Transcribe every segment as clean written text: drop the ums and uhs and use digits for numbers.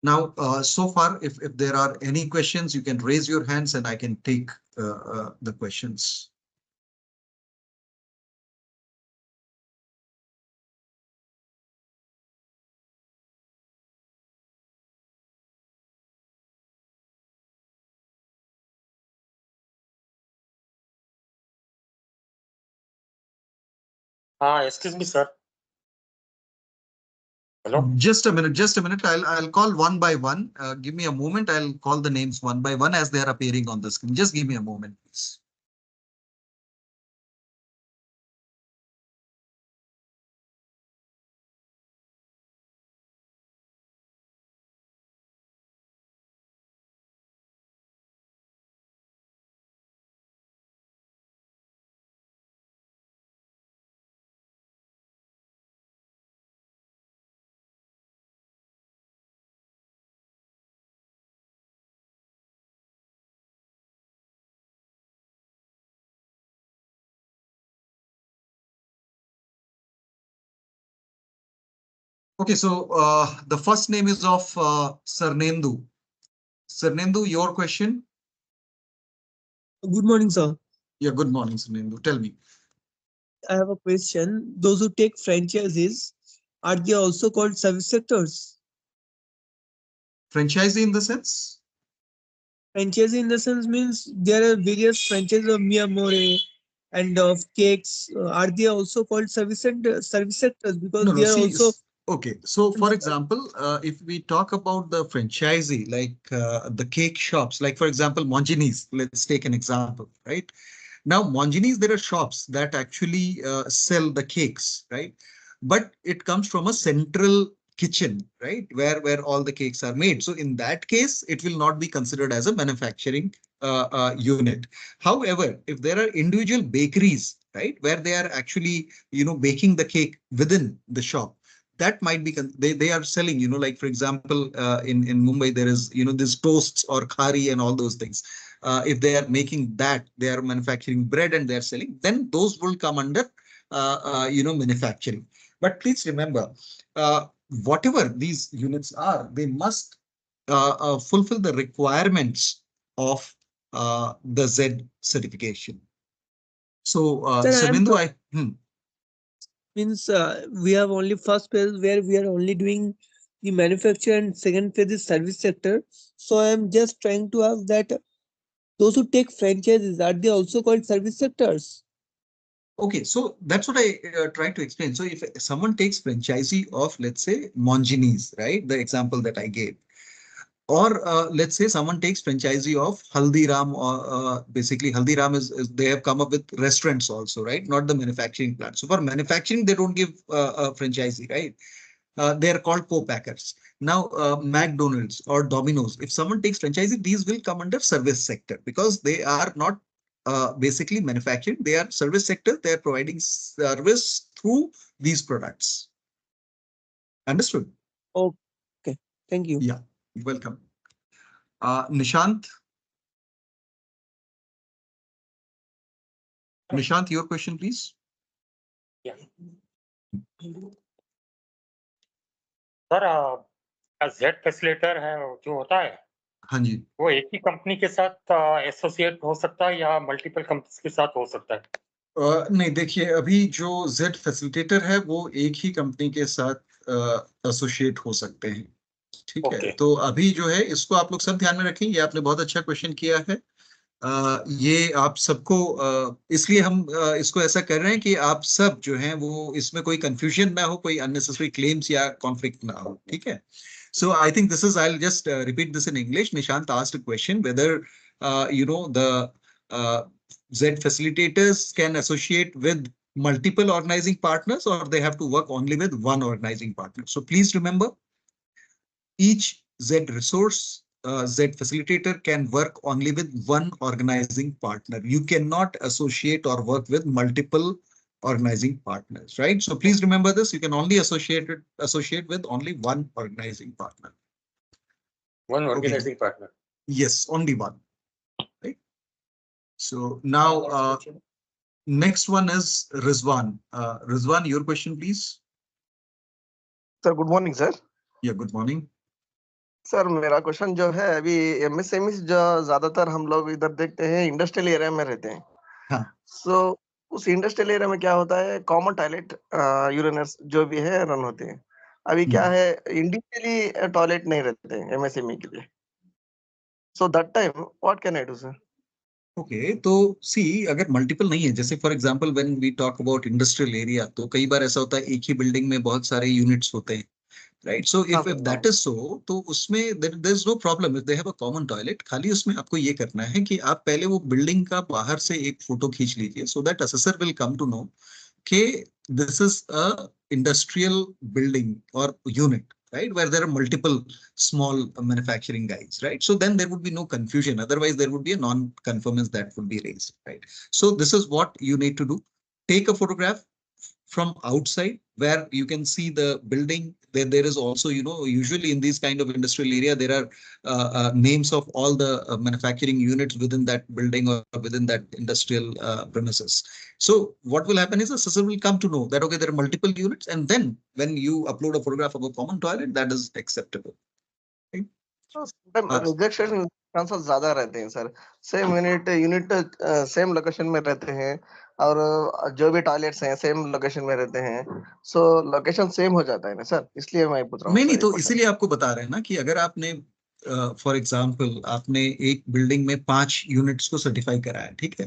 Now, so far, if there are any questions, you can raise your hands and I can take the questions. Excuse me, sir. Hello? Just a minute, just a minute. I'll call one by one. Give me a moment. I'll call the names one by one as they are appearing on the screen. Just give me a moment, please. Okay, so the first name is of Sarnendu. Sarnendu, your question? Good morning, sir. Yeah, good morning, Sarnendu. Tell me. I have a question. Those who take franchises, are they also called service sectors? Franchisee in the sense? Franchise in the sense means there are various franchises of Mia More and of cakes. Are they also called service sectors because No, no. they are See, also okay. So, for example, if we talk about the franchisee, like the cake shops, like for example, Monginis, let's take an example, right? Now, Monginis, there are shops that actually sell the cakes, right? But it comes from a central kitchen, right? Where all the cakes are made. So in that case, it will not be considered as a manufacturing unit. However, if there are individual bakeries, right, where they are actually, baking the cake within the shop, that might be they are selling, like for example, in Mumbai, there is, this toasts or khari and all those things. If they are making that, they are manufacturing bread and they are selling, then those will come under, manufacturing. But please remember, whatever these units are, they must fulfill the requirements of the Z certification. So, sir, Sarmindu, means we have only first phase where we are only doing the manufacture and second phase is service sector. So I am just trying to ask that those who take franchises, are they also called service sectors? Okay, so that's what I tried to explain. So if someone takes franchisee of, let's say, Monginis, right, the example that I gave, or let's say someone takes franchisee of Haldiram, or basically Haldiram is they have come up with restaurants also, right, not the manufacturing plant. So for manufacturing, they don't give a franchisee, right? They are called co-packers. Now, McDonald's or Domino's, if someone takes franchisee, these will come under service sector because they are not basically manufacturing. They are service sector. They are providing service through these products. Understood? Okay, thank you. Yeah, welcome. Nishant? Nishant, your question, please. Yeah. Sir Z facilitator है जो होता है हाँ जी, वो एक ही company के साथ associate हो सकता है या मल्टीपल कंपनीज के साथ हो सकता है? नहीं, देखिए, अभी जो जेड फैसिलिटेटर है वो एक ही कंपनी के साथ एसोसिएट हो सकते हैं। ठीक है, तो अभी जो है इसको आप लोग सब ध्यान में रखें। ये आपने बहुत अच्छा क्वेश्चन किया है। ये आप सबको इसलिए हम इसको ऐसा कर रहे हैं कि आप सब जो हैं वो इसमें कोई कंफ्यूजन ना हो, कोई अननेसेसरी क्लेम्स या कॉन्फ्लिक्ट ना हो। ठीक है, so I think this is, I'll just repeat this in English. Nishant asked a question whether the Z facilitators can associate with multiple organizing partners or they have to work only with one organizing partner. So please remember, each Z resource, Z facilitator can work only with one organizing partner. You cannot associate or work with multiple organizing partners, right? So please remember this. You can only associate with only one organizing partner. One organizing partner. Yes, only one. Right. So now, next one is Rizwan. Rizwan, your question, please. Sir, good morning, sir. Yeah, good morning. Sir मेरा question जो है अभी MSME जो ज्यादातर हम लोग इधर देखते हैं इंडस्ट्रियल एरिया में रहते हैं। हाँ। सो उस इंडस्ट्रियल एरिया में क्या होता है कॉमन टॉयलेट यूरिनर्स जो भी है रन होते हैं। अभी क्या है इंडिविजुअली टॉयलेट नहीं रहते हैं एमएसएमई के लिए। So that time what can I do sir? Okay, तो सी अगर मल्टीपल नहीं है, जैसे for example when we talk about industrial area, तो कई बार ऐसा होता है एक ही बिल्डिंग में बहुत सारे यूनिट्स होते हैं, राइट? सो हाँ if sir, that is so, तो उसमें there is no problem if they have a common toilet. खाली उसमें आपको ये करना है कि आप पहले वो बिल्डिंग का बाहर से एक फोटो खींच लीजिए, so that assessor will come to know कि this is a industrial building or unit, right, where there are multiple small manufacturing guys, right? So then there would be no confusion, otherwise there would be a non-conformance that would be raised, right? So this is what you need to do. Take a photograph from outside where you can see the building. There is also, usually in these kind of industrial area, there are names of all the manufacturing units within that building or within that industrial premises. So what will happen is the assessor will come to know that, okay, there are multiple units, and then when you upload a photograph of a common toilet, that is acceptable. Rejection chances ज्यादा रहते हैं sir. Same unit same location में रहते हैं और जो भी toilets हैं सेम लोकेशन में रहते हैं। सो लोकेशन सेम हो जाता है ना सर, इसलिए मैं पूछ रहा हूँ। नहीं, तो इसीलिए आपको बता रहे हैं ना कि अगर आपने फॉर एग्जाम्पल आपने एक बिल्डिंग में 5 यूनिट्स को सर्टिफाई कराया, ठीक है,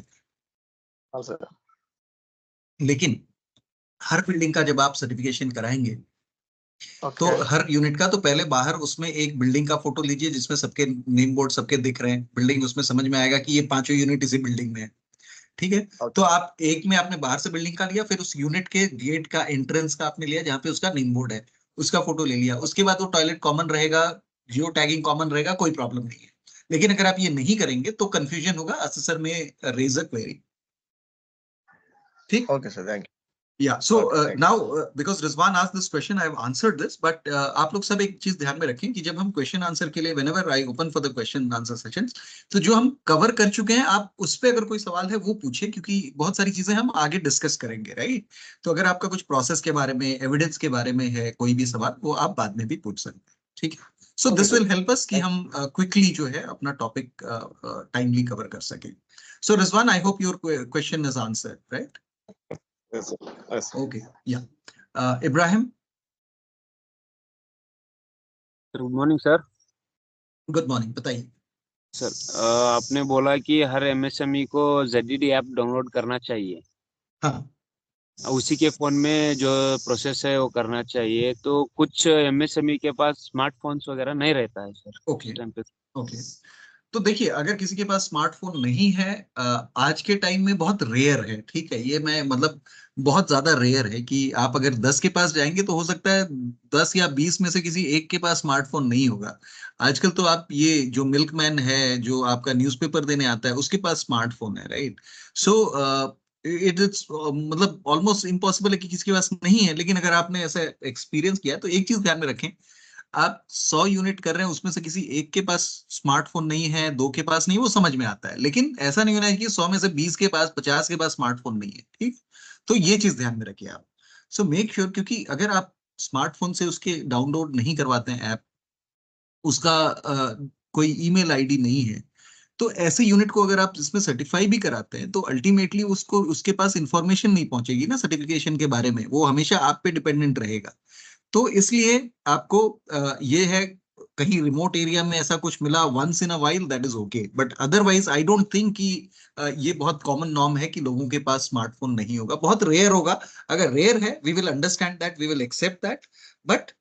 हाँ सर, लेकिन हर बिल्डिंग का जब आप सर्टिफिकेशन कराएंगे, तो ओके हर यूनिट का तो पहले बाहर उसमें एक बिल्डिंग का फोटो लीजिए जिसमें सबके नेम बोर्ड सबके दिख रहे हैं, बिल्डिंग, उसमें समझ में आएगा कि ये 5 यूनिट इसी बिल्डिंग में है, ठीक है। तो आप एक में आपने बाहर से बिल्डिंग का लिया, फिर उस यूनिट के गेट का एंट्रेंस का आपने लिया जहाँ पे उसका नेम बोर्ड है, उसका फोटो ले लिया। उसके बाद वो टॉयलेट कॉमन रहेगा, जियो टैगिंग कॉमन रहेगा, कोई प्रॉब्लम नहीं है। लेकिन अगर आप ये नहीं करेंगे तो कंफ्यूजन होगा, असेसर में रेज अ क्वेरी। ठीक, okay sir, thank you. Yeah, so Okay, thank you. now because Rizwan asked this question, I have answered this, but आप लोग सब एक चीज ध्यान में रखें कि जब हम क्वेश्चन आंसर के लिए whenever I open for the question answer sessions, तो जो हम कवर कर चुके हैं, आप उस पे अगर कोई सवाल है वो पूछिए, क्योंकि बहुत सारी चीजें हम आगे डिस्कस करेंगे, राइट? तो अगर आपका कुछ प्रोसेस के बारे में, एविडेंस के बारे में है कोई भी सवाल, वो आप बाद में भी पूछ सकते हैं, ठीक है? So this will help us कि हम क्विकली जो है अपना टॉपिक टाइमली कवर कर सकें। So Rizwan, I hope your question is answered, right? Yes, sir. Yes, sir. Okay, yeah. Ibrahim, good morning sir. good morning. बताइए। सर आपने बोला कि हर एमएसएमई को ZDD ऐप डाउनलोड करना चाहिए। हाँ, उसी के फोन में जो प्रोसेस है वो करना चाहिए। तो कुछ एमएसएमई के पास स्मार्टफोन्स वगैरह नहीं रहता है सर ओके उस टाइम पे। ओके। तो देखिए, अगर किसी के पास स्मार्टफोन नहीं है, आज के टाइम में बहुत रेयर है, ठीक है, ये मैं मतलब बहुत ज्यादा रेयर है कि आप अगर 10 के पास जाएंगे तो हो सकता है 10 या 20 में से किसी एक के पास स्मार्टफोन नहीं होगा। आजकल तो आप ये जो मिल्कमैन है, जो आपका न्यूज़पेपर देने आता है, उसके पास स्मार्टफोन है, राइट? सो इट इज मतलब ऑलमोस्ट इम्पॉसिबल है कि किसी के पास नहीं है। लेकिन अगर आपने ऐसा एक्सपीरियंस किया तो एक चीज ध्यान में रखें, आप 100 यूनिट कर रहे हैं, उसमें से किसी एक के पास स्मार्टफोन नहीं है, 2 के पास नहीं, वो समझ में आता है। लेकिन ऐसा नहीं होना है कि 100 में से 20 के पास, 50 के पास स्मार्टफोन नहीं है, ठीक? तो ये चीज ध्यान में रखिए आप। सो मेक श्योर, क्योंकि अगर आप स्मार्टफोन से उसके डाउनलोड नहीं करवाते हैं ऐप, उसका कोई ईमेल आईडी नहीं है, तो ऐसे यूनिट को अगर आप इसमें सर्टिफाई भी कराते हैं, तो अल्टीमेटली उसको उसके पास इंफॉर्मेशन नहीं पहुंचेगी ना सर्टिफिकेशन के बारे में, वो हमेशा आप पे डिपेंडेंट रहेगा। तो इसलिए आपको ये है, कहीं रिमोट एरिया में ऐसा कुछ मिला once in a while, that is okay, but otherwise I don't think कि ये बहुत कॉमन नॉर्म है कि लोगों के पास स्मार्टफोन नहीं होगा। बहुत रेयर होगा। अगर रेयर है, we will understand that, we will accept that, but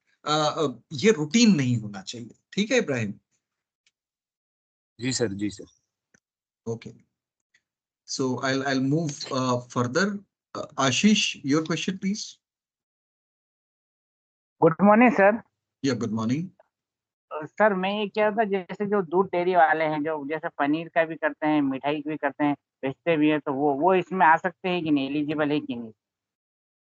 ये रूटीन नहीं होना चाहिए, ठीक है इब्राहिम? जी sir, ji sir. Okay. So I'll move further. Ashish, your question, please. Good morning sir. Yeah, good morning. Sir मैं ये क्या था, जैसे जो दूध डेयरी वाले हैं, जो जैसे पनीर का भी करते हैं, मिठाई भी करते हैं, बेचते भी है, तो वो इसमें आ सकते हैं कि नहीं, एलिजिबल है कि नहीं?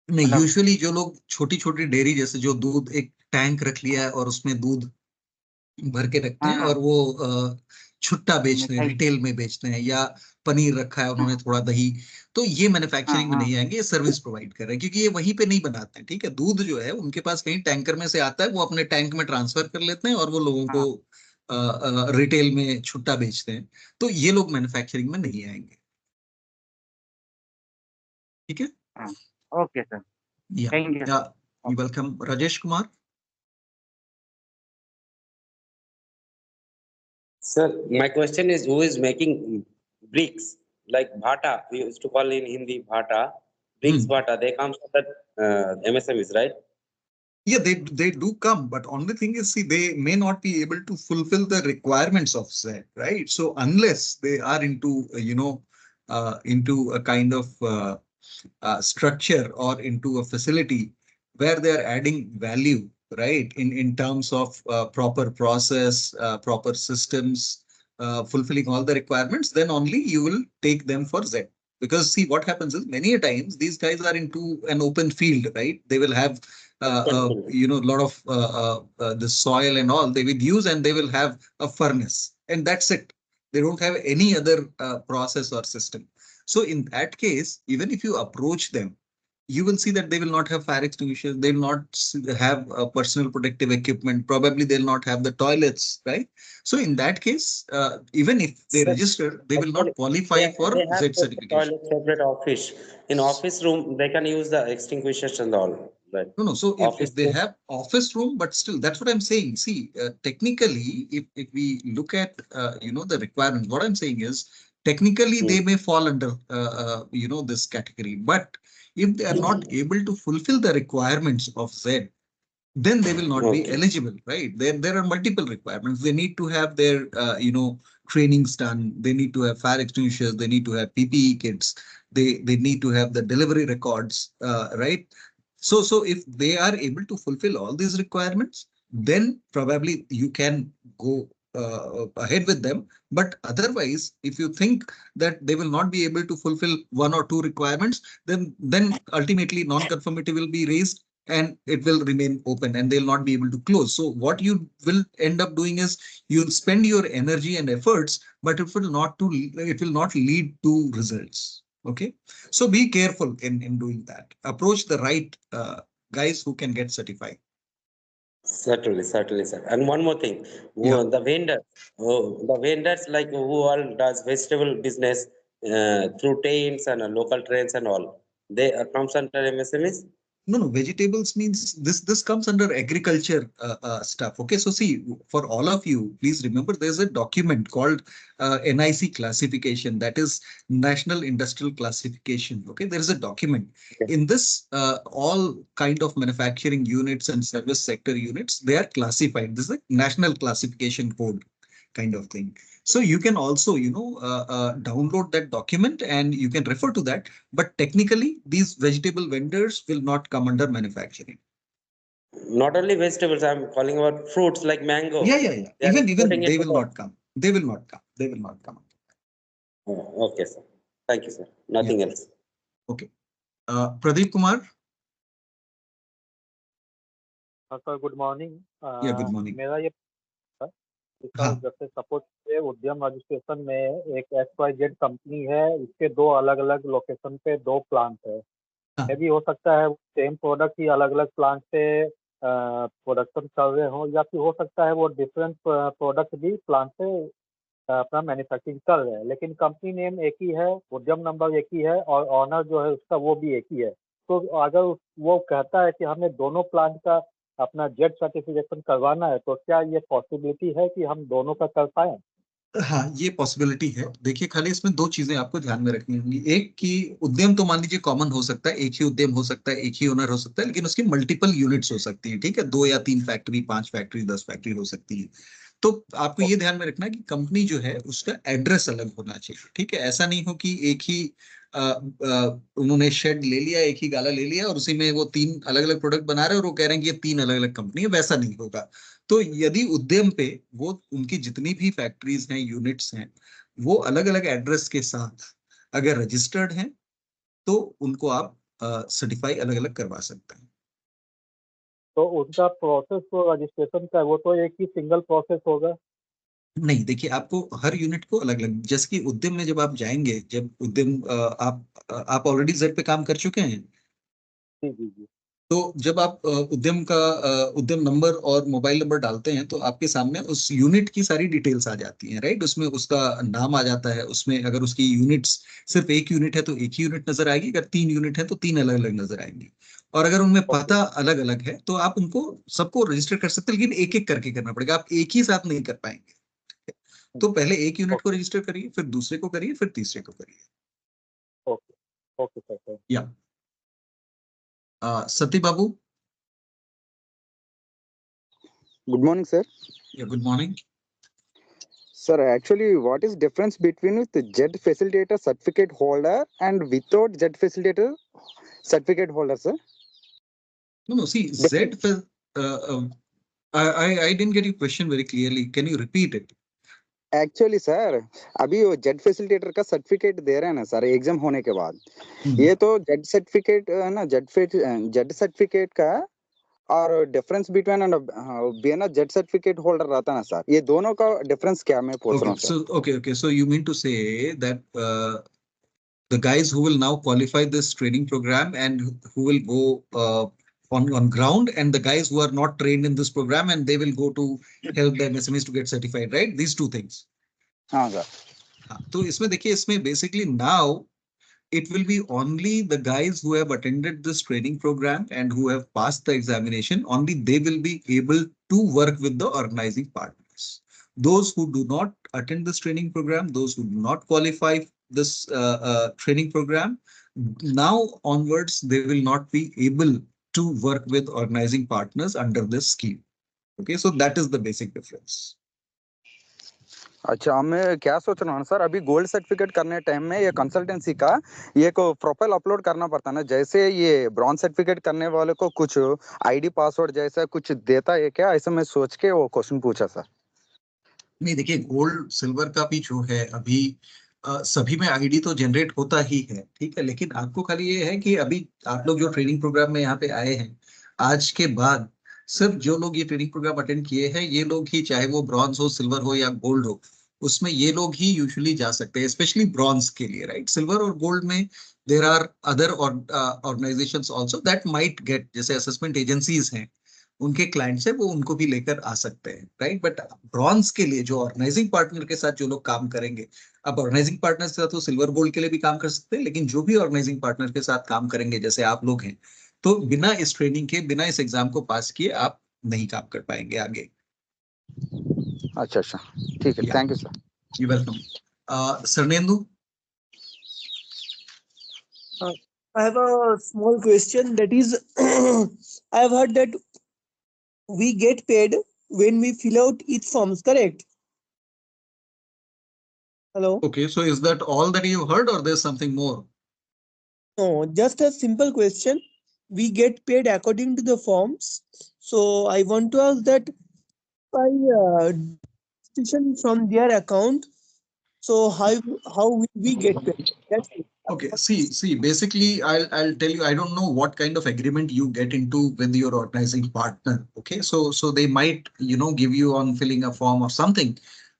नहीं, मतलब- यूजुअली जो लोग छोटी छोटी डेयरी, जैसे जो दूध एक टैंक रख लिया है और उसमें दूध भर के रखते हैं, हाँ। और वो छुट्टा बेचते हैं, मिठाई। रिटेल में बेचते हैं, या पनीर रखा है उन्होंने थोड़ा दही, तो ये मैन्युफैक्चरिंग में हाँ, नहीं आएंगे, ये सर्विस प्रोवाइड कर रहे हैं, क्योंकि ये वहीं पे नहीं बनाते हैं। ठीक है, दूध जो है उनके पास कहीं टैंकर में से आता है, वो अपने टैंक में ट्रांसफर कर लेते हैं और वो लोगों हाँ, को रिटेल में छुट्टा बेचते हैं। तो ये लोग मैन्युफैक्चरिंग में नहीं आएंगे। ठीक है, हाँ। ओके सर, या thank you sir. Welcome. Rajesh Kumar. Sir, my question is, who is making bricks? Like bhata, we used to call in Hindi bhata, bricks bhata. They come from the MSMEs, right? Yeah, they do come, but only thing is, see, they may not be able to fulfill the requirements of Z, right? So unless they are into, into a kind of structure or into a facility where they are adding value, right? In terms of proper process, proper systems, fulfilling all the requirements, then only you will take them for Z. Because see, what happens is many a times these guys are into an open field, right? They will have a lot of the soil and all they will use, and they will have a furnace, and that's it. They don't have any other process or system. So in that case, even if you approach them, you will see that they will not have fire extinguishers. They will not have personal protective equipment. Probably they'll not have the toilets, right? So in that case, even if they Sir, register, they will not qualify for they have Z certification. toilet separate office. In office room, they can use the extinguishers and all. Right? No. So Office if they room. have office room, but still, that's what I'm saying. See, technically, if we look at, the requirements, what I'm saying is, technically, they may fall under, this category. But if they are not able to fulfill the requirements of Z, then they will not be Okay. eligible, right? There are multiple requirements. They need to have their, trainings done. They need to have fire extinguishers. They need to have PPE kits. They need to have the delivery records, right? So if they are able to fulfill all these requirements, then probably you can go ahead with them. But otherwise, if you think that they will not be able to fulfill one or two requirements, then ultimately non-conformity will be raised and it will remain open and they'll not be able to close. So what you will end up doing is you'll spend your energy and efforts, but it will not lead to results. Okay. So be careful in doing that. Approach the right guys who can get certified. Certainly, sir. And one more thing, Yeah. the vendors like who all does vegetable business through trains and local trains and all, they comes under MSMEs. No. Vegetables means this comes under agriculture stuff. Okay. So see, for all of you, please remember there's a document called NIC classification, that is National Industrial Classification. Okay. There is a document. Okay. In this, all kind of manufacturing units and service sector units, they are classified. This is a national classification code kind of thing. So you can also, download that document and you can refer to that. But technically, these vegetable vendors will not come under manufacturing. Not only vegetables, I'm calling about fruits like mango. Yeah. They are Even exporting they it will to- not come. They will not come. They will not come. Oh, okay, sir. Thank you, sir. Nothing else. Okay. Pradeep Kumar. Sir good morning. Yeah, good morning. मेरा ये हाँ. जैसे suppose उद्यम registration में एक XYZ company है, उसके दो अलग अलग लोकेशन पे दो प्लांट है। हाँ. मे भी हो सकता है सेम प्रोडक्ट ही अलग अलग प्लांट पे प्रोडक्शन कर रहे हो, या फिर हो सकता है वो डिफरेंट प्रोडक्ट भी प्लांट पे अपना मैन्युफैक्चरिंग कर रहे हैं, लेकिन कंपनी नेम एक ही है, उद्यम नंबर एक ही है और ऑनर जो है उसका वो भी एक ही है। तो अगर वो कहता है कि हमें दोनों प्लांट का अपना जेड सर्टिफिकेशन करवाना है, तो क्या ये पॉसिबिलिटी है कि हम दोनों का कर पाए? हाँ, ये पॉसिबिलिटी है। देखिए, खाली इसमें दो चीजें आपको ध्यान में रखनी होंगी। एक कि उद्यम तो मान लीजिए कॉमन हो सकता है, एक ही उद्यम हो सकता है, एक ही ओनर हो सकता है, लेकिन उसकी मल्टीपल यूनिट्स हो सकती है। ठीक है, 2 या 3 फैक्ट्री, 5 फैक्ट्री, 10 फैक्ट्री हो सकती है। तो आपको ये ध्यान में रखना है कि कंपनी जो है उसका एड्रेस अलग होना चाहिए। ठीक है, ऐसा नहीं हो कि एक ही उन्होंने शेड ले लिया, एक ही गाला ले लिया और उसी में वो 3 अलग अलग प्रोडक्ट बना रहे हैं और वो कह रहे हैं कि ये 3 अलग अलग कंपनी है। वैसा नहीं होगा। तो यदि उद्यम पे वो उनकी जितनी भी फैक्ट्रीज हैं, यूनिट्स हैं, वो अलग अलग एड्रेस के साथ अगर रजिस्टर्ड हैं, तो उनको आप सर्टिफाई अलग अलग करवा सकते हैं। तो उनका प्रोसेस तो रजिस्ट्रेशन का वो तो एक ही सिंगल प्रोसेस होगा। नहीं, देखिए आपको हर यूनिट को अलग अलग, जैसे कि उद्यम में जब आप जाएंगे, जब उद्यम आप ऑलरेडी जेड पे काम कर चुके हैं, जी जी जी। तो जब आप उद्यम का उद्यम नंबर और मोबाइल नंबर डालते हैं तो आपके सामने उस यूनिट की सारी डिटेल्स आ जाती हैं, राइट। उसमें उसका नाम आ जाता है, उसमें अगर उसकी यूनिट्स सिर्फ एक यूनिट है तो एक ही यूनिट नजर आएगी, अगर 3 यूनिट है तो 3 अलग अलग नजर आएंगी। और अगर उनमें ओके पता अलग अलग है तो आप उनको सबको रजिस्टर कर सकते हैं, लेकिन एक एक करके करना पड़ेगा, आप एक ही साथ नहीं कर पाएंगे। तो पहले एक यूनिट को ओके रजिस्टर करिए, फिर दूसरे को करिए, फिर तीसरे को करिए। Okay okay sir. या सती बाबू। Good morning, sir. या good morning. Sir, actually, what is difference between with the JED facilitator certificate holder and without JED facilitator certificate holder, sir? No, see, Z. I didn't get your question very clearly. Can you repeat it? Actually, sir, अभी वो Z facilitator का certificate दे रहे हैं ना sir exam होने के बाद, ये तो जेड सर्टिफिकेट ना जेड सर्टिफिकेट का और डिफरेंस बिटवीन एंड बिना जेड सर्टिफिकेट होल्डर रहता है ना सर, ये दोनों का डिफरेंस क्या मैं पूछ रहा हूँ sir. Okay. So you mean to say that the guys who will now qualify this training program and who will go on ground, and the guys who are not trained in this program and they will go to help the MSMEs to get certified, right? These two things. हाँ sir. तो इसमें देखिए, इसमें basically now it will be only the guys who have attended this training program and who have passed the examination, only they will be able to work with the organizing partners. Those who do not attend this training program, those who do not qualify this training program, now onwards, they will not be able to work with organizing partners under this scheme. Okay, so that is the basic difference. अच्छा, मैं क्या सोच रहा हूँ sir, अभी gold certificate करने time में ये कंसल्टेंसी का ये को प्रोफाइल अपलोड करना पड़ता है ना, जैसे ये ब्रॉन्ज सर्टिफिकेट करने वाले को कुछ आईडी पासवर्ड जैसा कुछ देता है क्या, ऐसा मैं सोच के वो क्वेश्चन पूछा सर। नहीं, देखिए गोल्ड सिल्वर का भी जो है अभी सभी में आईडी तो जनरेट होता ही है, ठीक है, लेकिन आपको खाली ये है कि अभी आप लोग जो ट्रेनिंग प्रोग्राम में यहाँ पे आए हैं, आज के बाद सिर्फ जो लोग ये ट्रेनिंग प्रोग्राम अटेंड किए हैं, ये लोग ही, चाहे वो ब्रॉन्ज हो, सिल्वर हो या गोल्ड हो, उसमें ये लोग ही यूजुअली जा सकते हैं, स्पेशली ब्रॉन्ज के लिए, राइट। सिल्वर और गोल्ड में there are other organisations also that might get, जैसे असेसमेंट एजेंसीज हैं, उनके क्लाइंट्स है, वो उनको भी लेकर आ सकते हैं, राइट। बट ब्रॉन्ज के लिए जो ऑर्गेनाइजिंग पार्टनर के साथ जो लोग काम करेंगे, अब ऑर्गेनाइजिंग पार्टनर के साथ वो सिल्वर गोल्ड के लिए भी काम कर सकते हैं, लेकिन जो भी ऑर्गेनाइजिंग पार्टनर के साथ काम करेंगे, जैसे आप लोग हैं, तो बिना इस ट्रेनिंग के, बिना इस एग्जाम को पास किए आप नहीं काम कर पाएंगे आगे। अच्छा अच्छा, ठीक है, thank you sir. You welcome. Sarnendu. I have a small question, that is, I have heard that we get paid when we fill out each forms, correct? Hello? Okay, so is that all that you heard or there's something more? No, just a simple question. We get paid according to the forms. So I want to ask that by deduction from their account, so how will we get paid? That's it. Okay, see, basically, I'll tell you, I don't know what kind of agreement you get into with your organizing partner. Okay, so they might, give you on filling a form or something,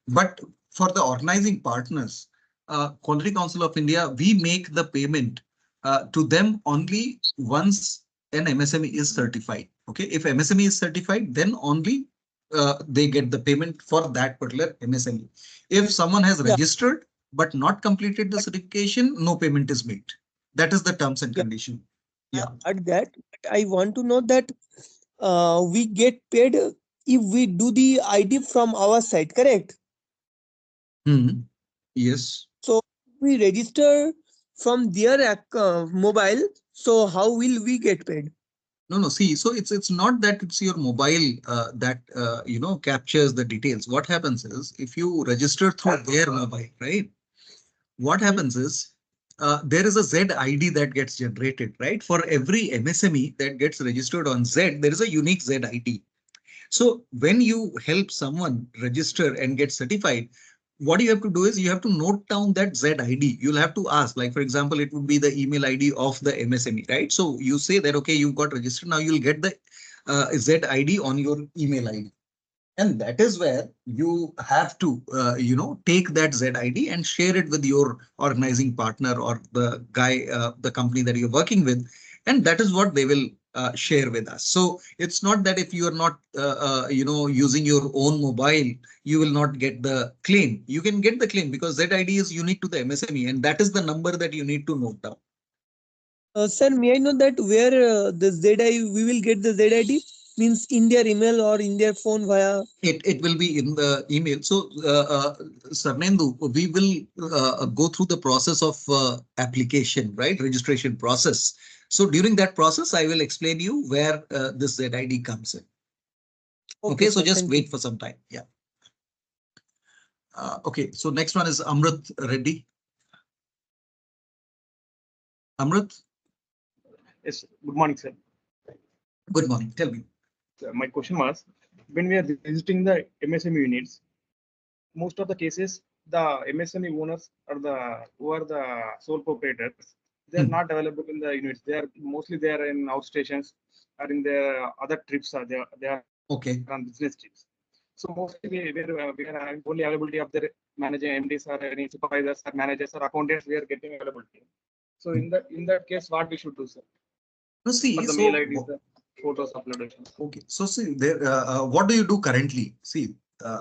but for the organizing partners, Quality Council of India, we make the payment to them only once an MSME is certified. Okay, if MSME is certified, then only they get the payment for that particular MSME. If someone has registered but not completed the certification, no payment is made. That is the terms and condition. Yeah. At that, I want to know that we get paid if we do the ID from our side, correct? Yes. So we register from their mobile. So how will we get paid? No. See, so it's not that it's your mobile that captures the details. What happens is, if you register through their mobile, right? What happens is there is a Z ID that gets generated, right? For every MSME that gets registered on Z, there is a unique Z ID. So when you help someone register and get certified, what you have to do is you have to note down that Z ID. You'll have to ask, like, for example, it would be the email ID of the MSME, right? So you say that, okay, you got registered. Now you'll get the Z ID on your email ID. And that is where you have to, take that ZID and share it with your organizing partner or the guy, the company that you're working with. And that is what they will share with us. So it's not that if you are not, using your own mobile, you will not get the claim. You can get the claim because ZID is unique to the MSME, and that is the number that you need to note down. Sir, may I know that where the ZID, we will get the ZID? Means in their email or in their phone via? It will be in the email. So, Sarnendu, we will go through the process of application, right? Registration process. So during that process, I will explain you where this ZID comes in. Okay, so sir, just thank wait you. for some time. Yeah. Okay, so next one is Amrit Reddy. Amrit, Yes, good morning, sir. good morning. Tell me. My question was, when we are visiting the MSME units, most of the cases, the MSME owners are who are the sole proprietors. They are not available in the units. They are mostly there in outstations or in their other trips. They are Okay. on business trips. So mostly we are having only availability of their managing MDs or any supervisors or managers or accountants. We are getting availability. So in that case, what we should do, sir? No, see, For the so mail IDs, the photos uploaded. okay, so see, there, what do you do currently? See,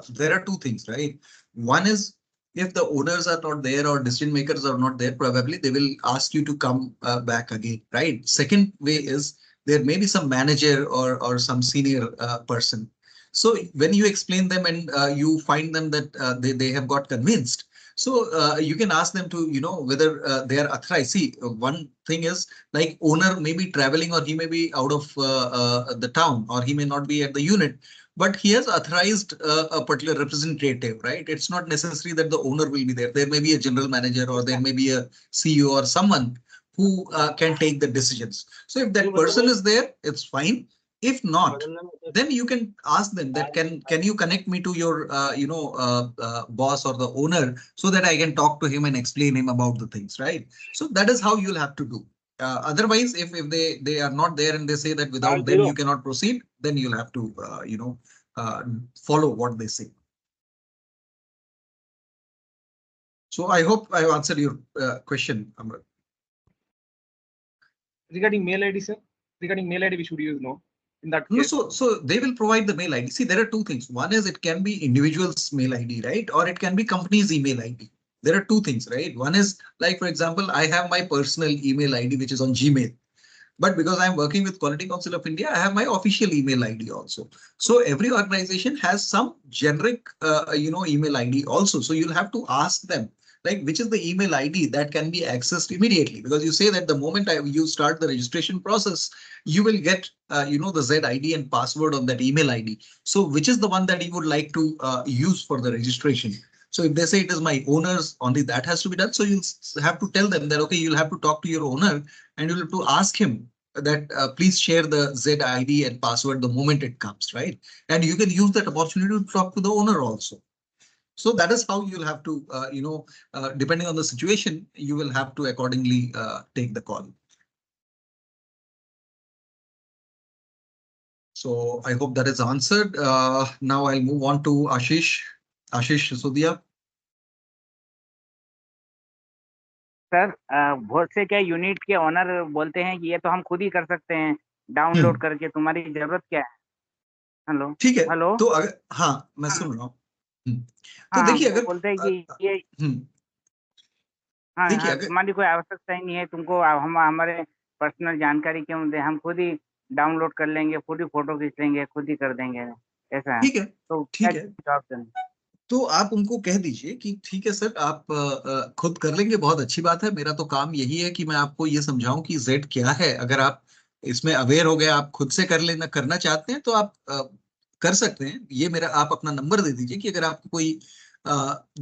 there are two things, right? One is if the owners are not there or decision makers are not there, probably they will ask you to come back again, right? Second way is there may be some manager or some senior person. So when you explain them and you find them that they have got convinced, so you can ask them to, whether they are authorized. See, one thing is like owner may be traveling or he may be out of the town or he may not be at the unit, but he has authorized a particular representative, right? It's not necessary that the owner will be there. There may be a general manager or there may be a CEO or someone who can take the decisions. So if that person is there, it's fine. If not, then you can ask them that can you connect me to your boss or the owner so that I can talk to him and explain him about the things, right? So that is how you'll have to do. Otherwise, if they are not there and they say that without them you cannot proceed, then you'll have to follow what they say. So I hope I answered your question, Amrit. Regarding mail ID, sir. Regarding mail ID, we should use no. In that case. No, so they will provide the mail ID. See, there are two things. One is it can be individual's mail ID, right? Or it can be company's email ID. There are two things, right? One is like, for example, I have my personal email ID, which is on Gmail. But because I'm working with Quality Council of India, I have my official email ID also. So every organization has some generic, email ID also. So you'll have to ask them, like, which is the email ID that can be accessed immediately? Because you say that the moment you start the registration process, you will get, the ZID and password on that email ID. So which is the one that you would like to use for the registration? So if they say it is my owner's, only that has to be done. So you'll have to tell them that, okay, you'll have to talk to your owner and you'll have to ask him that please share the ZID and password the moment it comes, right? And you can use that opportunity to talk to the owner also. So that is how you'll have to, depending on the situation, you will have to accordingly take the call. So I hope that is answered. Now I'll move on to Ashish Sisodia. Sir बहुत से क्या unit के owner बोलते हैं कि ये तो हम खुद ही कर सकते हैं डाउनलोड करके, तुम्हारी जरूरत क्या है? हेलो, ठीक है, हेलो, तो अगर हाँ मैं सुन रहा हूँ। तो हाँ, देखिए अगर बोलते हैं कि ये हाँ देखिए हाँ, तुम्हारी कोई आवश्यकता ही नहीं है, तुमको हम हमारे पर्सनल जानकारी क्यों दे, हम खुद ही डाउनलोड कर लेंगे, खुद ही फोटो खींच लेंगे, खुद ही कर देंगे, ऐसा है। ठीक है, तो ठीक है, जवाब दें? तो आप उनको कह दीजिए कि ठीक है सर, आप खुद कर लेंगे, बहुत अच्छी बात है। मेरा तो काम यही है कि मैं आपको ये समझाऊं कि जेड क्या है। अगर आप इसमें अवेयर हो गए, आप खुद से करना चाहते हैं तो आप कर सकते हैं। ये मेरा, आप अपना नंबर दे दीजिए कि अगर आपको कोई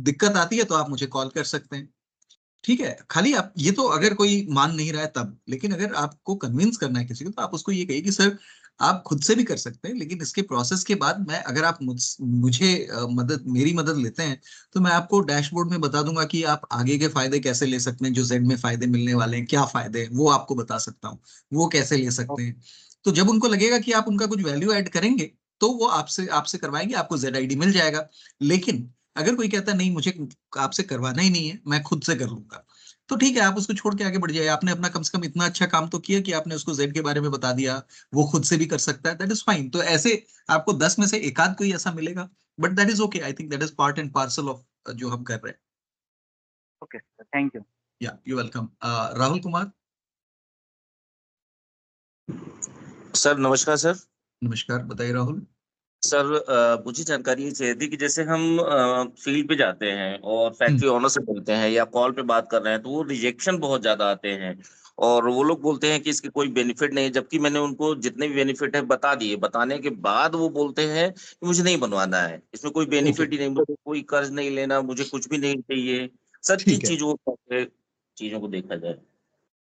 दिक्कत आती है तो आप मुझे कॉल कर सकते हैं। ठीक है, खाली आप ये तो अगर कोई मान नहीं रहा है तब, लेकिन अगर आपको कन्विंस करना है किसी को तो आप उसको ये कहिए कि सर आप खुद से भी कर सकते हैं, लेकिन इसके प्रोसेस के बाद मैं, अगर आप मुझे मेरी मदद लेते हैं तो मैं आपको डैशबोर्ड में बता दूंगा कि आप आगे के फायदे कैसे ले सकते हैं, जो जेड में फायदे मिलने वाले हैं, क्या फायदे हैं वो आपको बता सकता हूँ, वो कैसे ले सकते हैं। तो जब उनको लगेगा कि आप उनका कुछ वैल्यू ऐड करेंगे तो वो आपसे आपसे करवाएंगे, आपको ZID मिल जाएगा। लेकिन अगर कोई कहता है नहीं मुझे आपसे करवाना ही नहीं है, मैं खुद से कर लूंगा, तो ठीक है, आप उसको छोड़ के आगे बढ़ जाइए। आपने अपना कम से कम इतना अच्छा काम तो किया कि आपने उसको जेड के बारे में बता दिया, वो खुद से भी कर सकता है, दैट इज फाइन। तो ऐसे आपको 10 में से एक आध कोई ऐसा मिलेगा, but that is okay. I think that is part and parcel of जो हम कर रहे हैं। Okay sir, thank you. Yeah you welcome. Rahul Kumar. Sir नमस्कार सर। नमस्कार, बताइए राहुल। सर मुझे जानकारी ये चाहिए थी कि जैसे हम फील्ड पे जाते हैं और फैक्ट्री ओनर से मिलते हैं या कॉल पे बात कर रहे हैं, तो वो रिजेक्शन बहुत ज्यादा आते हैं और वो लोग बोलते हैं कि इसकी कोई बेनिफिट नहीं है, जबकि मैंने उनको जितने भी बेनिफिट है बता दिए। बताने के बाद वो बोलते हैं कि मुझे नहीं बनवाना है, इसमें कोई बेनिफिट ही नहीं, मुझे कोई कर्ज नहीं लेना, मुझे कुछ भी नहीं चाहिए। सर किस ठीक है। चीजों को देखा जाए?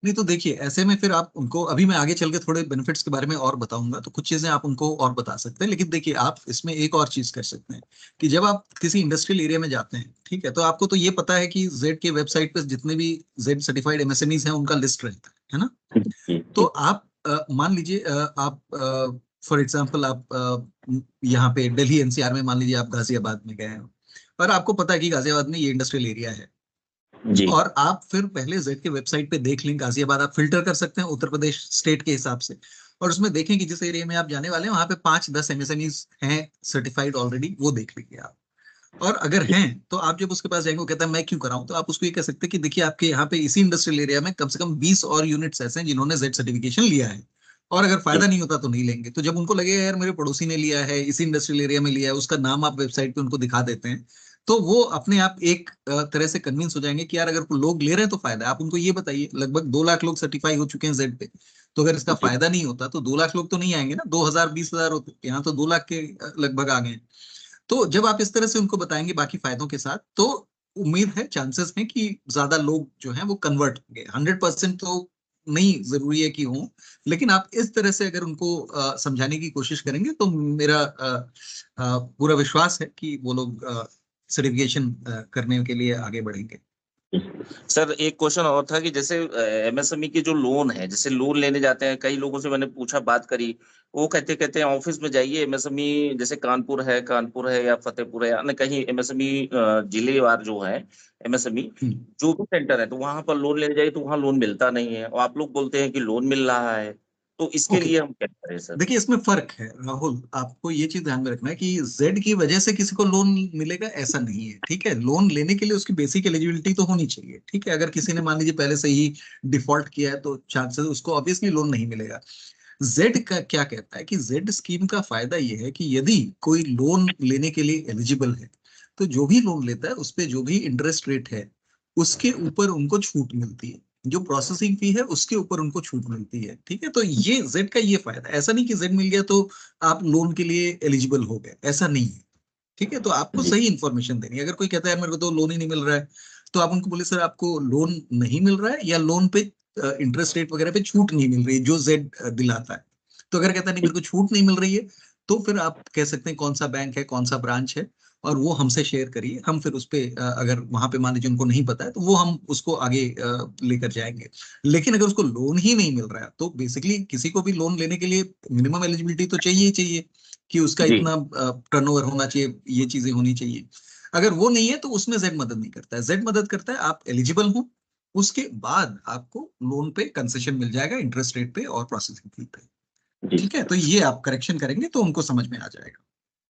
नहीं तो देखिए, ऐसे में फिर आप उनको, अभी मैं आगे चल के थोड़े बेनिफिट्स के बारे में और बताऊंगा, तो कुछ चीजें आप उनको और बता सकते हैं। लेकिन देखिए, आप इसमें एक और चीज कर सकते हैं कि जब आप किसी इंडस्ट्रियल एरिया में जाते हैं, ठीक है, तो आपको तो ये पता है कि जेड के वेबसाइट पे जितने भी जेड सर्टिफाइड MSMEs हैं उनका लिस्ट रहता है ना। तो आप मान लीजिए आप फॉर एग्जाम्पल आप यहाँ पे दिल्ली NCR में मान लीजिए आप गाजियाबाद में गए हैं, और आपको पता है कि गाजियाबाद में ये इंडस्ट्रियल एरिया है, जी। और आप फिर पहले जेड के वेबसाइट पे देख लें, गाजियाबाद आप फिल्टर कर सकते हैं उत्तर प्रदेश स्टेट के हिसाब से, और उसमें देखें कि जिस एरिया में आप जाने वाले हैं वहां पे 5-10 MSMEs हैं सर्टिफाइड ऑलरेडी, वो देख लीजिए आप। और अगर हैं तो आप जब उसके पास जाएंगे, वो कहता है मैं क्यों कराऊं, तो आप उसको ये कह सकते हैं कि देखिए आपके यहाँ पे इसी इंडस्ट्रियल एरिया में कम से कम 20 और यूनिट्स ऐसे हैं जिन्होंने जेड सर्टिफिकेशन लिया है, और अगर फायदा नहीं होता तो नहीं लेंगे। तो जब उनको लगेगा यार मेरे पड़ोसी ने लिया है, इसी इंडस्ट्रियल एरिया में लिया है, उसका नाम आप वेबसाइट पे उनको दिखा देते हैं, तो वो अपने आप एक तरह से कन्विंस हो जाएंगे कि यार अगर लोग ले रहे हैं तो फायदा है। आप उनको ये बताइए लगभग 2 लाख लोग सर्टिफाई हो चुके हैं जेड पे, तो अगर इसका फायदा नहीं होता तो 2 लाख लोग तो नहीं आएंगे ना, 2000-20,000 होते, यहाँ तो 2 लाख के लगभग आ गए। तो जब आप इस तरह से उनको बताएंगे बाकी फायदों के साथ, तो उम्मीद है, चांसेस हैं कि ज्यादा लोग जो हैं वो कन्वर्ट होंगे। 100% तो नहीं जरूरी है कि हो, लेकिन आप इस तरह से अगर उनको समझाने की कोशिश करेंगे तो मेरा पूरा विश्वास है कि वो लोग सर्टिफिकेशन करने के लिए आगे बढ़ेंगे। सर एक क्वेश्चन और था कि जैसे MSME के जो लोन है, जैसे लोन लेने जाते हैं, कई लोगों से मैंने पूछा, बात करी, वो कहते हैं ऑफिस में जाइए, MSME जैसे कानपुर है या फतेहपुर है, या कहीं MSME जिलेवार जो है MSME जो भी सेंटर है, तो वहां पर लोन लेने जाइए तो वहां लोन मिलता नहीं है, और आप लोग बोलते हैं कि लोन मिल रहा है, तो इसके लिए हम क्या करें सर? देखिए, इसमें फर्क है राहुल, आपको ये चीज ध्यान में रखना है कि जेड की वजह से किसी को लोन मिलेगा ऐसा नहीं है, ठीक है। लोन लेने के लिए उसकी बेसिक एलिजिबिलिटी तो होनी चाहिए, ठीक है। अगर किसी ने मान लीजिए पहले से ही डिफॉल्ट किया है तो चांसेस उसको ऑब्वियसली लोन नहीं मिलेगा। जेड का क्या कहता है कि जेड स्कीम का फायदा ये है कि यदि कोई लोन लेने के लिए एलिजिबल है, तो जो भी लोन लेता है उस पर जो भी इंटरेस्ट रेट है उसके ऊपर उनको छूट मिलती है, जो प्रोसेसिंग फी है उसके ऊपर उनको छूट मिलती है, ठीक है। तो ये जेड का ये फायदा, ऐसा नहीं कि जेड मिल गया तो आप लोन के लिए एलिजिबल हो गए, ऐसा नहीं है, ठीक है। तो आपको सही इंफॉर्मेशन देनी है। अगर कोई कहता है मेरे को तो लोन ही नहीं मिल रहा है, तो आप उनको बोले सर आपको लोन नहीं मिल रहा है, या लोन पे इंटरेस्ट रेट वगैरह पे छूट नहीं मिल रही है जो जेड दिलाता है। तो अगर कहता है नहीं मेरे को छूट नहीं मिल रही है, तो फिर आप कह सकते हैं कौन सा बैंक है, कौन सा ब्रांच है, और वो हमसे शेयर करिए। हम फिर उस पे अगर वहां पे मान लीजिए उनको नहीं पता है तो वो हम उसको आगे लेकर जाएंगे। लेकिन अगर उसको लोन ही नहीं मिल रहा है, तो बेसिकली किसी को भी लोन लेने के लिए मिनिमम एलिजिबिलिटी तो चाहिए ही चाहिए कि उसका इतना टर्नओवर होना चाहिए, ये चीजें होनी चाहिए। अगर वो नहीं है तो उसमें जेड मदद नहीं करता है। जेड मदद करता है आप एलिजिबल हो, उसके बाद आपको लोन पे कंसेशन मिल जाएगा, इंटरेस्ट रेट पे और प्रोसेसिंग फी पे, ठीक है। तो ये आप करेक्शन करेंगे तो उनको समझ में आ जाएगा।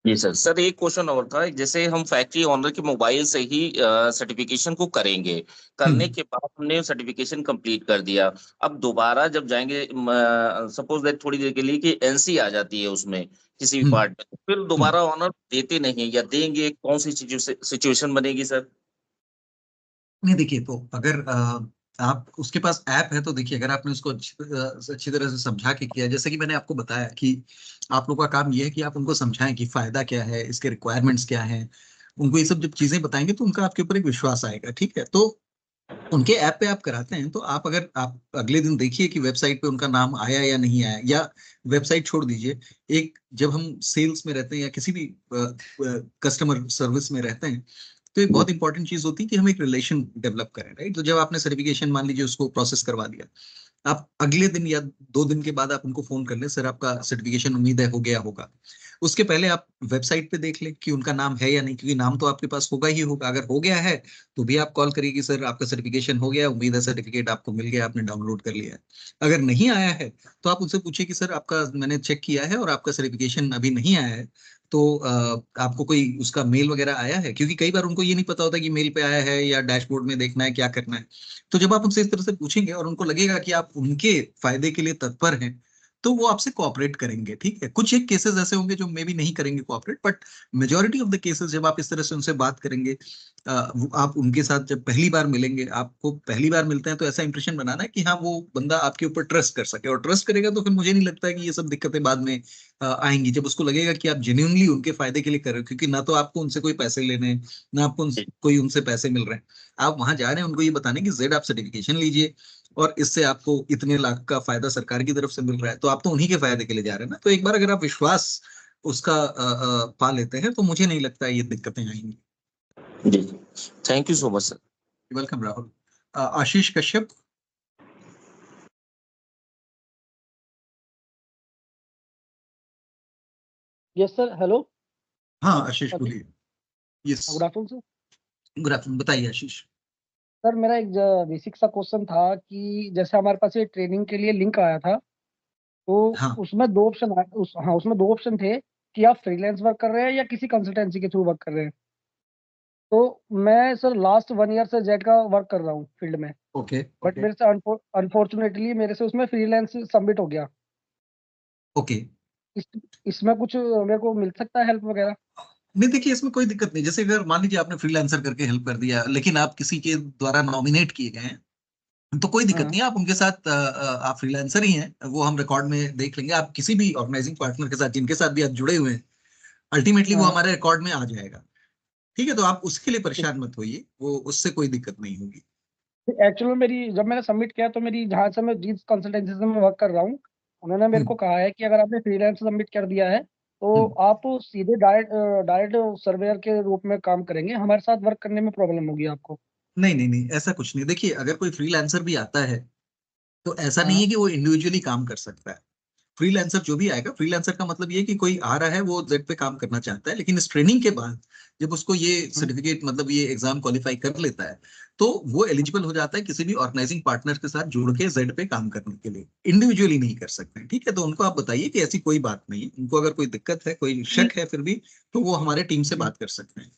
जी सर एक क्वेश्चन और था, जैसे हम फैक्ट्री ओनर के मोबाइल से ही सर्टिफिकेशन को करेंगे, करने के बाद हमने सर्टिफिकेशन कंप्लीट कर दिया, अब दोबारा जब जाएंगे, सपोज दैट थोड़ी देर के लिए कि NC आ जाती है उसमें किसी भी पार्ट में, तो फिर दोबारा ओनर देते नहीं या देंगे, कौन सी सिचुएशन बनेगी सर? नहीं देखिए, तो अगर आप उसके पास ऐप है तो देखिए, अगर आपने उसको अच्छी तरह से समझा के किया, जैसे कि मैंने आपको बताया कि आप लोगों का काम ये है कि आप उनको समझाएं कि फायदा क्या है, इसके रिक्वायरमेंट्स क्या हैं, उनको ये सब जब चीजें बताएंगे तो उनका आपके ऊपर एक विश्वास आएगा, ठीक है। तो उनके ऐप पे आप कराते हैं तो आप अगर आप अगले दिन देखिए कि वेबसाइट पे उनका नाम आया या नहीं आया, या वेबसाइट छोड़ दीजिए, एक जब हम सेल्स में रहते हैं या किसी भी कस्टमर सर्विस में रहते हैं, तो एक बहुत इंपॉर्टेंट चीज होती है कि हम एक रिलेशन डेवलप करें, राइट। तो जब आपने सर्टिफिकेशन मान लीजिए उसको प्रोसेस करवा दिया, आप अगले दिन या 2 दिन के बाद आप उनको फोन कर लें, सर आपका सर्टिफिकेशन उम्मीद है हो गया होगा। उसके पहले आप वेबसाइट पे देख लें कि उनका नाम है या नहीं, क्योंकि नाम तो आपके पास होगा ही होगा। अगर हो गया है तो भी आप कॉल करिए कि सर आपका सर्टिफिकेशन हो गया, उम्मीद है सर्टिफिकेट आपको मिल गया, आपने डाउनलोड कर लिया है। अगर नहीं आया है तो आप उनसे पूछिए कि सर आपका मैंने चेक किया है और आपका सर्टिफिकेशन अभी नहीं आया है, तो आपको कोई उसका मेल वगैरह आया है? क्योंकि कई बार उनको ये नहीं पता होता कि मेल पे आया है या डैशबोर्ड में देखना है, क्या करना है। तो जब आप उनसे इस तरह से पूछेंगे और उनको लगेगा कि आप उनके फायदे के लिए तत्पर हैं, तो वो आपसे कोऑपरेट करेंगे। ठीक है, कुछ एक केसेस ऐसे होंगे जो मे भी नहीं करेंगे cooperate, but majority of the cases जब आप इस तरह से उनसे बात करेंगे, आप उनके साथ जब पहली बार मिलेंगे, आपको पहली बार मिलते हैं तो ऐसा इंप्रेशन बनाना है कि हाँ वो बंदा आपके ऊपर ट्रस्ट कर सके, और ट्रस्ट करेगा तो फिर मुझे नहीं लगता है कि ये सब दिक्कतें बाद में आएंगी। जब उसको लगेगा कि आप जेन्युइनली उनके फायदे के लिए कर रहे हो, क्योंकि ना तो आपको उनसे कोई पैसे लेने हैं, ना आपको कोई उनसे पैसे मिल रहे हैं। आप वहां जा रहे हैं उनको ये बताने की जेड आप सर्टिफिकेशन लीजिए और इससे आपको इतने लाख का फायदा सरकार की तरफ से मिल रहा है, तो आप तो उन्हीं के फायदे के लिए जा रहे हैं ना। तो एक बार अगर आप विश्वास उसका पा लेते हैं तो मुझे नहीं लगता ये दिक्कतें आएंगी। जी, thank you so much sir. Welcome Rahul. Ashish Kashyap. Yes sir, hello. हाँ आशीष बोलिए। Yes good afternoon sir. Good afternoon, बताइए आशीष। सर मेरा एक बेसिक सा क्वेश्चन था कि जैसे हमारे पास ये ट्रेनिंग के लिए लिंक आया था, तो हाँ उसमें 2 ऑप्शन उसमें 2 ऑप्शन थे कि आप फ्रीलांस वर्क कर रहे हैं या किसी कंसल्टेंसी के थ्रू वर्क कर रहे हैं। तो मैं सर लास्ट 1 ईयर से जेड का वर्क कर रहा हूँ फील्ड में, ओके बट मेरे से अनफॉर्चुनेटली मेरे से उसमें फ्रीलांस सबमिट हो गया। ओके। इस इसमें कुछ मेरे को मिल सकता है हेल्प वगैरह? नहीं देखिए, इसमें कोई दिक्कत नहीं। जैसे अगर मान लीजिए आपने फ्रीलांसर करके हेल्प कर दिया, लेकिन आप किसी के द्वारा नॉमिनेट किए गए हैं, तो कोई दिक्कत नहीं है। आप उनके साथ आप फ्रीलांसर ही हैं, वो हम रिकॉर्ड में देख लेंगे। आप किसी भी ऑर्गेनाइजिंग पार्टनर के साथ जिनके साथ भी आप जुड़े हुए हैं, अल्टीमेटली वो हमारे रिकॉर्ड में आ जाएगा। ठीक है, तो आप उसके लिए परेशान मत होइए, वो उससे कोई दिक्कत नहीं होगी। एक्चुअली मेरी जब मैंने सबमिट किया तो मेरी जहाँ से मैं जिस कंसल्टेंसी से मैं वर्क कर रहा हूँ, उन्होंने मेरे को कहा है कि अगर आपने फ्रीलांस सबमिट कर दिया है तो आप सीधे डायरेक्ट सर्वेयर के रूप में काम करेंगे, हमारे साथ वर्क करने में प्रॉब्लम होगी आपको। नहीं नहीं नहीं, ऐसा कुछ नहीं। देखिए, अगर कोई फ्रीलांसर भी आता है तो ऐसा नहीं है कि वो इंडिविजुअली काम कर सकता है। फ्रीलांसर जो भी आएगा, फ्रीलांसर का मतलब ये कि कोई आ रहा है वो जेड पे काम करना चाहता है, लेकिन इस ट्रेनिंग के बाद जब उसको ये सर्टिफिकेट मतलब ये एग्जाम क्वालिफाई कर लेता है, तो वो एलिजिबल हो जाता है किसी भी ऑर्गेनाइजिंग पार्टनर के साथ जुड़ के जेड पे काम करने के लिए। इंडिविजुअली नहीं कर सकते। ठीक है, तो उनको आप बताइए कि ऐसी कोई बात नहीं है। उनको अगर कोई दिक्कत है, कोई शक है फिर भी, तो वो हमारे टीम से बात कर सकते हैं।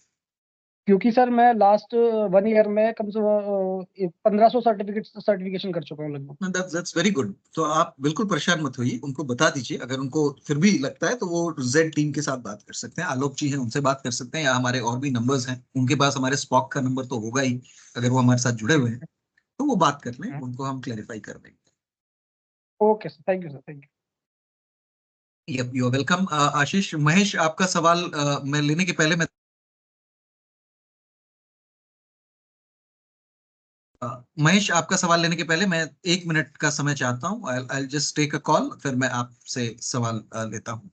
क्योंकि सर मैं लास्ट 1 ईयर में कम से कम 1500 सर्टिफिकेशन कर चुका हूँ लगभग। That's very good. तो आप बिल्कुल परेशान मत होइए, उनको बता दीजिए। अगर उनको फिर भी लगता है तो वो जेड टीम के साथ बात कर सकते हैं। आलोक जी हैं, उनसे बात कर सकते हैं, या हमारे और भी नंबर्स हैं उनके पास, हमारे स्पॉक का नंबर तो होगा ही अगर वो हमारे साथ जुड़े हुए हैं, तो वो बात कर लें, उनको हम क्लैरिफाई कर देंगे। Okay sir, thank you sir, thank you. You are welcome. Ashish. Mahesh, आपका सवाल मैं लेने के पहले महेश, आपका सवाल लेने के पहले मैं 1 मिनट का समय चाहता हूँ। I just take a call, फिर मैं आपसे सवाल लेता हूँ।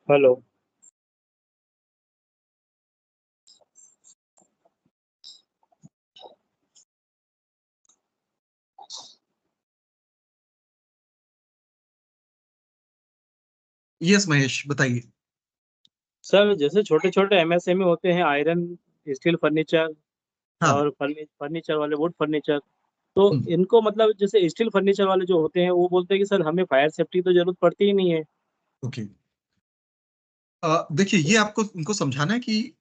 हेलो। यस महेश, बताइए। सर जैसे छोटे छोटे एमएसएमई होते हैं, आयरन स्टील फर्नीचर हाँ। और फर्नीचर वाले वुड फर्नीचर, तो इनको मतलब जैसे स्टील फर्नीचर वाले जो होते हैं वो बोलते हैं कि सर हमें फायर सेफ्टी तो जरूरत पड़ती ही नहीं है। ओके, देखिए, ये आपको उनको समझाना है कि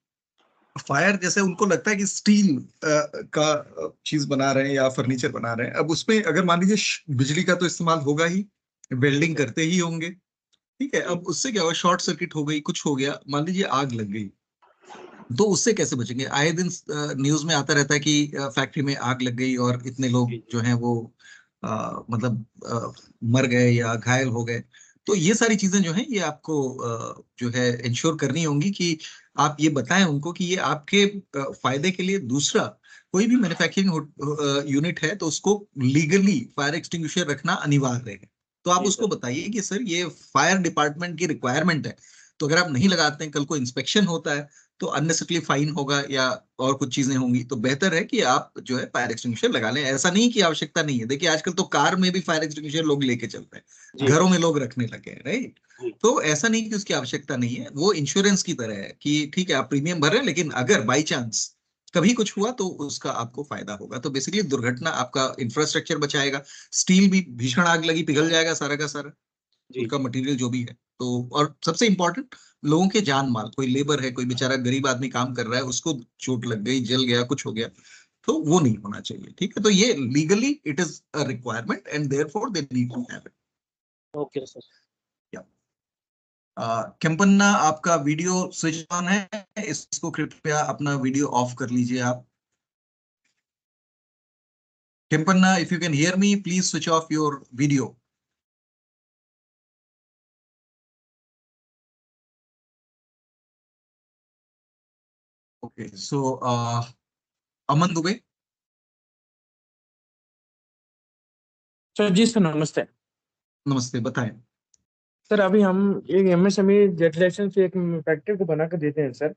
फायर, जैसे उनको लगता है कि स्टील का चीज बना रहे हैं या फर्नीचर बना रहे हैं, अब उसमें अगर मान लीजिए बिजली का तो इस्तेमाल होगा ही, वेल्डिंग करते ही होंगे। ठीक है, अब उससे क्या हुआ, शॉर्ट सर्किट हो गई, कुछ हो गया, मान लीजिए आग लग गई, तो उससे कैसे बचेंगे? आए दिन न्यूज में आता रहता है कि फैक्ट्री में आग लग गई और इतने लोग जो हैं वो मतलब मर गए या घायल हो गए। तो ये सारी चीजें जो हैं ये आपको जो है इंश्योर करनी होंगी कि आप ये बताएं उनको कि ये आपके फायदे के लिए। दूसरा, कोई भी मैन्युफैक्चरिंग यूनिट है तो उसको लीगली फायर एक्सटिंग्विशर रखना अनिवार्य है। तो आप उसको बताइए कि सर ये फायर डिपार्टमेंट की रिक्वायरमेंट है, तो अगर आप नहीं लगाते हैं, कल को इंस्पेक्शन होता है तो अननेसेसरी फाइन होगा या और कुछ चीजें होंगी, तो बेहतर है कि आप जो है फायर एक्सटिंग्विशर लगा लें। ऐसा नहीं कि आवश्यकता नहीं है, देखिए आजकल तो कार में भी फायर एक्सटिंग्विशर लोग लेके चलते हैं, घरों में लोग रखने लगे हैं, राइट। तो ऐसा नहीं कि उसकी आवश्यकता नहीं है, वो इंश्योरेंस की तरह है कि ठीक है आप प्रीमियम भर रहे हैं, लेकिन अगर बाई चांस कभी कुछ हुआ तो उसका आपको फायदा होगा। तो बेसिकली दुर्घटना आपका इंफ्रास्ट्रक्चर बचाएगा, स्टील भी भीषण आग लगी पिघल जाएगा सारा का सारा, उनका मटेरियल जो भी है। तो और सबसे इंपॉर्टेंट, लोगों के जान माल, कोई लेबर है, कोई बेचारा गरीब आदमी काम कर रहा है, उसको चोट लग गई, जल गया, कुछ हो गया, तो वो नहीं होना चाहिए, ठीक है। तो ये legally it is a requirement and therefore they need to have it. Okay sir. Kempanna, आपका वीडियो स्विच ऑन है, इसको कृपया अपना वीडियो ऑफ कर लीजिए आप। Kempanna, if you can hear me, please switch off your video. Okay, so Aman Dubey. Sir ji sir, नमस्ते। नमस्ते, बताएं। सर अभी हम एक एमएसएमई जेड लाइसेंस एक फैक्ट्री को बना के देते हैं सर।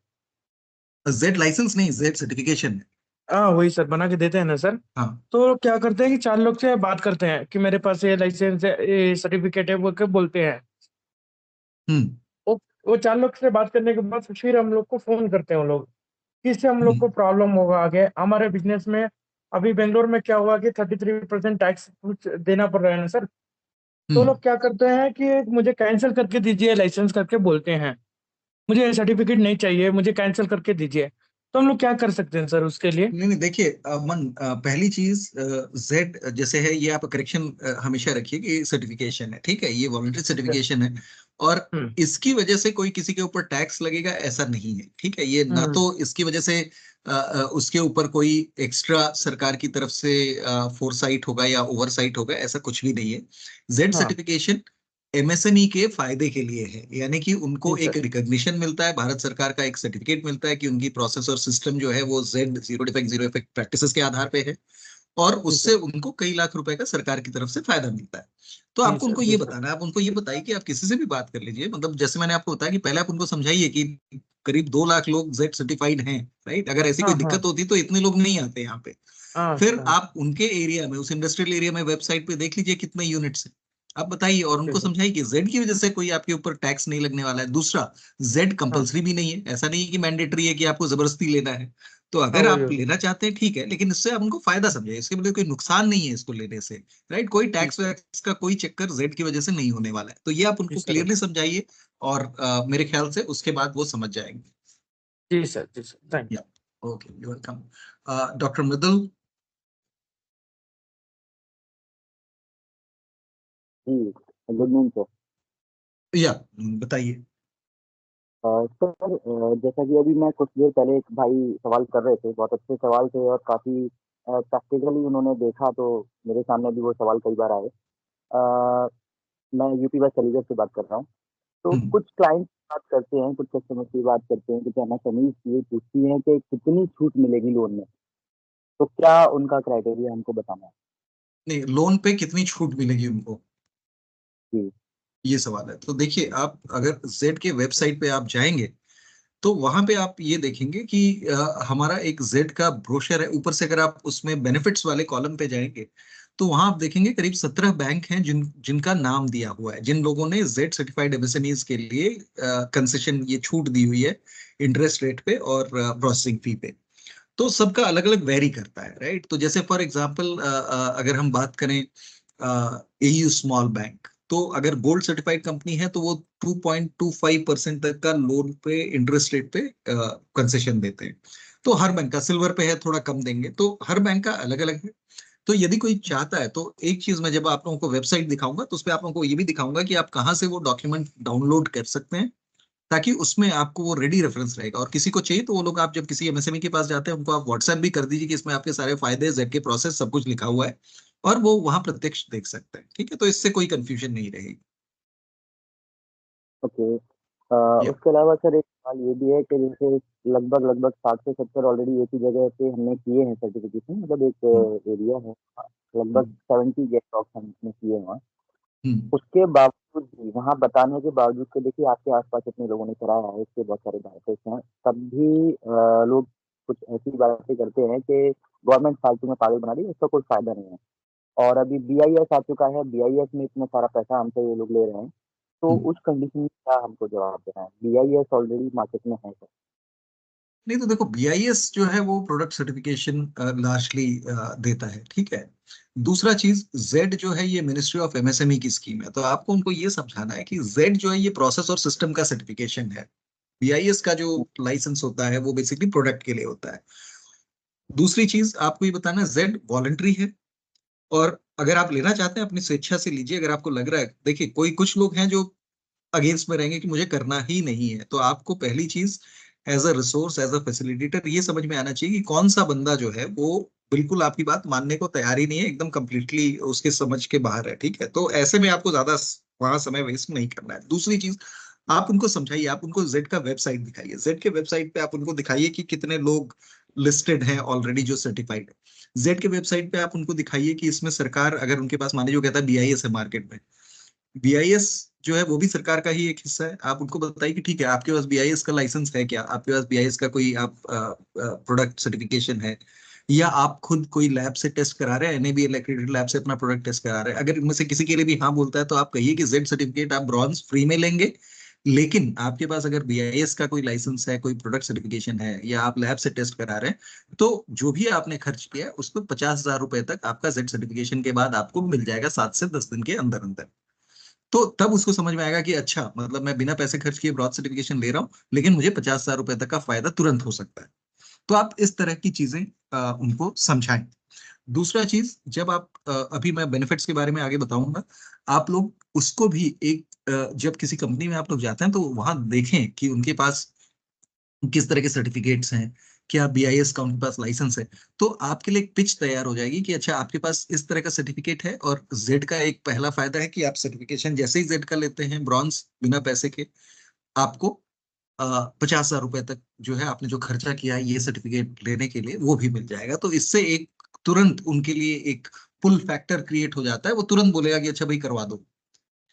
जेड लाइसेंस नहीं, जेड सर्टिफिकेशन है। हाँ वही सर, बना के देते हैं ना सर। हाँ। तो क्या करते हैं कि 4 लोग से बात करते हैं कि मेरे पास ये लाइसेंस है, ये सर्टिफिकेट है, वो के बोलते हैं। वो 4 लोग से बात करने के बाद फिर हम लोग को फोन करते हैं वो लोग, किससे हम लोग को प्रॉब्लम होगा आगे हमारे बिजनेस में। अभी बेंगलोर में क्या हुआ कि 33% टैक्स कुछ देना पड़ रहा है ना सर। तो लोग क्या करते हैं कि मुझे कैंसिल करके दीजिए लाइसेंस करके बोलते हैं, मुझे सर्टिफिकेट नहीं चाहिए, मुझे कैंसिल करके दीजिए। तो हम लोग क्या कर सकते हैं सर उसके लिए? नहीं देखिए मन, पहली चीज जेड जैसे है, ये आप करेक्शन हमेशा रखिए कि सर्टिफिकेशन है, ठीक है, ये वॉलंटरी सर्टिफिकेशन है और इसकी वजह से कोई किसी के ऊपर टैक्स लगेगा ऐसा नहीं है, ठीक है। ये ना तो इसकी वजह से उसके ऊपर कोई एक्स्ट्रा सरकार की तरफ से फोरसाइट होगा या ओवरसाइट होगा, ऐसा कुछ भी नहीं है। जेड सर्टिफिकेशन एमएसएमई के फायदे के लिए है, यानी कि उनको एक रिकॉग्निशन मिलता है, भारत सरकार का एक सर्टिफिकेट मिलता है कि उनकी प्रोसेस और सिस्टम जो है वो जेड जीरो इफेक्ट प्रैक्टिसेस के आधार पे है और उससे उनको कई लाख रुपए का सरकार की तरफ से फायदा मिलता है। तो आपको उनको ये बताना है, आप उनको ये बताइए कि आप किसी से भी बात कर लीजिए, मतलब जैसे मैंने आपको बताया कि पहले आप उनको समझाइए कि करीब 2 लाख लोग जेड सर्टिफाइड हैं, राइट। अगर ऐसी कोई दिक्कत होती तो इतने लोग नहीं आते यहाँ पे। फिर आप उनके एरिया में, उस इंडस्ट्रियल एरिया में वेबसाइट पे देख लीजिए कितने यूनिट्स है, आप बताइए और उनको समझाइए कि जेड की वजह से कोई आपके ऊपर टैक्स नहीं लगने वाला है। दूसरा, जेड कंपलसरी भी नहीं है, ऐसा नहीं है कि मैंडेटरी है कि आपको जबरदस्ती लेना है। तो अगर आप लेना चाहते हैं ठीक है, लेकिन इससे आप उनको फायदा समझिए, इसके लिए कोई नुकसान नहीं है इसको लेने से, राइट। कोई टैक्स वैक्स का कोई चक्कर जेड की वजह से नहीं होने वाला है। तो ये आप उनको क्लियरली समझाइए और मेरे ख्याल से उसके बाद वो समझ जाएंगे। जी sir, thank you. Okay, you welcome. Doctor Mridul. Good morning sir. Yeah बताइए। सर जैसा कि अभी मैं कुछ देर पहले एक भाई सवाल कर रहे थे, बहुत अच्छे सवाल थे और काफी प्रैक्टिकली उन्होंने देखा, तो मेरे सामने भी वो सवाल कई बार आए। मैं यूपी बस चंडीगढ़ से बात कर रहा हूँ। तो कुछ क्लाइंट बात करते हैं, कुछ कस्टमर की बात करते हैं, कुछ एमएसएमई ये पूछती हैं कि कितनी छूट मिलेगी लोन में, तो क्या उनका क्राइटेरिया हमको बताना है? नहीं, लोन पे कितनी छूट मिलेगी उनको, जी ये सवाल है। तो देखिए, आप अगर जेड के वेबसाइट पे आप जाएंगे तो वहां पे आप ये देखेंगे कि हमारा एक जेड का ब्रोशर है, ऊपर से अगर आप उसमें बेनिफिट्स वाले कॉलम पे जाएंगे तो वहां आप देखेंगे करीब 17 बैंक हैं जिनका नाम दिया हुआ है, जिन लोगों ने जेड सर्टिफाइड एमएसएमईज के लिए कंसेशन, ये छूट दी हुई है इंटरेस्ट रेट पे और प्रोसेसिंग फी पे। तो सबका अलग अलग वेरी करता है, राइट। तो जैसे फॉर एग्जांपल अगर हम बात करें एयू स्मॉल बैंक, तो अगर गोल्ड सर्टिफाइड कंपनी है तो वो 2.25% तक का लोन पे इंटरेस्ट रेट पे कंसेशन देते हैं। तो हर बैंक का, सिल्वर पे है थोड़ा कम देंगे, तो हर बैंक का अलग अलग है। तो यदि कोई चाहता है तो एक चीज मैं जब आप लोगों को वेबसाइट दिखाऊंगा तो उस पर आप लोगों को ये भी दिखाऊंगा कि आप कहाँ से वो डॉक्यूमेंट डाउनलोड कर सकते हैं, ताकि उसमें आपको वो रेडी रेफरेंस रहेगा। और किसी को चाहिए तो वो लोग, आप जब किसी एमएसएमई के पास जाते हैं उनको आप व्हाट्सएप भी कर दीजिए कि इसमें आपके सारे फायदे, जेड के प्रोसेस, सब कुछ लिखा हुआ है और वो वहां प्रत्यक्ष देख सकते हैं, ठीक है। तो इससे कोई कंफ्यूजन नहीं रहेगी। ओके। उसके अलावा सर एक सवाल ये भी है कि जैसे लगभग 60 से 70 ऑलरेडी एक ही जगह पे हमने किए हैं सर्टिफिकेशन, मतलब एक एरिया है, लगभग 70 गेस्ट हमने किए हैं वहाँ। उसके बावजूद भी, वहाँ बताने के बावजूद के देखिए आपके आसपास इतने लोगों ने कराया है, इसके बहुत सारे बेनिफिट्स हैं, तब भी लोग कुछ ऐसी बातें करते हैं कि गवर्नमेंट फालतू में पागल बना रही है, उसका कोई फायदा नहीं है। और अभी BIS आ चुका है, BIS में इतना सारा पैसा हमसे ये लोग ले रहे हैं, तो उस कंडीशन में क्या हमको जवाब देना है? BIS ऑलरेडी मार्केट में है सर। नहीं तो देखो, BIS जो है वो प्रोडक्ट सर्टिफिकेशन लार्जली देता है, ठीक है। दूसरा चीज, जेड जो है ये मिनिस्ट्री ऑफ MSME की स्कीम है, तो आपको उनको ये समझाना है कि जेड जो है ये प्रोसेस और सिस्टम का सर्टिफिकेशन है। BIS का जो लाइसेंस होता है वो बेसिकली प्रोडक्ट के लिए होता है। दूसरी चीज आपको ये बताना है, जेड वॉलंटरी है, और अगर आप लेना चाहते हैं अपनी स्वेच्छा से लीजिए। अगर आपको लग रहा है, देखिए कोई कुछ लोग हैं जो अगेंस्ट में रहेंगे कि मुझे करना ही नहीं है, तो आपको पहली चीज as a resource, as a facilitator ये समझ में आना चाहिए कि कौन सा बंदा जो है वो बिल्कुल आपकी बात मानने को तैयार ही नहीं है, एकदम कंप्लीटली उसके समझ के बाहर है, ठीक है। तो ऐसे में आपको ज्यादा वहां समय वेस्ट नहीं करना है। दूसरी चीज, आप उनको समझाइए, आप उनको जेड का वेबसाइट दिखाइए, जेड के वेबसाइट पे आप उनको दिखाइए कि कितने लोग लिस्टेड हैं ऑलरेडी जो सर्टिफाइड है। जेड के वेबसाइट पे आप उनको दिखाइए कि इसमें सरकार, अगर उनके पास माने जो कहता है BIS है मार्केट में, BIS जो है वो भी सरकार का ही एक हिस्सा है। आप उनको बताइए कि ठीक है, आपके पास BIS का लाइसेंस है क्या, आपके पास BIS का कोई आप प्रोडक्ट सर्टिफिकेशन है, या आप खुद कोई लैब से टेस्ट करा रहे हैं, NABL एक्रेडिटेड लैब से अपना प्रोडक्ट टेस्ट करा रहे हैं। अगर इनमें से किसी के लिए भी हाँ बोलता है तो आप कहिए कि जेड सर्टिफिकेट आप ब्रॉन्ज फ्री में लेंगे, लेकिन आपके पास अगर BIS का कोई लाइसेंस है, कोई प्रोडक्ट सर्टिफिकेशन है, या आप लैब से टेस्ट करा रहे हैं, तो जो भी आपने खर्च किया है उसको 50,000 रुपए तक आपका जेड सर्टिफिकेशन के बाद आपको मिल जाएगा, 7 से 10 दिन के अंदर अंदर। तो तब उसको समझ में आएगा कि अच्छा, मतलब मैं बिना पैसे खर्च किए ब्रॉड सर्टिफिकेशन ले रहा हूँ, लेकिन मुझे 50,000 रुपए तक का फायदा तुरंत हो सकता है। तो आप इस तरह की चीजें उनको समझाएं। दूसरा चीज, जब आप अभी मैं बेनिफिट्स के बारे में आगे बताऊंगा, आप लोग उसको भी एक जब किसी कंपनी में आप लोग जाते हैं तो वहां देखें कि उनके पास किस तरह के सर्टिफिकेट्स हैं, क्या BIS का उनके पास लाइसेंस है। तो आपके लिए एक पिच तैयार हो जाएगी कि अच्छा, आपके पास इस तरह का सर्टिफिकेट है, और जेड का एक पहला फायदा है कि आप सर्टिफिकेशन जैसे ही जेड का लेते हैं ब्रॉन्ज बिना पैसे के, आपको 50,000 रुपए तक जो है आपने जो खर्चा किया है ये सर्टिफिकेट लेने के लिए वो भी मिल जाएगा। तो इससे एक तुरंत उनके लिए एक पुल फैक्टर क्रिएट हो जाता है, वो तुरंत बोलेगा कि अच्छा भाई करवा दो,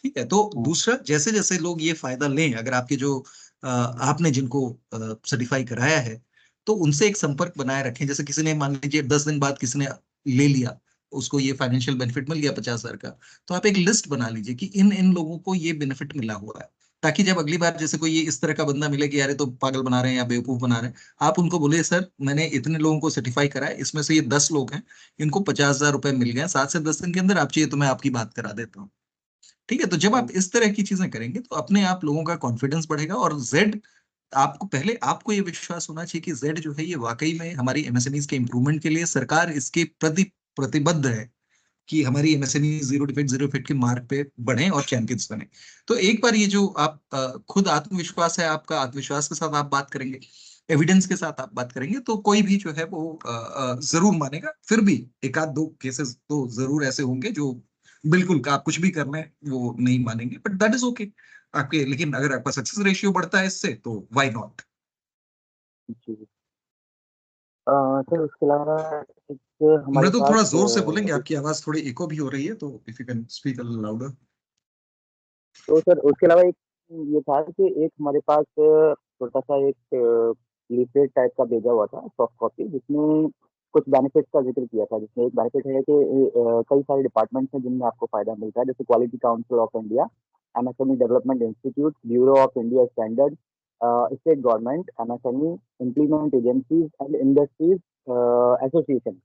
ठीक है। तो दूसरा, जैसे जैसे लोग ये फायदा लें, अगर आपके जो आपने जिनको सर्टिफाई कराया है, तो उनसे एक संपर्क बनाए रखें। जैसे किसी ने मान लीजिए 10 दिन बाद किसी ने ले लिया, उसको ये फाइनेंशियल बेनिफिट मिल गया 50,000 का, तो आप एक लिस्ट बना लीजिए कि इन इन लोगों को ये बेनिफिट मिला हुआ है, ताकि जब अगली बार जैसे कोई ये इस तरह का बंदा मिले कि यार ये तो पागल बना रहे हैं या बेवकूफ बना रहे हैं, आप उनको बोले सर मैंने इतने लोगों को सर्टिफाई करा है, इसमें से ये 10 लोग हैं, इनको 50,000 रुपए मिल गए, 7 से 10 दिन के अंदर, आप चाहिए तो मैं आपकी बात करा देता हूँ, ठीक है। तो जब आप इस तरह की चीजें करेंगे तो अपने आप लोगों का कॉन्फिडेंस बढ़ेगा। और जेड, आपको पहले आपको ये विश्वास होना चाहिए कि जेड जो है ये वाकई में हमारी MSMEs के इंप्रूवमेंट के लिए, सरकार इसके प्रति प्रतिबद्ध है कि हमारी MSME जीरो डिफेक्ट के मार्ग पे बढ़े और चैंपियंस बने। तो एक बार ये जो आप खुद आत्मविश्वास है आपका, आत्मविश्वास के साथ आप बात करेंगे, एविडेंस के साथ आप बात करेंगे, तो कोई भी जो है वो जरूर मानेगा। फिर भी एक आध दो केसेस तो जरूर ऐसे होंगे जो बिल्कुल आप कुछ भी कर लें वो नहीं मानेंगे, बट दैट इज ओके आपके। लेकिन अगर आपका सक्सेस रेशियो बढ़ता है इससे, तो व्हाई नॉट। जी। सर उसके अलावा एक हमारे मृदुल, पास थोड़ा जोर से बोलेंगे, आपकी आवाज थोड़ी इको भी हो रही है, तो if you can speak a little louder. तो सर उसके अलावा एक ये था कि एक हमारे पास छोटा सा एक लीफलेट टाइप का भेजा हुआ था, सॉफ्ट कॉपी, जिसमें कुछ बेनिफिट्स का जिक्र किया था। जिसमें एक बेनिफिट है कि कई सारे डिपार्टमेंट्स हैं जिनमें आपको फायदा मिलता है, जैसे quality council of India, MSME development institute, bureau of India standard, state government, MSME implement agencies and industries association.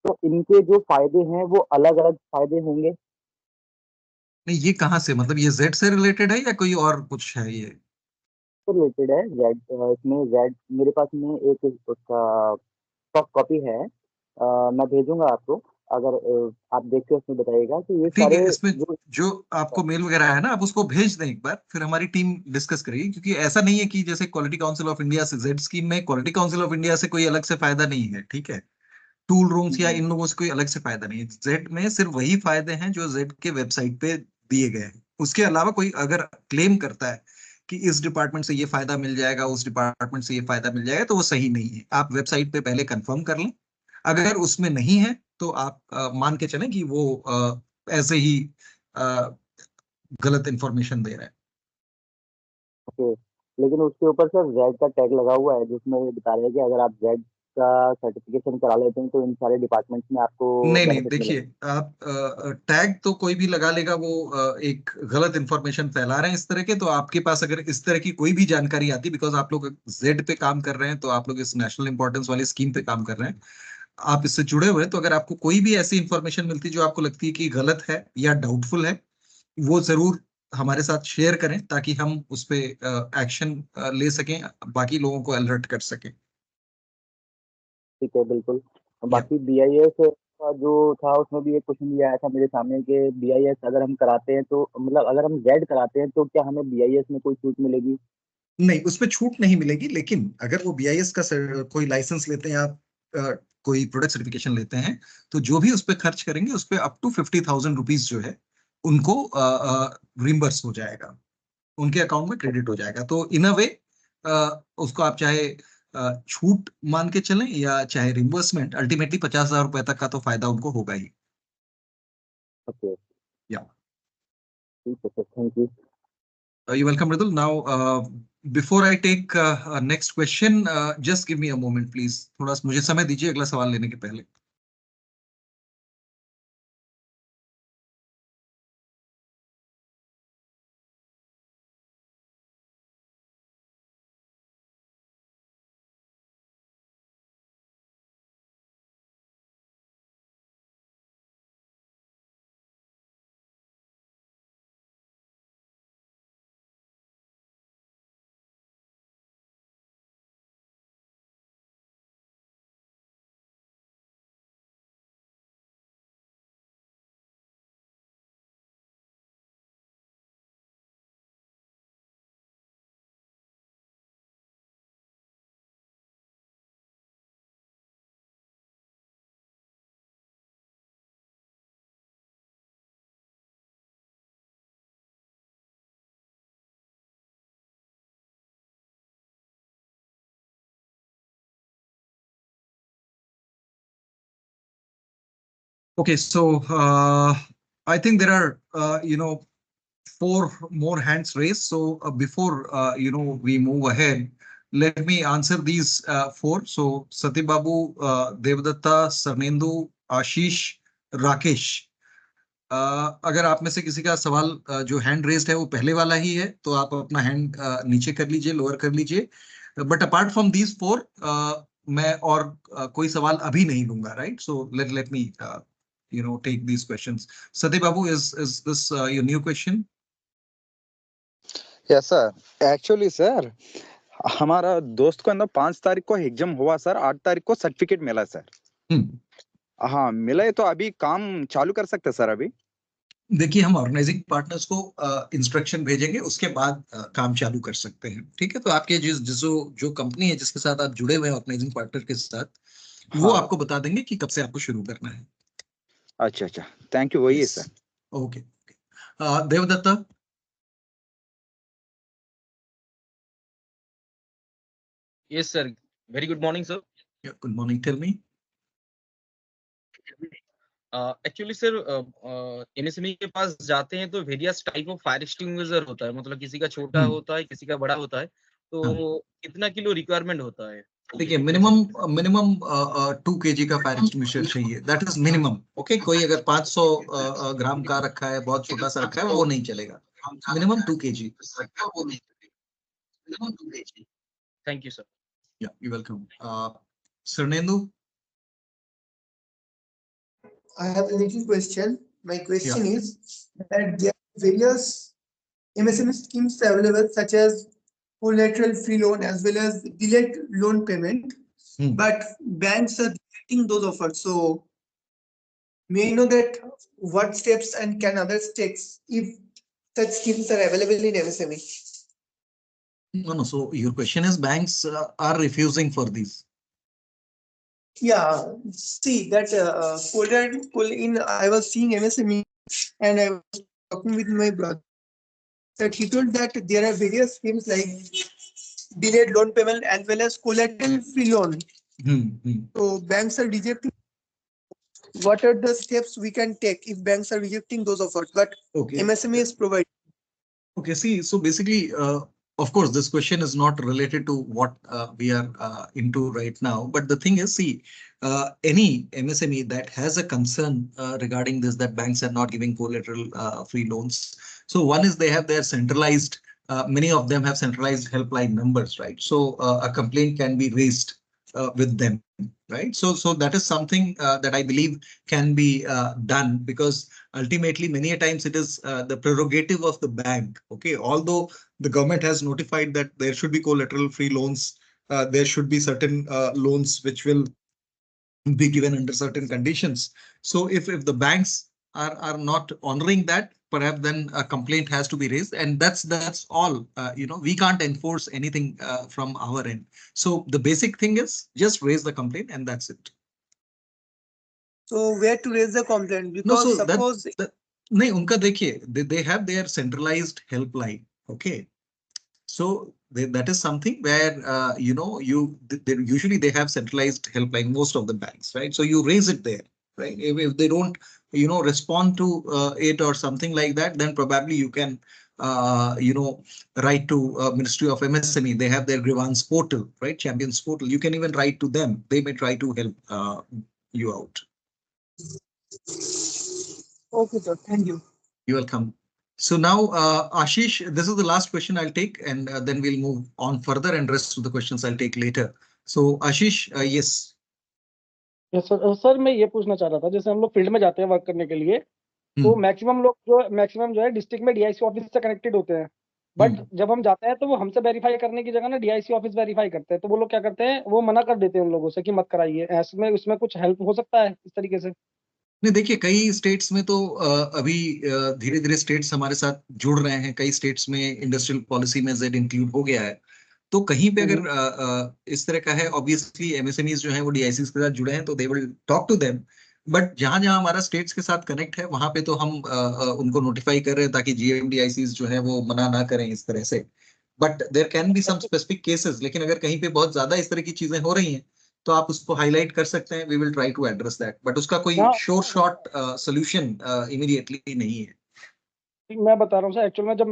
तो इनके जो फायदे हैं वो अलग अलग फायदे होंगे। नहीं, ये कहाँ से, मतलब ये जेड से रिलेटेड है या कोई और कुछ है ये? रिलेटेड है जेड, इसमें जेड मेरे पास में एक उसका सॉफ्ट कॉपी है, मैं भेजूंगा आपको। अगर आप देख के उसमें बताइएगा कि ये ठीक है, सारे इसमें जो जो आपको मेल वगैरह है ना, आप उसको भेज दें एक बार, फिर हमारी टीम डिस्कस करेगी। क्योंकि ऐसा नहीं है कि जैसे क्वालिटी काउंसिल ऑफ इंडिया से, जेड स्कीम में क्वालिटी काउंसिल ऑफ इंडिया से कोई अलग से फायदा नहीं है, ठीक है। टूल रूम्स या इन लोगों से कोई अलग से फायदा नहीं है। जेड में सिर्फ वही फायदे हैं जो जेड के वेबसाइट पे दिए गए हैं। उसके अलावा कोई अगर क्लेम करता है कि इस डिपार्टमेंट से ये फायदा मिल जाएगा, उस डिपार्टमेंट से ये फायदा मिल जाएगा, तो वो सही नहीं है। आप वेबसाइट पे पहले कंफर्म कर लें, अगर उसमें नहीं है तो आप मान के चलें कि वो ऐसे ही गलत इंफॉर्मेशन दे रहा है। ओके, लेकिन उसके ऊपर सर जेड का टैग लगा हुआ है जिसमें ये बता रहे हैं कि अगर आप जेड का सर्टिफिकेशन करा लेते हैं तो इन सारे डिपार्टमेंट्स में आपको नहीं बेनिफिट देखिए, मिलेगा। आप टैग तो कोई भी लगा लेगा, वो एक गलत इंफॉर्मेशन फैला रहे हैं इस तरह के। तो आपके पास अगर इस तरह की कोई भी जानकारी आती, बिकॉज आप लोग जेड पे काम कर रहे हैं, तो आप लोग इस नेशनल इंपॉर्टेंस वाली स्कीम पे काम कर रहे हैं, आप इससे जुड़े हुए हैं, तो अगर आपको कोई भी ऐसी इंफॉर्मेशन मिलती है जो आपको लगती है कि गलत है या डाउटफुल है, वो जरूर हमारे साथ शेयर करें ताकि हम उस पे एक्शन ले सकें, बाकी लोगों को अलर्ट कर सकें। ठीक है, बिल्कुल। बाकी बीआईएस का जो था उसमें भी एक क्वेश्चन भी आया था मेरे सामने कि बीआईएस अगर हम कराते हैं तो मतलब अगर हम जेड कराते हैं तो क्या हमें बीआईएस में कोई छूट मिलेगी? नहीं, उसमें छूट नहीं मिलेगी, लेकिन अगर वो बीआईएस का कोई लाइसेंस लेते हैं, आप कोई प्रोडक्ट सर्टिफिकेशन लेते हैं, तो जो भी उस पर खर्च करेंगे उस पर अप टू 50,000 रुपीज जो है उनको रिम्बर्स हो जाएगा, उनके अकाउंट में क्रेडिट हो जाएगा। तो इन अ वे उसको आप चाहे छूट मान के चलें या चाहे रिम्बर्समेंट, अल्टीमेटली 50,000 रुपए तक का तो फायदा उनको होगा ही। ओके, या ठीक है sir, thank you. you're welcome, Mridul. Now, before I take next question, just give me a moment, please. थोड़ा मुझे समय दीजिए अगला सवाल लेने के पहले। Okay, so I think there are, 4 more hands raised. So before, we move ahead, let me answer these 4. So Sati Babu, Devdatta, Sarnendu, Ashish, Rakesh. अगर आप में से किसी का सवाल जो हैंड रेज्ड है वो पहले वाला ही है, तो आप अपना हैंड नीचे कर लीजिए, लोअर कर लीजिए। बट अपार्ट फ्रॉम दीज 4, मैं और कोई सवाल अभी नहीं लूंगा, right? So let me take these questions. Sati Babu, is this your new question? Yes sir, actually sir हमारा दोस्त को 5 तारीख को एग्जाम हुआ सर, 8 तारीख को सर्टिफिकेट मिला सर। हाँ मिला है, तो अभी काम चालू कर सकते सर अभी? देखिए, हम ऑर्गेनाइजिंग पार्टनर्स को इंस्ट्रक्शन भेजेंगे, उसके बाद काम चालू कर सकते हैं, ठीक है? तो आपके जो कंपनी है जिसके साथ आप जुड़े हुए हैं ऑर्गेनाइजिंग पार्टनर के साथ, वो हाँ। आपको बता देंगे कि कब से आपको शुरू करना है। अच्छा अच्छा, थैंक यू, वही है sir. Okay, Devdatta. Yes, sir. Very good morning, sir. Good morning. Tell me. Actually sir MSME के पास जाते हैं तो various type of fire extinguisher होता है, मतलब किसी का छोटा होता है, किसी का बड़ा होता है, तो कितना किलो रिक्वायरमेंट होता है? देखिए, मिनिमम 2 kg का फायर एक्सटिंग्विशर चाहिए, दैट इज मिनिमम। ओके, कोई अगर 500 ग्राम का रखा है, बहुत छोटा सा रखा है, वो नहीं चलेगा। Minimum 2 kg। Thank you sir. Yeah, you welcome. Sarnendu. I have a little question. My question is that there are various MSME schemes available, such as collateral free loan as well as delayed loan payment, but banks are rejecting those offers. So, may I know that what steps and can others take if such schemes are available in MSME? No. So your question is banks are refusing for these. Yeah, see that I was seeing MSME and I was talking with my brother. that he told that there are various schemes like delayed loan payment as well as collateral free loan. So banks are rejecting. What are the steps we can take if banks are rejecting those offers, but Okay. MSME is providing? Okay, see, so basically, of course, this question is not related to what we are into right now. But the thing is, see, any MSME that has a concern regarding this, that banks are not giving collateral free loans. So one is they have their centralized, many of them have centralized helpline numbers, right? So a complaint can be raised with them, right? So that is something that I believe can be done, because ultimately many a times it is the prerogative of the bank. Okay, although the government has notified that there should be collateral free loans, there should be certain loans which will be given under certain conditions. So if the banks are not honoring that, perhaps then a complaint has to be raised, and that's all. We can't enforce anything from our end. So the basic thing is just raise the complaint, and that's it. So where to raise the complaint? No, Because so suppose नहीं, उनका देखिए, they have their centralized helpline. Okay, so that is something where usually they have centralized helpline, most of the banks, right? So you raise it there, right? If they don't respond to it or something like that, then probably you can write to Ministry of MSME. They have their grievance portal, right? Champions portal. You can even write to them. They may try to help you out. okay, sir. Thank you. You're welcome. So now, Ashish, this is the last question I'll take, and then we'll move on further, and rest of the questions I'll take later. So Ashish, yes. Yes sir sir मैं ये पूछना चाह रहा था, जैसे हम लोग field में जाते हैं वर्क करने के लिए, तो मैक्सिमम जो है डिस्ट्रिक्ट में डीआईसी ऑफिस से कनेक्टेड होते हैं, बट जब हम जाते हैं तो वो हमसे वेरीफाई करने की जगह ना डीआईसी ऑफिस वेरीफाई करते हैं, तो वो लोग क्या करते हैं, वो मना कर देते हैं उन लोगों से कि मत कराइए। ऐसे उसमें कुछ हेल्प हो सकता है इस तरीके से? नहीं, देखिए, कई स्टेट्स में तो अभी धीरे धीरे स्टेट्स हमारे साथ जुड़ रहे हैं। कई स्टेट्स में इंडस्ट्रियल पॉलिसी में जेड इंक्लूड हो गया है। तो कहीं पे अगर इस तरह का है, ऑब्वियसली एमएसएमईज जो है वो डीआईसीज के साथ जुड़े हैं, तो they will talk to them. But जहां जहां हमारा स्टेट्स के साथ कनेक्ट है, वहां पे तो हम उनको नोटिफाई कर रहे हैं ताकि जीएमडीआईसीज जो है वो मना ना करें इस तरह से। But there can be some specific cases, लेकिन अगर कहीं पे बहुत ज्यादा इस तरह की चीजें हो रही हैं तो आप उसको हाईलाइट कर सकते हैं। We will try to address that, but उसका कोई श्योर शॉट सोल्यूशन इमीडिएटली नहीं है। मैं बता रहा हूँ सर, एक्चुअल में जब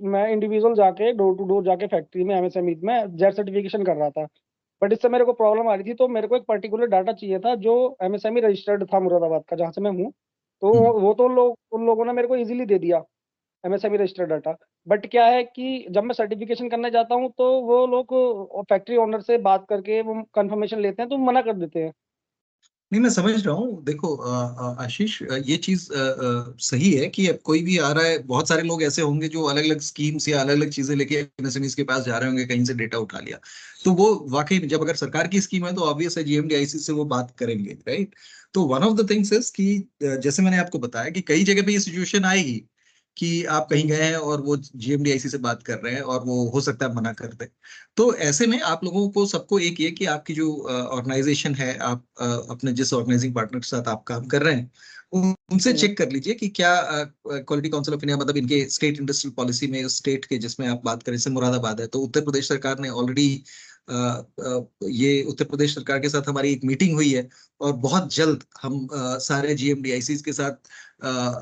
मैं इंडिविजुअल जाके डोर टू डोर जाके फैक्ट्री में एमएसएमई में जेड सर्टिफिकेशन कर रहा था, बट इससे मेरे को प्रॉब्लम आ रही थी। तो मेरे को एक पर्टिकुलर डाटा चाहिए था जो एमएसएमई रजिस्टर्ड था मुरादाबाद का, जहाँ से मैं हूँ। तो वो तो उन लोगों ने मेरे को इजीली दे दिया एमएसएमई रजिस्टर्ड डाटा। बट क्या है कि जब मैं सर्टिफिकेशन करने जाता हूँ तो वो लोग फैक्ट्री ओनर से बात करके वो कंफर्मेशन लेते हैं, तो मना कर देते हैं। नहीं, मैं समझ रहा हूँ। देखो आशीष, ये चीज सही है कि अब कोई भी आ रहा है, बहुत सारे लोग ऐसे होंगे जो अलग अलग स्कीम्स या अलग अलग चीजें लेके एमएसएमईज के पास जा रहे होंगे, कहीं से डेटा उठा लिया। तो वो वाकई में जब अगर सरकार की स्कीम है तो ऑब्वियस है जीएमडीआईसी से वो बात करेंगे, राइट? तो one of the things is कि जैसे मैंने आपको बताया कि कई जगह पे ये सिचुएशन आएगी कि आप कहीं गए हैं और वो जीएमडीआईसी से बात कर रहे हैं और वो हो सकता है मना कर दे। तो ऐसे में आप लोगों को सबको एक ये कि आपकी जो ऑर्गेनाइजेशन है, आप अपने जिस ऑर्गेनाइजिंग पार्टनर के साथ आप काम कर रहे हैं, उनसे चेक कर लीजिए कि क्या क्वालिटी काउंसिल ऑफ इंडिया, मतलब इनके स्टेट इंडस्ट्रियल पॉलिसी में, स्टेट के जिसमें आप बात करें, जैसे मुरादाबाद है, तो उत्तर प्रदेश सरकार ने ऑलरेडी ये उत्तर प्रदेश सरकार के साथ हमारी एक मीटिंग हुई है और बहुत जल्द हम सारे जीएमडीआईसीज के साथ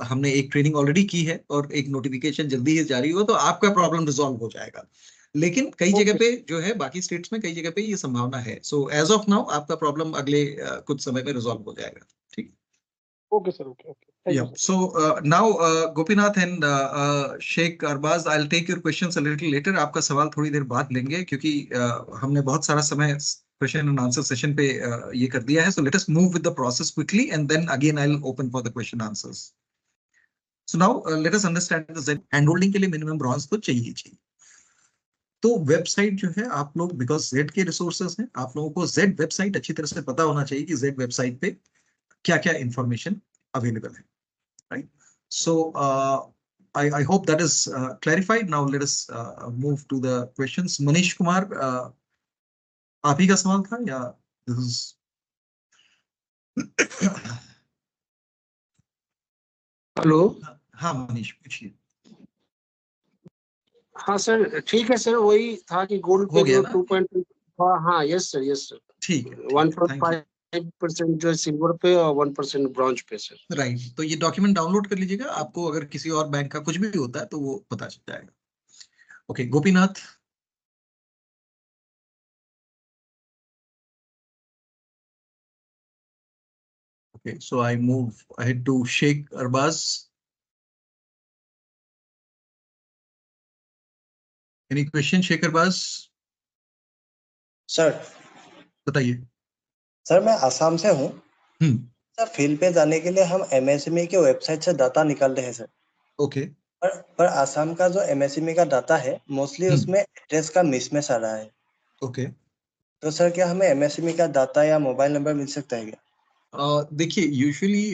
हमने एक ट्रेनिंग ऑलरेडी की है और एक नोटिफिकेशन जल्दी ही जारी हुआ, तो आपका प्रॉब्लम रिजॉल्व हो जाएगा। लेकिन कई जगह पे जो है, बाकी स्टेट्स में कई जगह पे ये संभावना है। सो एज ऑफ नाउ आपका प्रॉब्लम अगले कुछ समय में रिजॉल्व हो जाएगा। ठीक, okay sir, okay okay. Yeah. So now Gopinath and Sheikh Arbaz, I'll take your questions a little later. आपका सवाल थोड़ी देर बाद लेंगे क्योंकि हमने बहुत सारा समय question and answer session पे ये कर दिया है. So let us move with the process quickly and then again I'll open for the question answers. So now let us understand the Z handholding के लिए minimum bronze तो चाहिए चाहिए. तो वेबसाइट जो है, आप लोग बिकॉज Z के रिसोर्सेज हैं, आप लोगों को Z वेबसाइट अच्छी तरह से पता होना चाहिए कि Z वेबसाइट पे क्या क्या इंफॉर्मेशन अवेलेबल है. Right. So I hope that is clarified. Now let us move to the questions. Manish Kumar, आप ही का सवाल था या this is? हेलो, हाँ मनीष पूछिए. हाँ सर ठीक है सर, वही था कि गोल्ड हो पे गया जो ना? 2.2, हाँ यस सर ठीक है, 1.5% जो है सिल्वर पे और 1% ब्रॉन्ज पे सर। राइट। तो ये डॉक्यूमेंट डाउनलोड कर लीजिएगा, आपको अगर किसी और बैंक का कुछ भी होता है तो वो पता चल जाएगा। Okay, Gopinath. Okay, so I move ahead to Sheikh Arbaz. Any question, Sheikh Arbaz? Sir बताइए। सर मैं आसाम से हूँ। हम्म। सर फील्ड पे जाने के लिए हम एमएसएमई के वेबसाइट से डाटा निकालते हैं सर। ओके। पर आसाम का जो एमएसएमई का डाटा है मोस्टली उसमें एड्रेस का मिसमैच आ रहा है। ओके। तो सर क्या हमें एमएसएमई का डाटा या मोबाइल नंबर मिल सकता है क्या? देखिए यूजुअली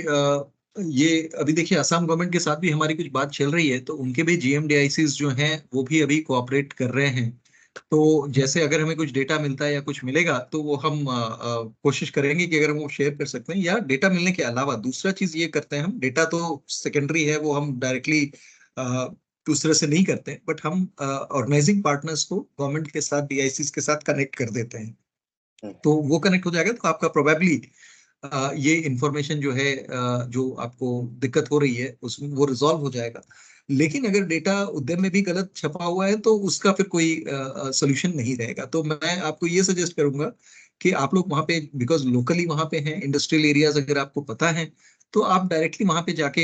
ये अभी देखिए असम गवर्नमेंट के साथ भी हमारी कुछ बात चल रही है, तो उनके भी जीएमडीआईसीज जो हैं वो भी अभी कोऑपरेट कर रहे हैं। तो जैसे अगर हमें कुछ डेटा मिलता है या कुछ मिलेगा तो वो हम कोशिश करेंगे कि अगर वो शेयर कर सकते हैं, या डेटा मिलने के अलावा दूसरा चीज ये करते हैं हम, डेटा तो सेकेंडरी है, वो हम डायरेक्टली दूसरे से नहीं करते, बट हम ऑर्गेनाइजिंग पार्टनर्स को गवर्नमेंट के साथ डीआईसीज के साथ कनेक्ट कर देते हैं। तो वो कनेक्ट हो जाएगा तो आपका प्रोबेबली ये इंफॉर्मेशन जो है जो आपको दिक्कत हो रही है उसमें वो रिजॉल्व हो जाएगा। लेकिन अगर डेटा उद्यम में भी गलत छपा हुआ है तो उसका फिर कोई सोल्यूशन नहीं रहेगा। तो मैं आपको ये सजेस्ट करूंगा कि आप लोग वहाँ पे, बिकॉज लोकली वहाँ पे हैं, इंडस्ट्रियल एरियाज अगर आपको पता है तो आप डायरेक्टली वहाँ पे जाके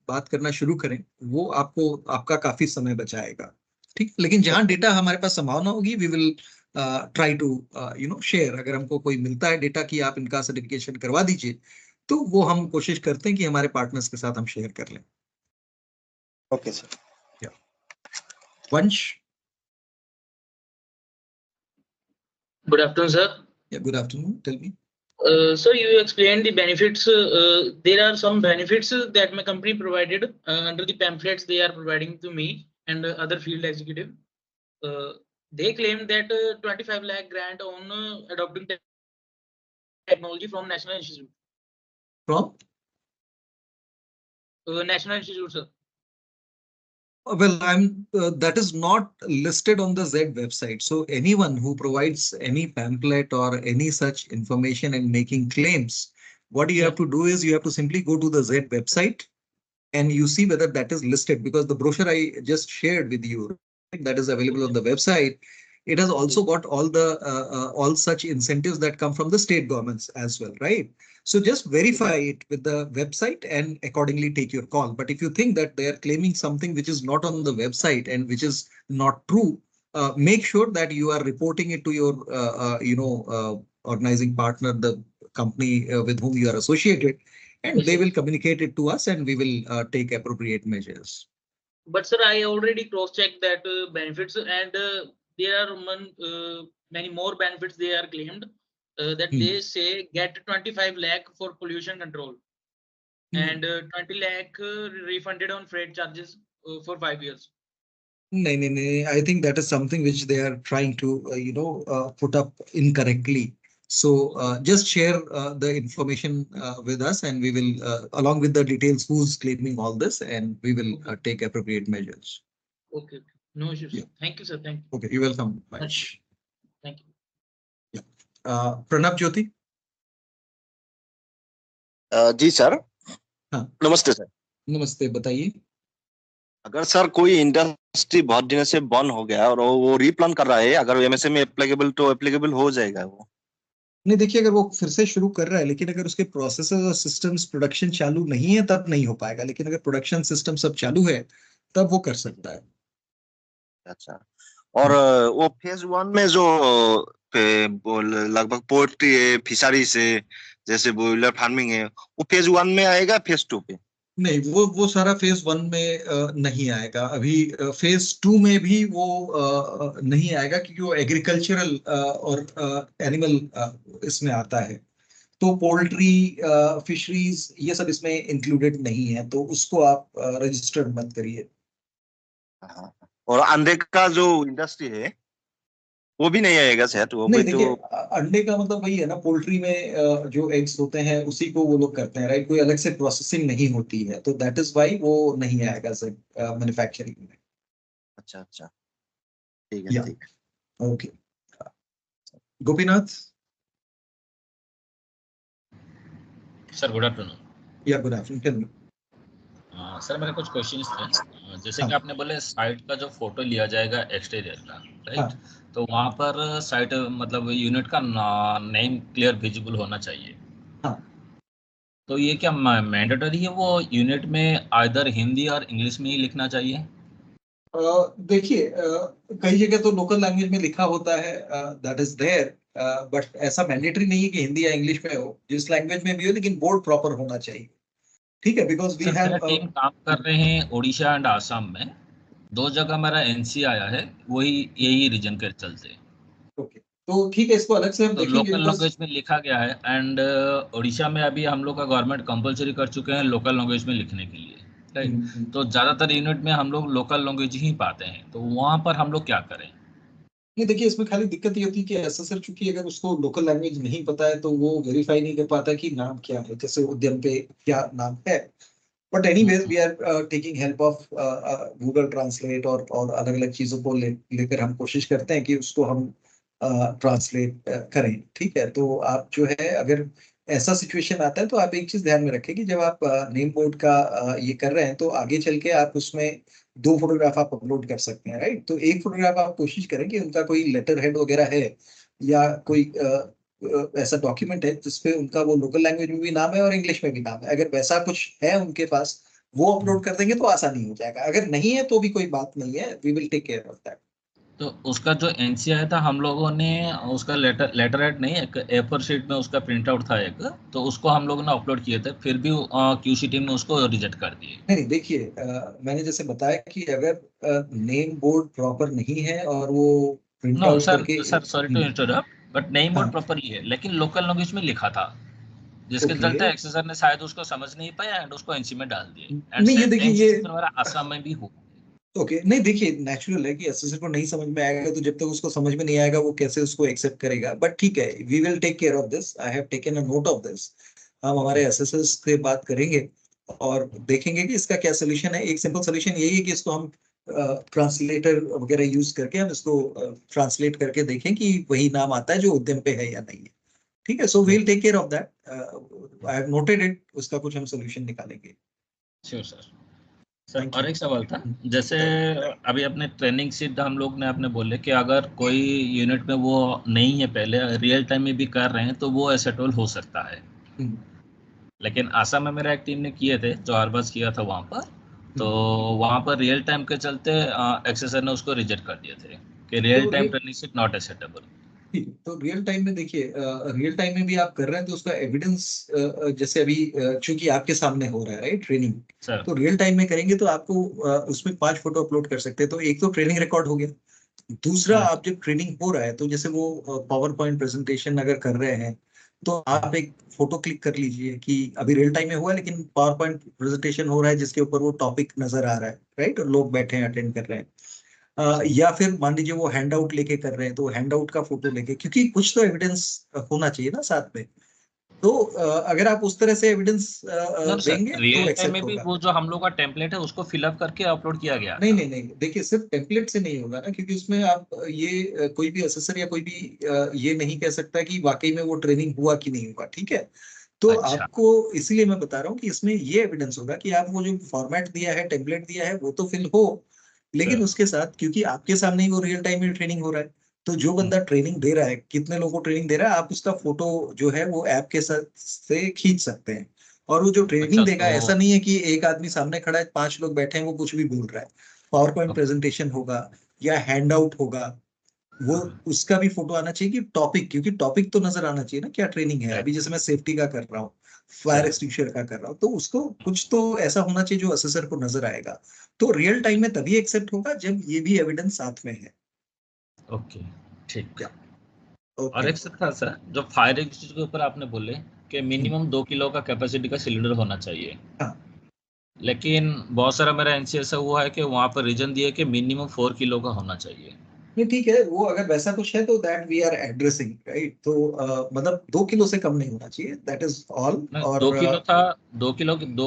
बात करना शुरू करें, वो आपको आपका काफी समय बचाएगा। ठीक, लेकिन जहाँ डेटा हमारे पास संभावना होगी we will try to share. अगर हमको कोई मिलता है डेटा कि आप इनका सर्टिफिकेशन करवा दीजिए तो वो हम कोशिश करते हैं कि हमारे पार्टनर्स के साथ हम शेयर कर लें। Okay sir. वंश। Good afternoon, sir. Yeah, good afternoon. Tell me. Sir, you explained the benefits. There are some benefits that my company provided under the pamphlets they are providing to me and other field executive. They claim that 25 lakh grant on adopting technology from National Institute. From? National Institute, sir. Well, that is not listed on the Z website. So anyone who provides any pamphlet or any such information and making claims, what you have to do is you have to simply go to the Z website and you see whether that is listed, because the brochure I just shared with you, that is available on the website. It has also got all the all such incentives that come from the state governments as well, right? So just verify it with the website and accordingly take your call. But if you think that they are claiming something which is not on the website and which is not true, make sure that you are reporting it to your organizing partner, the company with whom you are associated, and they will communicate it to us and we will take appropriate measures. But sir, I already cross-checked that benefits, and there are many more benefits they are claimed. That they say get 25 lakh for pollution control and 20 lakh refunded on freight charges for 5 years. No. I think that is something which they are trying to, put up incorrectly. So just share the information with us and we will, along with the details who's claiming all this, and we will take appropriate measures. Okay. No issues. Yeah. Thank you, sir. Thank you. Okay, you're welcome. Bye. Thank you. Pranab Jyoti. Ji sir. हाँ नमस्ते sir. नमस्ते, बताइए। अगर sir कोई industry बहुत दिनों से बंद हो गया और वो रीप्लान कर रहा है, अगर एमएसएमई एप्लीकेबल तो एप्लीकेबल हो जाएगा वो? नहीं, देखिए अगर वो फिर से शुरू कर रहा है, लेकिन अगर उसके प्रोसेसेस और सिस्टम्स प्रोडक्शन चालू नहीं है तब नहीं हो पाएगा, लेकिन अगर प्रोडक्शन सिस्टम सब चालू है तब वो कर सकता है। अच्छा, और वो फेज 1 में जो लगभग पोल्ट्री है, फिशरी से जैसे बॉयलर फार्मिंग है, वो फेज 1 में आएगा, फेज 2 पे? नहीं, वो सारा फेज 1 में नहीं आएगा। अभी फेज 2 में भी वो नहीं आएगा क्योंकि वो एग्रीकल्चरल और एनिमल इसमें आता है। तो पोल्ट्री, फिशरीज ये सब इसमें इंक्लूडेड नहीं है, तो उसको आप रजिस्टर मत करिए। और अंडे का जो इंडस्ट्री है वो भी नहीं आएगा शायद? वो नहीं, भी देखिए तो अंडे का मतलब वही है ना, पोल्ट्री में जो एग्स होते हैं उसी को वो लोग करते हैं, राइट? कोई अलग से प्रोसेसिंग नहीं होती है, तो दैट इज व्हाई वो नहीं आएगा सर मैन्युफैक्चरिंग में। अच्छा अच्छा, ठीक है या ठीक okay. Gopinath, sir good afternoon. या गुड आफ्टरनून। सर मेरे कुछ क्वेश्चंस थे। जैसे हाँ। कि आपने बोले साइट का जो फोटो लिया जाएगा एक्सटीरियर का, राइट? हाँ। तो वहाँ पर साइट मतलब यूनिट का नेम क्लियर विजिबल होना चाहिए। हाँ। तो ये क्या मैंडेटरी है वो यूनिट में आइदर हिंदी और इंग्लिश में ही लिखना चाहिए? देखिए, कई जगह तो लोकल लैंग्वेज में लिखा होता है, दैट इज देयर, बट ऐसा मैंडेटरी नहीं है कि हिंदी या इंग्लिश में हो, जिस लैंग्वेज में भी हो, लेकिन बोर्ड प्रॉपर होना चाहिए। ठीक है, बिकॉज वी सर हैव मेरा टीम काम कर रहे हैं उड़ीसा एंड आसाम में, 2 जगह मेरा एनसी आया है, वही यही रीजन के चलते। ओके, तो ठीक है, इसको अलग से हम तो देखेंगे लोकल बिकॉज लैंग्वेज में लिखा गया है एंड उड़ीसा में अभी हम लोग का गवर्नमेंट कंपलसरी कर चुके हैं लोकल लैंग्वेज में लिखने के लिए, राइट? तो ज़्यादातर यूनिट में हम लोग लोकल लैंग्वेज ही पाते हैं, तो वहाँ पर हम लोग क्या करें? ये देखिए, इसमें खाली दिक्कत ये होती है कि एसएसआर चूंकि अगर उसको लोकल लैंग्वेज नहीं पता है तो वो वेरीफाई नहीं कर पाता कि नाम क्या है, जैसे उद्यम पे क्या नाम है। But anyways we are taking help of Google Translate और अलग अलग चीजों को लेकर हम कोशिश करते हैं कि उसको हम ट्रांसलेट करें। ठीक है, तो आप जो है, अगर ऐसा सिचुएशन आता है तो आप एक चीज ध्यान में रखें कि जब आप नेम बोर्ड का ये कर रहे हैं तो आगे चल के आप उसमें 2 फोटोग्राफ आप अपलोड कर सकते हैं, राइट? तो एक फोटोग्राफ आप कोशिश करें कि उनका कोई लेटर हेड वगैरह है या कोई ऐसा डॉक्यूमेंट है जिसपे उनका वो लोकल लैंग्वेज में भी नाम है और इंग्लिश में भी नाम है। अगर वैसा कुछ है उनके पास, वो अपलोड कर देंगे तो आसानी हो जाएगा। अगर नहीं है तो भी कोई बात नहीं है, we will take care of that. तो उसका जो एनसी आया था हम लोगों ने उसका लेटर हेड नहीं, एक A4 शीट में उसका प्रिंट आउट था एक, तो उसको हम लोगों ने अपलोड किए थे, फिर भी क्यूसी टीम ने उसको रिजेक्ट कर दिए। नहीं देखिए, मैंने जैसे बताया कि अगर नेम बोर्ड प्रॉपर नहीं है और वो प्रिंट नो आउट सर, करके sorry to interrupt, but name board हाँ। प्रॉपरली है लेकिन लोकल लैंग्वेज में लिखा था, जिसके ओके, चलते एक्सेसर ने शायद उसको समझ नहीं पाया एंड उसको एनसी में डाल दिए। एंड नहीं ये सेम देखिए टाइम ये हमारा आसाम में भी हुआ। ओके, नहीं देखिए, नेचुरल है कि एसएसआर को नहीं समझ में आएगा, तो जब तक उसको समझ में नहीं आएगा वो कैसे उसको एक्सेप्ट करेगा। बट ठीक है, we will take care of this, I have taken a note of this. हम हमारे एसएसआर से बात करेंगे और देखेंगे कि इसका क्या सोल्यूशन है। एक सिंपल सोल्यूशन यही है कि इसको हम ट्रांसलेटर वगैरह यूज करके हम इसको ट्रांसलेट करके देखें कि वही नाम आता है जो उद्यम पे है या नहीं है। ठीक है, so we will take care of that, I have noted it, उसका कुछ हम सोल्यूशन निकालेंगे। Sure sir. सर और एक सवाल था, जैसे अभी अपने ट्रेनिंग सीट हम लोग ने आपने बोले कि अगर कोई यूनिट में वो नहीं है पहले, रियल टाइम में भी कर रहे हैं तो वो एसेटोल हो सकता है। लेकिन आसाम में मेरा एक टीम ने किए थे जो आरबाज किया था वहाँ पर, तो वहाँ पर रियल टाइम के चलते एक्सेसर ने उसको रिजेक्ट कर दिए थे कि real time training seat not acceptable. तो रियल टाइम में देखिए, रियल टाइम में भी आप कर रहे हैं तो उसका एविडेंस, जैसे अभी चूंकि आपके सामने हो रहा है, राइट, ट्रेनिंग, तो रियल टाइम में करेंगे तो आपको उसमें 5 फोटो अपलोड कर सकते हैं। तो एक तो ट्रेनिंग रिकॉर्ड हो गया, दूसरा आप जब ट्रेनिंग हो रहा है तो जैसे वो पावर पॉइंट प्रेजेंटेशन अगर कर रहे हैं तो आप एक फोटो क्लिक कर लीजिए कि अभी रियल टाइम में हुआ है लेकिन पावर पॉइंट प्रेजेंटेशन हो रहा है जिसके ऊपर वो टॉपिक नजर आ रहा है, राइट, और लोग बैठे हैं अटेंड कर रहे हैं। या फिर मान लीजिए वो हैंड आउट लेके कर रहे हैं तो हैंड आउट का फोटो लेके, क्योंकि कुछ तो एविडेंस होना चाहिए ना साथ में। तो अगर आप उस तरह से एविडेंस देंगे तो रियल टाइम एक्सेप्ट में भी होगा। वो जो हम लोग का टेम्पलेट है उसको फिलअप करके अपलोड किया गया। नहीं, देखिए सिर्फ टेम्पलेट से नहीं होगा ना, क्योंकि उसमें आप ये कोई भी असेसर या कोई भी ये नहीं कह सकता कि वाकई में वो ट्रेनिंग हुआ कि नहीं हुआ। ठीक है, तो आपको इसीलिए मैं बता रहा हूँ कि इसमें ये एविडेंस होगा कि आप वो जो फॉर्मेट दिया है, टेम्पलेट दिया है, वो तो फिल हो, लेकिन उसके साथ क्योंकि आपके सामने ही वो रियल टाइम में ट्रेनिंग हो रहा है, तो जो बंदा ट्रेनिंग दे रहा है, कितने लोगों को ट्रेनिंग दे रहा है, आप उसका फोटो जो है वो ऐप के साथ से खींच सकते हैं। और वो जो ट्रेनिंग देगा, ऐसा नहीं है कि एक आदमी सामने खड़ा है, 5 लोग बैठे हैं, वो कुछ भी बोल रहा है। पावर पॉइंट प्रेजेंटेशन होगा या हैंड आउट होगा, वो उसका भी फोटो आना चाहिए कि टॉपिक, क्योंकि टॉपिक तो नजर आना चाहिए ना, क्या ट्रेनिंग है। अभी जैसे मैं सेफ्टी का कर रहा हूँ, फायर एक्सटिंग्विशर का कर रहा हूँ, तो उसको कुछ तो ऐसा होना चाहिए जो असेसर को नजर आएगा। तो रियल टाइम में तभी एक्सेप्ट होगा जब ये भी एविडेंस साथ में है। ओके, ठीक है। और एक सर था सर, जो फायर एक्सटिंग्विशर के ऊपर आपने बोले कि मिनिमम 2 किलो का कैपेसिटी का सिलेंडर होना चाहिए, लेकिन बहुत सारा मेरा एनसी ऐसा हुआ है कि वहाँ पर रीजन दिया कि मिनिमम 4 किलो का होना चाहिए। नहीं ठीक है, वो अगर वैसा कुछ है तो that we are addressing, right. तो मतलब 2 किलो से कम नहीं होना चाहिए, दैट इज ऑल। और 2 किलो था, 2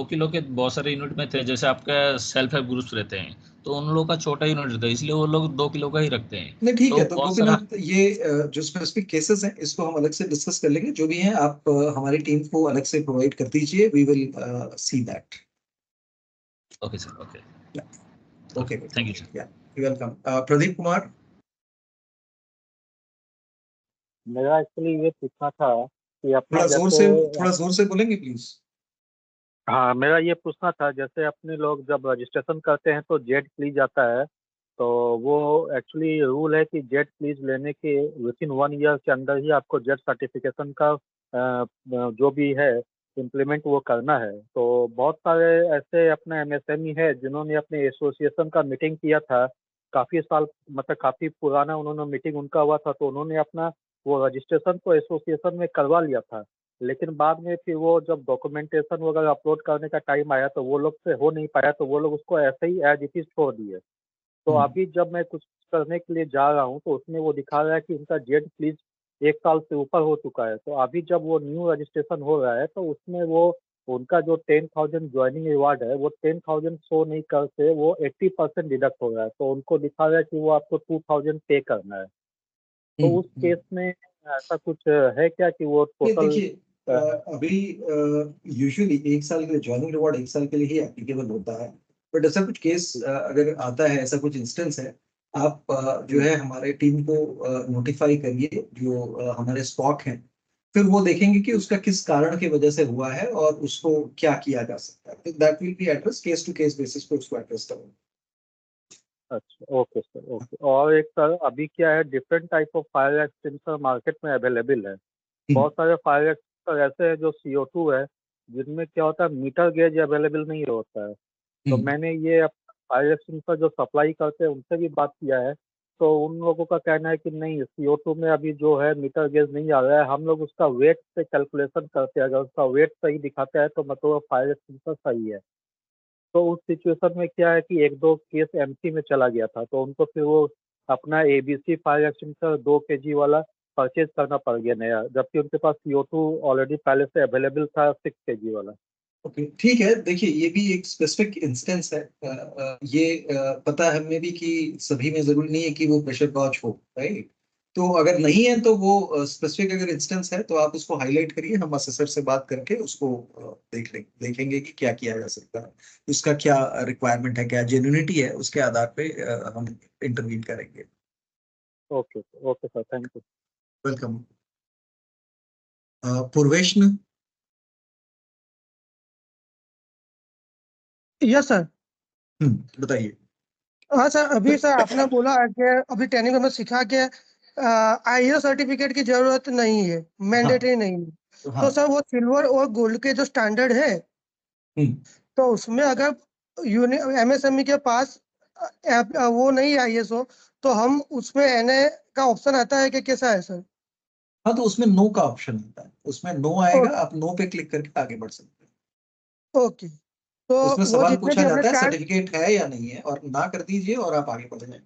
किलो के बहुत सारे यूनिट में थे, जैसे आपके सेल्फ हेल्प ग्रुप्स रहते हैं तो उन लोगों का छोटा यूनिट रहता है, इसलिए वो लोग 2 किलो का ही रखते हैं। नहीं ठीक तो है, तो बहुत सारा गोपीनाथ ये जो स्पेसिफिक केसेस हैं इसको हम अलग से डिस्कस कर लेंगे, जो भी हैं आप हमारी टीम को अलग से प्रोवाइड कर दीजिए, we will see that. Okay sir, okay okay, thank you sir. You welcome. Pradeep Kumar. मेरा एक्चुअली ये पूछना था कि अपना थोड़ा जोर से बोलेंगे प्लीज। हाँ, मेरा ये पूछना था, जैसे अपने लोग जब रजिस्ट्रेशन करते हैं तो जेट प्लीज आता है, तो वो एक्चुअली रूल है कि जेट प्लीज लेने के विथिन 1 ईयर के अंदर ही आपको जेट सर्टिफिकेशन का जो भी है इम्प्लीमेंट वो करना है। तो बहुत सारे ऐसे अपने एमएसएमई है जिन्होंने अपने एसोसिएशन का मीटिंग किया था, काफ़ी साल मतलब काफ़ी पुराना उन्होंने मीटिंग उनका हुआ था, तो उन्होंने अपना वो रजिस्ट्रेशन तो एसोसिएशन में करवा लिया था, लेकिन बाद में फिर वो जब डॉक्यूमेंटेशन वगैरह अपलोड करने का टाइम आया तो वो लोग से हो नहीं पाया, तो वो लोग उसको ऐसे ही एज इट इज छोड़ दिए। तो अभी जब मैं कुछ करने के लिए जा रहा हूँ तो उसमें वो दिखा रहा है कि उनका जेट प्लीज 1 साल से ऊपर हो चुका है। तो अभी जब वो न्यू रजिस्ट्रेशन हो रहा है तो उसमें वो उनका जो 10,000 ज्वाइनिंग रिवार्ड है वो 10,000 शो नहीं करके वो 80% डिडक्ट हो रहा है, तो उनको दिखा रहा है कि वो आपको 2,000 पे करना है। तो उस केस में ऐसा कुछ है क्या कि वो टोटल देखिए अभी यूजुअली 1 साल के लिए ज्वाइनिंग रिवॉर्ड 1 साल के लिए ही एप्लीकेबल होता है, बट ऐसा कुछ केस अगर आता है, ऐसा कुछ इंस्टेंस है, आप जो है हमारे टीम को नोटिफाई करिए, जो हमारे स्टॉक हैं, फिर वो देखेंगे कि उसका किस कारण की वजह से हुआ है और उसको क्या किया जा सकता है। तो that will be address case to case basis पे, उसको एड्रेस करेंगे। अच्छा, ओके सर, ओके। और एक सर, अभी क्या है, different type of fire extinguisher market में अवेलेबल है। बहुत सारे फायर एक्सटिंग्विशर ऐसे हैं जो CO2 है, जिनमें क्या होता है मीटर गेज अवेलेबल नहीं होता है। तो मैंने ये फायर एक्सटिंग्विशर जो सप्लाई करते हैं उनसे भी बात किया है, तो उन लोगों का कहना है कि नहीं, CO2 में अभी जो है मीटर गेज नहीं आ रहा है, हम लोग उसका वेट से कैलकुलेशन करते हैं, अगर उसका वेट सही दिखाता है तो मतलब फायर एक्सटिंग्विशर सही है। तो उस सिचुएशन में क्या है कि 1-2 केस एमसी में चला गया था, तो उनको फिर वो अपना ABC फायर एक्सटिंग्विशर 2 kg वाला परचेज करना पड़ गया नया, जबकि उनके पास CO2 ऑलरेडी पहले से अवेलेबल था 6 kg वाला। ओके ठीक है, देखिए ये भी एक स्पेसिफिक इंस्टेंस है। ये पता है हमें भी कि सभी में जरूरी नहीं है कि वो प्रेशर गॉज हो, राइट। तो अगर नहीं है तो वो स्पेसिफिक अगर इंस्टेंस है तो आप उसको हाईलाइट करिए, हम असेसर से बात करके उसको देखेंगे कि क्या किया जा सकता है, उसका क्या रिक्वायरमेंट है, क्या जेन्युइनिटी है, उसके आधार पे हम इंटरवीन करेंगे। Okay okay sir, thank you. Welcome. Purvesh. Yes sir. बताइए। हाँ सर, अभी सर आपने बोला है कि अभी ट्रेनिंग में सिखा के ISO सर्टिफिकेट की जरूरत नहीं है, मैंडेटरी नहीं है। तो सर वो सिल्वर और गोल्ड के जो स्टैंडर्ड है, तो उसमें अगर MSME के पास वो नहीं है ISO, तो हम उसमें NA का ऑप्शन आता है कि कैसा है सर? हाँ, तो उसमें नो का ऑप्शन आता है, उसमें नो आएगा, आप नो पे क्लिक करके आगे बढ़ सकते हैं। ओके, तो उसमें वो सवाल जितने पूछा भी हमने जाता है कार्ड सर्टिफिकेट है या नहीं है, और ना कर दीजिए और आप आगे बढ़ जाएं।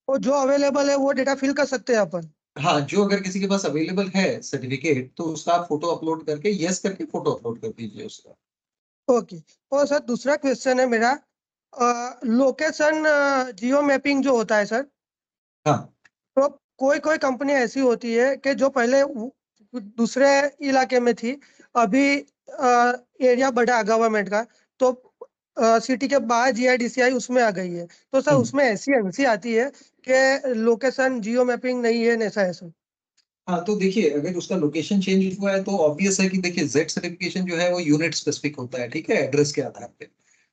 वो जो अवेलेबल है वो डेटा फिल कर सकते हैं अपन। हाँ, जो अगर किसी के पास अवेलेबल है सर्टिफिकेट तो उसका आप फोटो अपलोड करके यस करके फोटो अपलोड कर दीजिए उसका। ओके। और सर दूसरा क्वेश्चन है मेरा, लोकेशन जियो मैपिंग जो होता है सर, हाँ, तो कोई कोई कंपनी ऐसी होती है कि जो पहले दूसरे इलाके में थी, अभी एरिया बढ़ा गवर्नमेंट का, तो सिटी के बाहर GIDCI उसमें आ गई है, तो सर उसमें ऐसी एनसी आती है कि लोकेशन जियो मैपिंग नहीं है, ऐसा है सर? हाँ, तो देखिए अगर उसका लोकेशन चेंज हुआ है तो ऑब्वियस है कि देखिए जेड सर्टिफिकेशन जो है वो यूनिट स्पेसिफिक होता है, ठीक है, एड्रेस के आधार पे।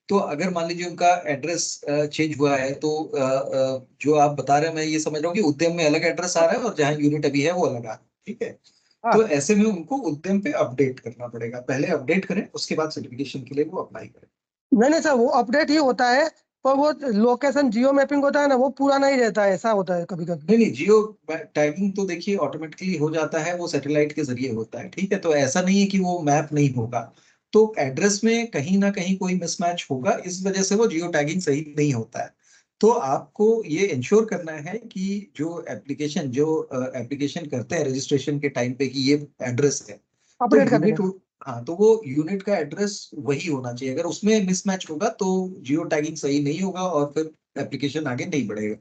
तो अगर मान लीजिए उनका एड्रेस चेंज हुआ है तो जो आप बता रहे हैं, मैं ये समझ रहा हूँ कि उद्यम में अलग एड्रेस आ रहा है और जहाँ यूनिट अभी है वो अलग आ रहा है, ठीक है। तो ऐसे में उनको उद्यम पे अपडेट करना पड़ेगा, पहले अपडेट करें उसके बाद सर्टिफिकेशन के लिए वो अप्लाई करें। नहीं सर, वो अपडेट ही होता है, पर वो लोकेशन जियो मैपिंग होता है ना, वो पूरा नहीं रहता है, ऐसा होता है कभी कभी। नहीं, जियो टैगिंग तो देखिए ऑटोमेटिकली हो जाता है, वो सैटेलाइट के जरिए होता है, ठीक है। तो ऐसा नहीं है कि वो मैप नहीं होगा, तो एड्रेस में कहीं ना कहीं कोई मिसमैच होगा, इस वजह से वो जियो टैगिंग सही नहीं होता है। तो आपको ये इंश्योर करना है कि जो एप्लीकेशन करते हैं रजिस्ट्रेशन के टाइम पे कि ये एड्रेस है, तो अपडेट कर यूनिट, देना। हाँ, तो वो यूनिट का एड्रेस वही होना चाहिए। अगर उसमें मिसमैच होगा तो जियो टैगिंग सही नहीं होगा और फिर एप्लीकेशन आगे नहीं बढ़ेगा।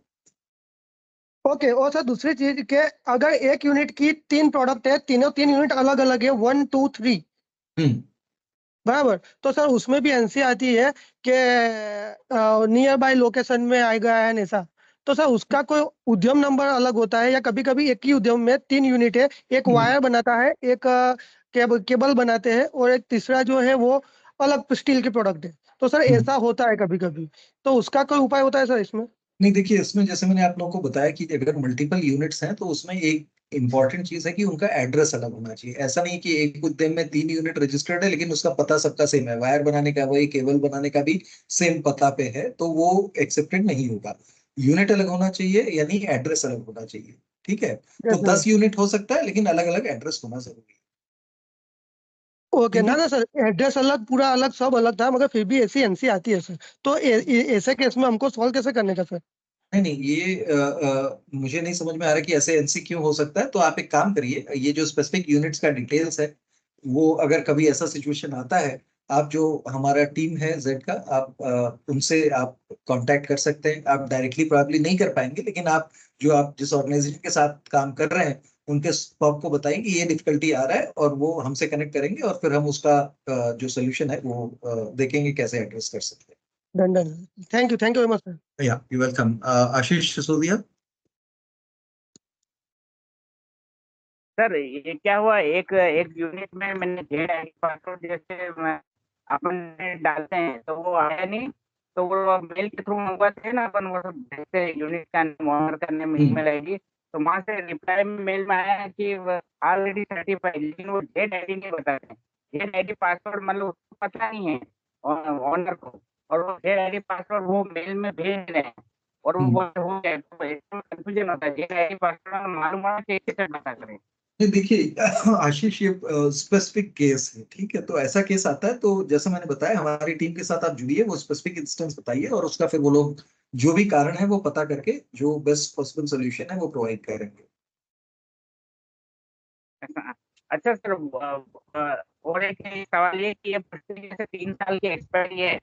ओके, और सर दूसरी चीज के अगर एक यूनिट की 3 प्रोडक्ट है, तीन यूनिट अलग अलग है, 1 2 3, बराबर, तो सर उसमें भी एनसी आती है कि नियर बाय लोकेशन में आएगा एंड ऐसा, तो सर उसका कोई उद्यम नंबर अलग होता है या कभी कभी एक ही उद्यम में 3 यूनिट है, एक वायर बनाता है, एक केबल बनाते हैं और एक तीसरा जो है वो अलग स्टील के प्रोडक्ट है, तो सर ऐसा होता है कभी कभी, तो उसका कोई उपाय होता है सर इसमें? नहीं, देखिए इसमें जैसे मैंने आप लोगों को बताया कि अगर मल्टीपल यूनिट्स हैं तो उसमें एक इंपॉर्टेंट चीज है कि उनका एड्रेस अलग होना चाहिए। ऐसा नहीं कि एक उद्यम में 3 यूनिट रजिस्टर्ड है लेकिन उसका पता सबका सेम है, वायर बनाने का वही, केबल बनाने का भी सेम पता पे है, तो वो एक्सेप्टेड नहीं होगा। यूनिट अलग होना चाहिए यानी एड्रेस अलग होना चाहिए, ठीक है। तो 10 यूनिट हो सकता है लेकिन अलग अलग एड्रेस होना जरूरी है। ओके, ना ना सर, एड्रेस अलग, पूरा अलग, सब अलग था, मगर फिर भी ऐसी एनसी आती है सर, तो ऐसे केस में हमको सॉल्व कैसे करने का सर? नहीं नहीं, ये मुझे नहीं समझ में आ रहा कि ऐसे एनसी क्यों हो सकता है। तो आप एक काम करिए, ये जो स्पेसिफिक यूनिट्स का डिटेल्स है वो अगर कभी ऐसा सिचुएशन आता है, आप जो हमारा टीम है जेड का, आप उनसे आप कांटेक्ट कर सकते हैं। आप डायरेक्टली प्रॉब्ली नहीं कर पाएंगे लेकिन आप जिस ऑर्गेनाइजेशन के साथ काम कर रहे हैं उनके स्टॉप को बताएंगे ये डिफिकल्टी आ रहा है और वो हमसे कनेक्ट करेंगे और फिर हम उसका जो सोल्यूशन है वो देखेंगे कैसे एड्रेस कर सकते हैं। Done done, thank you very much sir. Yeah you welcome. Ashish Sisodia. Sir ये क्या हुआ, एक एक यूनिट में मैंने जेड आईडी पासवर्ड जैसे अपन डालते हैं तो वो आया नहीं, तो वो मेल के थ्रू मंगवाते हैं ना अपन, वो सब भेजते हैं यूनिट का नाम, ऑनर का नाम, ईमेल आईडी, तो वहां से रिप्लाई में मेल में आया है कि ऑलरेडी सर्टिफाइड, लेकिन वो जेड आईडी नहीं बताते। जेड आईडी पासवर्ड मतलब उसको पता नहीं है ऑनर को, और वो जेड आईडी पासवर्ड वो मेल में भेज रहे हैं और वो हो गया, तो इसमें कंफ्यूजन होता है। जेड आईडी पासवर्ड मालूम होना चाहिए, कैसे पता करें? देखिए आशीष, ये स्पेसिफिक केस है, ठीक है। तो ऐसा केस आता है तो जैसा मैंने बताया हमारी टीम के साथ आप जुड़िए, वो स्पेसिफिक इंस्टेंस बताइए और उसका फिर वो लोग जो भी कारण है वो पता करके जो बेस्ट पॉसिबल सोल्यूशन है वो प्रोवाइड करेंगे। अच्छा सर, और एक सवाल ये कि ये जैसे 3 साल की एक्सपायरी है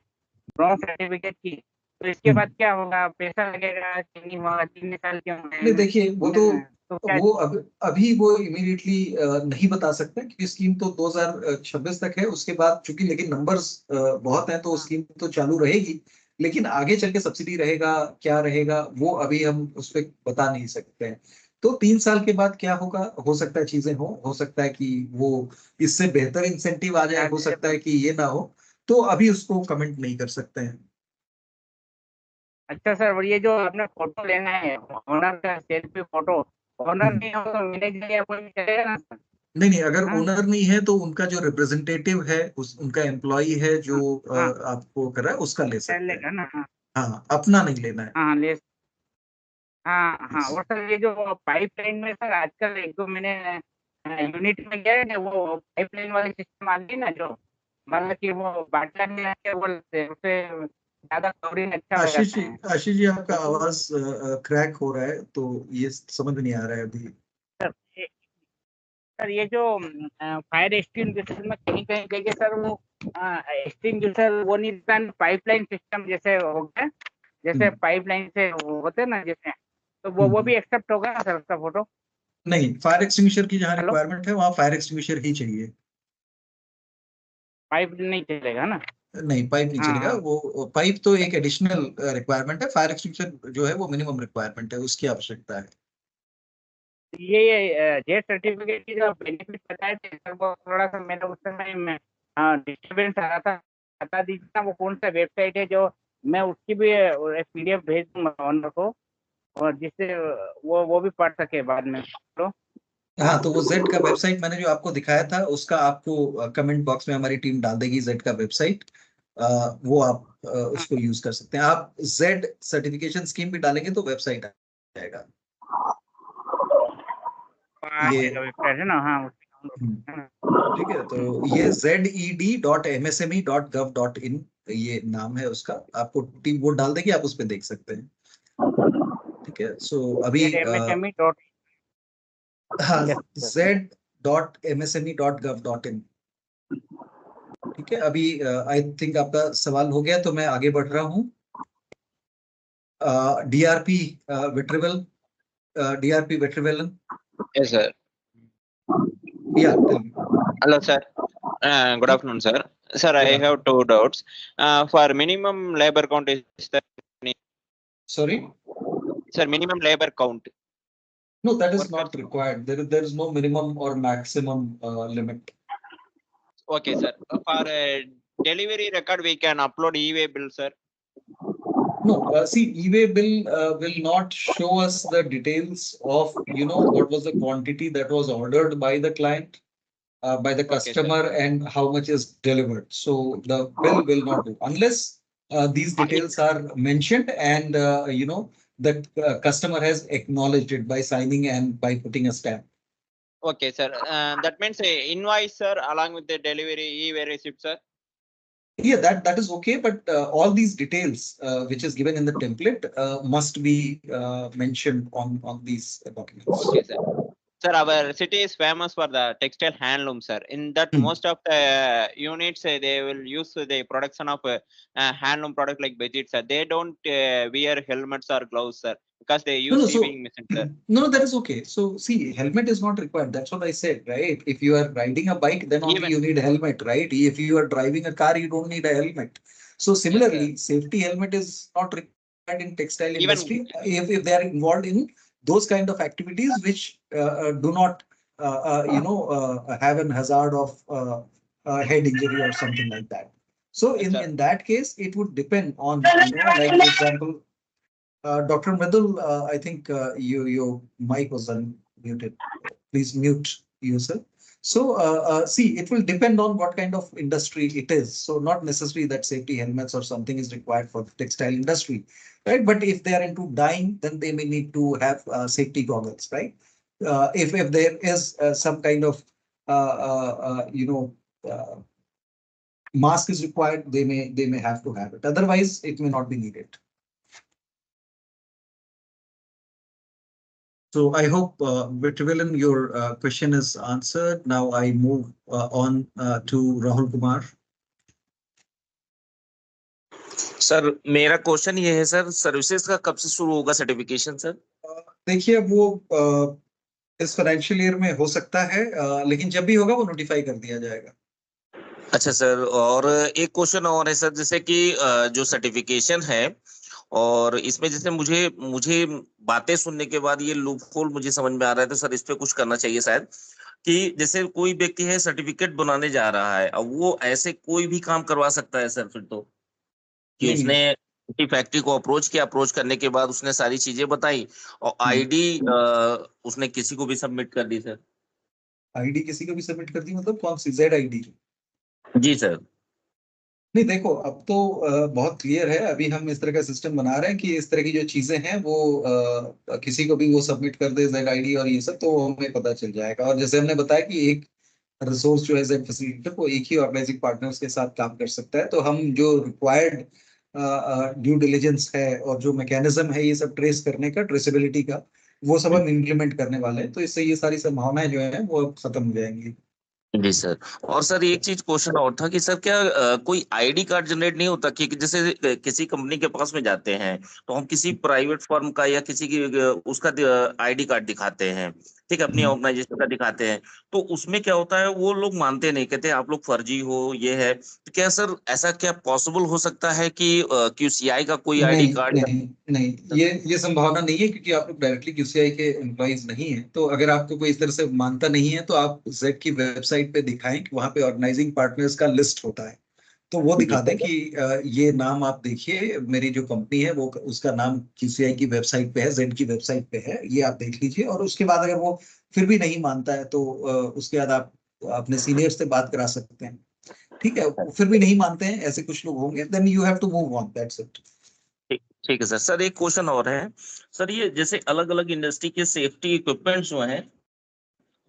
ब्रॉन्ज सर्टिफिकेट की, तो इसके बाद क्या होगा? पैसा लगेगा कि नहीं होगा? 3 साल के नहीं, देखिए वो तो वो अभी वो इमीडिएटली नहीं बता सकते क्योंकि स्कीम तो 2026 तक है। उसके बाद चूंकि लेकिन नंबर्स बहुत हैं तो स्कीम तो चालू रहेगी, लेकिन आगे चल के सब्सिडी रहेगा क्या रहेगा वो अभी हम उस पर बता नहीं सकते हैं। तो 3 साल के बाद क्या होगा, हो सकता है चीजें हो सकता है कि वो इससे बेहतर इंसेंटिव आ जाए, हो सकता है कि ये ना हो, तो अभी उसको कमेंट नहीं कर सकते हैं। अच्छा सर, और ये जो आपने फोटो लेना है ओनर का, सेल्फी फोटो, ओनर नहीं हो तो मैनेजर या कोई भी चलेगा ना सर? नहीं, अगर ओनर नहीं है तो उनका जो रिप्रेजेंटेटिव है उनका एम्प्लॉय है जो आपको कर रहा है उसका ले सकते हैं। ना? हाँ, अपना नहीं लेना है। हाँ ले, हाँ। और सर ये जो पाइपलाइन में सर आजकल 1-2 महीने यूनिट में गया है ना, वो पाइपलाइन वाले सिस्टम आ गई ना, जो मतलब कि वो बाटला में आके वो लगते हैं, उससे ज्यादा कवरिंग अच्छा हो जाता है। आशीष जी आपका आवाज क्रैक हो रहा है तो ये समझ नहीं आ रहा है अभी। सर ये जो फायर एक्सटिंग्विशर में कहीं कहीं जगह सर वो एक्सटिंग्विशर वो नहीं देता, पाइपलाइन सिस्टम जैसे हो गया, जैसे पाइपलाइन से होते हैं ना जैसे, तो वो भी एक्सेप्ट होगा ना सर उसका फोटो? नहीं, फायर एक्सटिंग्विशर की जहाँ रिक्वायरमेंट है वहाँ फायर एक्सटिंग्विशर ही चाहिए, पाइप नहीं चलेगा ना? नहीं, पाइप नहीं चलेगा। वो पाइप तो एक एडिशनल रिक्वायरमेंट है, फायर एक्सटिंग्विशर जो है वो मिनिमम रिक्वायरमेंट है, उसकी आवश्यकता है। ये जेट सर्टिफिकेट की जो बेनिफिट बताए थे सर, वो थोड़ा सा मैंने उस समय डिस्टर्बेंस आ रहा था, बता दीजिए ना वो कौन सा वेबसाइट है, जो मैं उसकी भी PDF भेज दूंगा ऑनर को, और जिससे वो भी पढ़ सके बाद में। तो हाँ, तो वो जेड का वेबसाइट मैंने जो आपको दिखाया था उसका आपको कमेंट बॉक्स में हमारी टीम डाल देगी, जेड का वेबसाइट, वो आप उसको यूज कर सकते हैं। आप जेड सर्टिफिकेशन स्कीम भी डालेंगे तो वेबसाइट आ जाएगा ये, वेबसाइट है ना? हाँ, ठीक है। तो ये zed.msme.gov.in ये नाम है उसका, आपको टीम वो डाल देगी, आप उस पर देख सकते हैं। ठीक है, सो अभी MSME डॉट हाँ z.msme.gov.in, ठीक है। अभी आई थिंक आपका सवाल हो गया, तो मैं आगे बढ़ रहा हूँ। DRP Vetrivelin. Yes, sir. Yeah, tell me. Hello, sir. Good afternoon, sir. Sir, I have two doubts. For minimum labor count is there any? Sorry? Sir, minimum labor count. No, that is not required. There is no minimum or maximum limit. Okay, sir. For delivery record, we can upload e-way bill, sir. No, see, e-way bill will not show us the details of, what was the quantity that was ordered by the client, by the customer, and how much is delivered. So the bill will not do unless these details are mentioned and, that customer has acknowledged it by signing and by putting a stamp. Okay, sir. That means invoice, sir, along with the delivery e-way receipt, sir. Yeah, that is okay, but all these details which is given in the template must be mentioned on these documents. Okay, sir. Sir, our city is famous for the textile handloom, sir. In that, most of the units they will use the production of handloom product like bedsheets, sir. They don't wear helmets or gloves, sir, because they use sewing machine, sir. No, that is okay. So see, helmet is not required. That's what I said, right? If you are riding a bike, then only you need a helmet, right? If you are driving a car, you don't need a helmet. So similarly, safety helmet is not required in textile industry if they are involved in those kind of activities which do not, have an hazard of head injury or something like that. So in that case, it would depend on, like for example, Dr. Mridul, I think your mic was unmuted. Please mute yourself. So see, it will depend on what kind of industry it is. So not necessarily that safety helmets or something is required for the textile industry, right? But if they are into dyeing, then they may need to have safety goggles, right? If there is some kind of mask is required, they may have to have it. Otherwise, it may not be needed. So I hope, Vetrivelin, your question is answered. Now I move on to Rahul Kumar. Sir मेरा question ये है sir, services का कब से शुरू होगा certification sir? देखिए वो इस फाइनेंशियल ईयर में हो सकता है, लेकिन जब भी होगा वो नोटिफाई कर दिया जाएगा। अच्छा सर, और एक क्वेश्चन और है सर, जैसे कि जो सर्टिफिकेशन है और इसमें जैसे मुझे बातें सुनने के बाद ये लूप होल मुझे समझ में आ रहा है, तो सर इस पे कुछ करना चाहिए शायद, कि जैसे कोई व्यक्ति है सर्टिफिकेट बनाने जा रहा है, अब वो ऐसे कोई भी काम करवा सकता है सर फिर तो, कि उसने फैक्ट्री को अप्रोच किया, अप्रोच करने के बाद उसने सारी चीजें बताई और आईडी उसने किसी को भी सबमिट कर दी सर? आईडी किसी को भी सबमिट कर दी मतलब कौन सी ZID? जी सर। नहीं देखो, अब तो बहुत क्लियर है। अभी हम इस तरह का सिस्टम बना रहे हैं कि इस तरह की जो चीजें हैं वो किसी को भी वो सबमिट कर दे ZID और ये सब, तो हमें पता चल जाएगा। और जैसे हमने बताया कि एक रिसोर्स जो है Z फैसिलिटेटर वो एक ही ऑर्गेनाइजिंग पार्टनर्स के साथ काम कर सकता है, तो हम जो रिक्वायर्ड ड्यू डिलिजेंस है और जो मैकेनिज्म है ये सब ट्रेस करने का, ट्रेसेबिलिटी का, वो सब हम इम्प्लीमेंट करने वाले हैं। तो इससे ये सारी संभावनाएं जो है वो खत्म हो जाएंगी। जी सर। और सर एक चीज क्वेश्चन और था कि सर क्या कोई आईडी कार्ड जनरेट नहीं होता कि जैसे किसी कंपनी के पास में जाते हैं तो हम किसी प्राइवेट फर्म का या किसी की उसका आईडी कार्ड दिखाते हैं, ठीक है, अपनी ऑर्गेनाइजेशन का दिखाते हैं, तो उसमें क्या होता है वो लोग मानते नहीं, कहते हैं आप लोग फर्जी हो, ये है। तो क्या सर ऐसा क्या पॉसिबल हो सकता है कि QCI का कोई आईडी कार्ड? नहीं, ये संभावना नहीं है, क्योंकि आप लोग डायरेक्टली QCI के एम्प्लॉइज नहीं है। तो अगर आपको कोई इस तरह से मानता नहीं है तो आप Z की वेबसाइट पे दिखाएं कि वहां पे ऑर्गेनाइजिंग पार्टनर्स का लिस्ट होता है, तो वो दिखा दें कि ये नाम आप देखिए, मेरी जो कंपनी है वो उसका नाम QCI की वेबसाइट पे है, Z की वेबसाइट पे है, ये आप देख लीजिए। और उसके बाद अगर वो फिर भी नहीं मानता है तो उसके बाद आप अपने सीनियर से बात करा सकते हैं, ठीक है। फिर भी नहीं मानते हैं, ऐसे कुछ लोग होंगे, then you have to move on, that's it. ठीक है सर। सर एक क्वेश्चन और है सर, ये जैसे अलग अलग इंडस्ट्री के सेफ्टी इक्विपमेंट जो हैं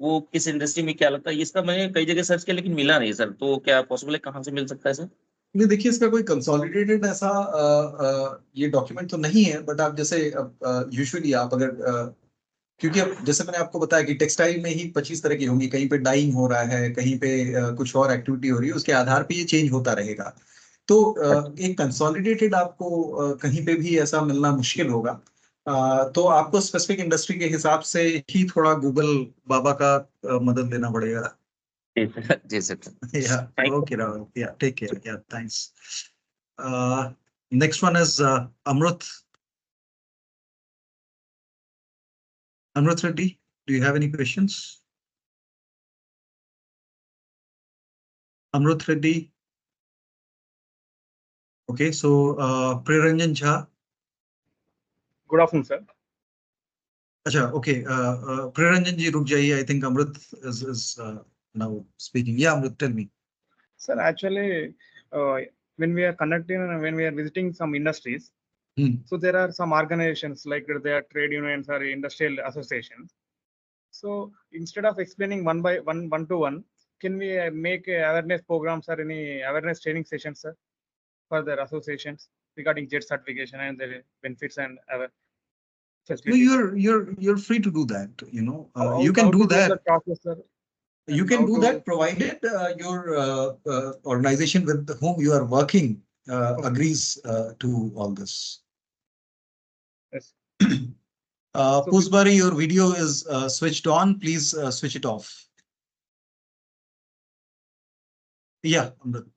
वो किस इंडस्ट्री में क्या लगता है, इसका मैंने कई जगह सर्च किया लेकिन मिला नहीं सर, तो क्या पॉसिबल है, कहाँ से मिल सकता है सर? नहीं, देखिए इसका कोई कंसोलिडेटेड ऐसा ये डॉक्यूमेंट तो नहीं है, बट आप जैसे यूजुअली आप अगर क्योंकि अब जैसे मैंने आपको बताया कि टेक्सटाइल में ही 25 तरह की होंगी, कहीं पे डाइंग हो रहा है, कहीं पे कुछ और एक्टिविटी हो रही है, उसके आधार पे ये चेंज होता रहेगा। तो एक कंसोलिडेटेड आपको कहीं पे भी ऐसा मिलना मुश्किल होगा। तो आपको स्पेसिफिक इंडस्ट्री के हिसाब से ही थोड़ा गूगल बाबा का मदद लेना पड़ेगा। जी sir. Yeah, okay, Rahul. Yeah, take care. Yeah, thanks. Next one is Amrut. Amrut Reddy, do you have any questions? Amrut Reddy. Okay, so Priyaranjan Jha. Good afternoon, sir. अच्छा, okay. Priyaranjan ji, रुक जाइए. I think Amrut is now speaking. Yeah, Amrut, tell me. Sir, actually, when we are conducting, when we are visiting some industries, so there are some organizations like they are trade unions or industrial associations. So instead of explaining one to one, can we make awareness programs or any awareness training sessions, sir, for their associations regarding JET certification and their benefits and No, facilities? you're free to do that. You know, How- you can how do to that. the process, sir? You And can how do to- that provided your organization with whom you are working agrees to all this. Yes. Pusbari, your video is switched on. Please switch it off. Yeah. Amrit.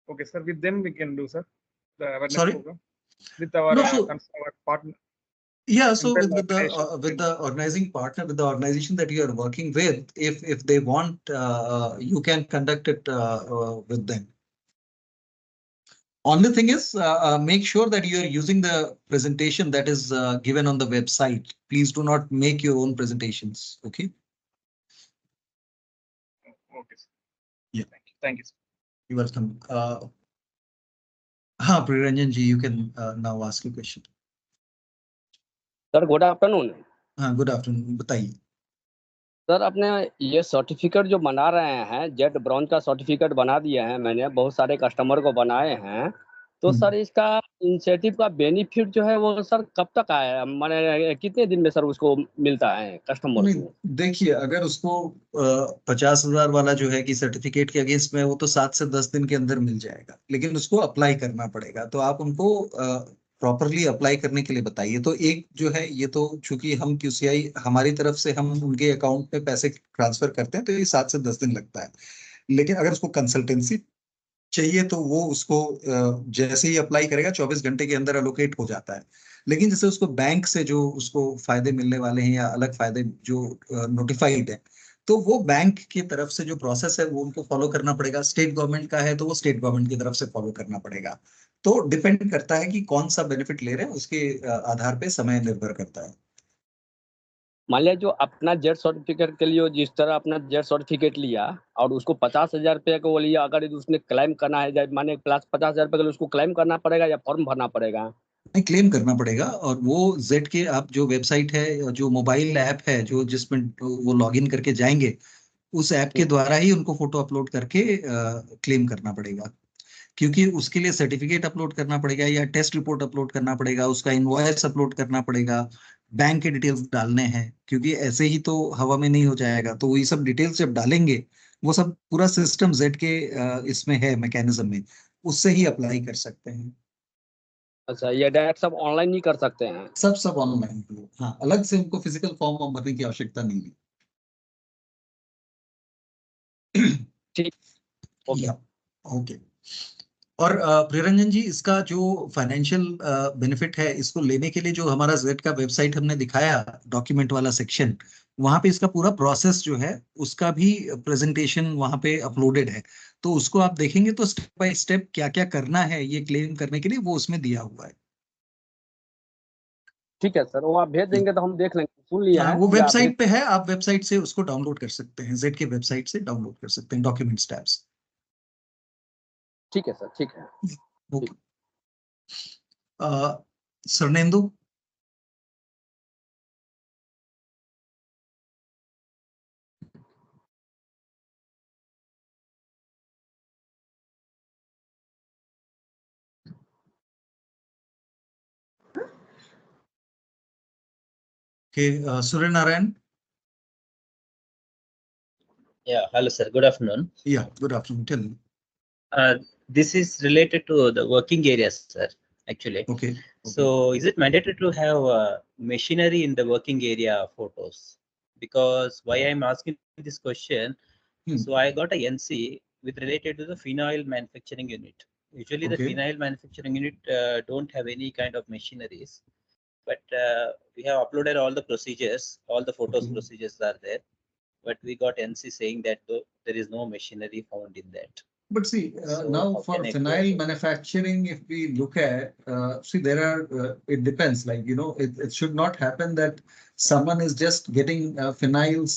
Okay, sir. With them we can do, sir, the awareness Sorry? program with our, No, so- our partner. Yeah, so internal with organization. the organizing partner, with the organization that you are working with, if they want, you can conduct it with them. Only thing is, make sure that you are using the presentation that is given on the website. Please do not make your own presentations. Okay. Okay, sir. Yeah. Thank you, sir. You're welcome. Priyaranjan ji, you can now ask a question. Sir good afternoon. हाँ, good afternoon, बताइए। Sir अपने ये certificate जो बना रहे हैं, jet bronze का certificate बना दिए हैं, मैंने बहुत सारे कस्टमर को बनाए हैं, तो सर इसका इंसेंटिव का बेनिफिट जो है वो सर कब तक आया, माने कितने दिन में सर उसको मिलता है कस्टमर नहीं, को? देखिए अगर उसको 50,000 वाला जो है कि सर्टिफिकेट के अगेंस्ट में, वो तो 7 से 10 दिन के अंदर मिल जाएगा, लेकिन उसको अप्लाई करना पड़ेगा। तो आप उनको प्रॉपरली अप्लाई करने के लिए बताइए। तो एक जो है ये तो चूंकि हम QCI हमारी तरफ से हम उनके अकाउंट में पैसे ट्रांसफर करते हैं, तो ये 7 से 10 दिन लगता है। लेकिन अगर उसको कंसल्टेंसी चाहिए तो वो उसको जैसे ही अप्लाई करेगा 24 घंटे के अंदर अलोकेट हो जाता है। लेकिन जैसे उसको बैंक से जो उसको फायदे मिलने वाले हैं या अलग फायदे जो नोटिफाइड है, तो वो बैंक की तरफ से जो प्रोसेस है वो उनको फॉलो करना पड़ेगा। स्टेट गवर्नमेंट का है तो वो स्टेट गवर्नमेंट की तरफ से फॉलो करना पड़ेगा। तो डिपेंड करता है कि कौन सा बेनिफिट ले रहे हैं, उसके आधार पे समय निर्भर करता है। मान लिया जो अपना जेट सर्टिफिकेट के लिए जिस तरह अपना जेट सर्टिफिकेट लिया और उसको 50,000 रुपये का वो लिया, अगर उसने क्लेम करना है, माने प्लस 50,000 रुपये के लिए उसको क्लेम करना पड़ेगा या फॉर्म भरना पड़ेगा? नहीं, क्लेम करना पड़ेगा। और वो जेड के आप जो वेबसाइट है, जो मोबाइल ऐप है, जो जिसमें वो लॉगिन करके जाएंगे, उस ऐप के द्वारा ही उनको फोटो अपलोड करके क्लेम करना पड़ेगा। क्योंकि उसके लिए सर्टिफिकेट अपलोड करना पड़ेगा या टेस्ट रिपोर्ट अपलोड करना पड़ेगा, उसका इनवॉइस अपलोड करना पड़ेगा, बैंक के डिटेल्स डालने हैं, क्योंकि ऐसे ही तो हवा में नहीं हो जाएगा। तो वही सब डिटेल्स जब डालेंगे, वो सब पूरा सिस्टम जेड के इसमें है, मैकेनिज्म में, उससे ही अप्लाई कर सकते हैं। अच्छा, ये डायरेक्ट सब ऑनलाइन नहीं कर सकते हैं? सब ऑनलाइन। हाँ, अलग से उनको फिजिकल फॉर्म भरने की आवश्यकता नहीं है। ठीक, ओके ओके। और प्रियरंजन जी, इसका जो फाइनेंशियल बेनिफिट है, इसको लेने के लिए जो हमारा जेड का वेबसाइट हमने दिखाया, डॉक्यूमेंट वाला सेक्शन, वहां पे इसका पूरा प्रोसेस जो है उसका भी प्रेजेंटेशन वहां पे अपलोडेड है। तो उसको आप देखेंगे तो स्टेप बाय स्टेप क्या क्या करना है ये क्लेम करने के लिए, वो उसमें दिया हुआ है। ठीक है सर, वो आप भेज देंगे तो हम देख लेंगे। सुन लिया है वो या वेबसाइट पे है, आप वेबसाइट से उसको डाउनलोड कर सकते हैं, जेड के वेबसाइट से डाउनलोड कर सकते हैं डॉक्यूमेंट्स टैब से। ठीक है सर, ठीक है। Okay. स्वर्णेंदु। Okay, Surya Narayan. Yeah, hello sir. Good afternoon. Yeah, good afternoon. Tell me. This is related to the working areas, sir. Actually. Okay. So, is it mandatory to have machinery in the working area photos? Because why I'm asking this question? So I got a NC with related to the phenol manufacturing unit. Usually, the Okay. phenol manufacturing unit don't have any kind of machineries, but we have uploaded all the procedures, all the photos procedures are there. But we got NC saying that there is no machinery found in that. But see, So now how for can I phenyl manufacturing, if we look at, see, there are, it depends, like, you know, it should not happen that someone is just getting phenyls,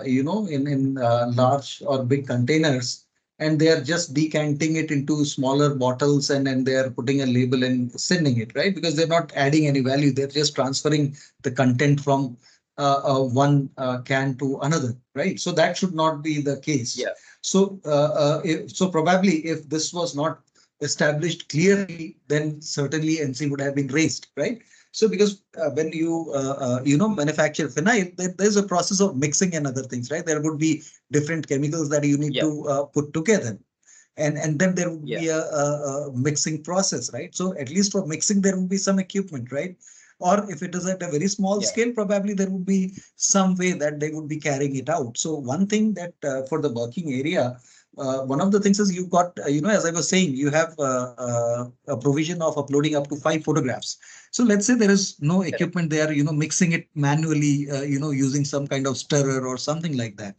you know, in large or big containers, and they are just decanting it into smaller bottles and then they are putting a label and sending it, right? Because they're not adding any value. They're just transferring the content from one can to another, right? So that should not be the case. Yeah. So, so probably if this was not established clearly, then certainly NC would have been raised, right? So because when you you know, manufacture phenyl, there's a process of mixing and other things, right? There would be different chemicals that you need to put together, and then there would be a mixing process, right? So at least for mixing there would be some equipment, right? Or if it is at a very small scale, probably there would be some way that they would be carrying it out. So one thing that for the working area, one of the things is you've got, you know, as I was saying, you have a provision of uploading up to 5 photographs. So let's say there is no equipment there, you know, mixing it manually, you know, using some kind of stirrer or something like that.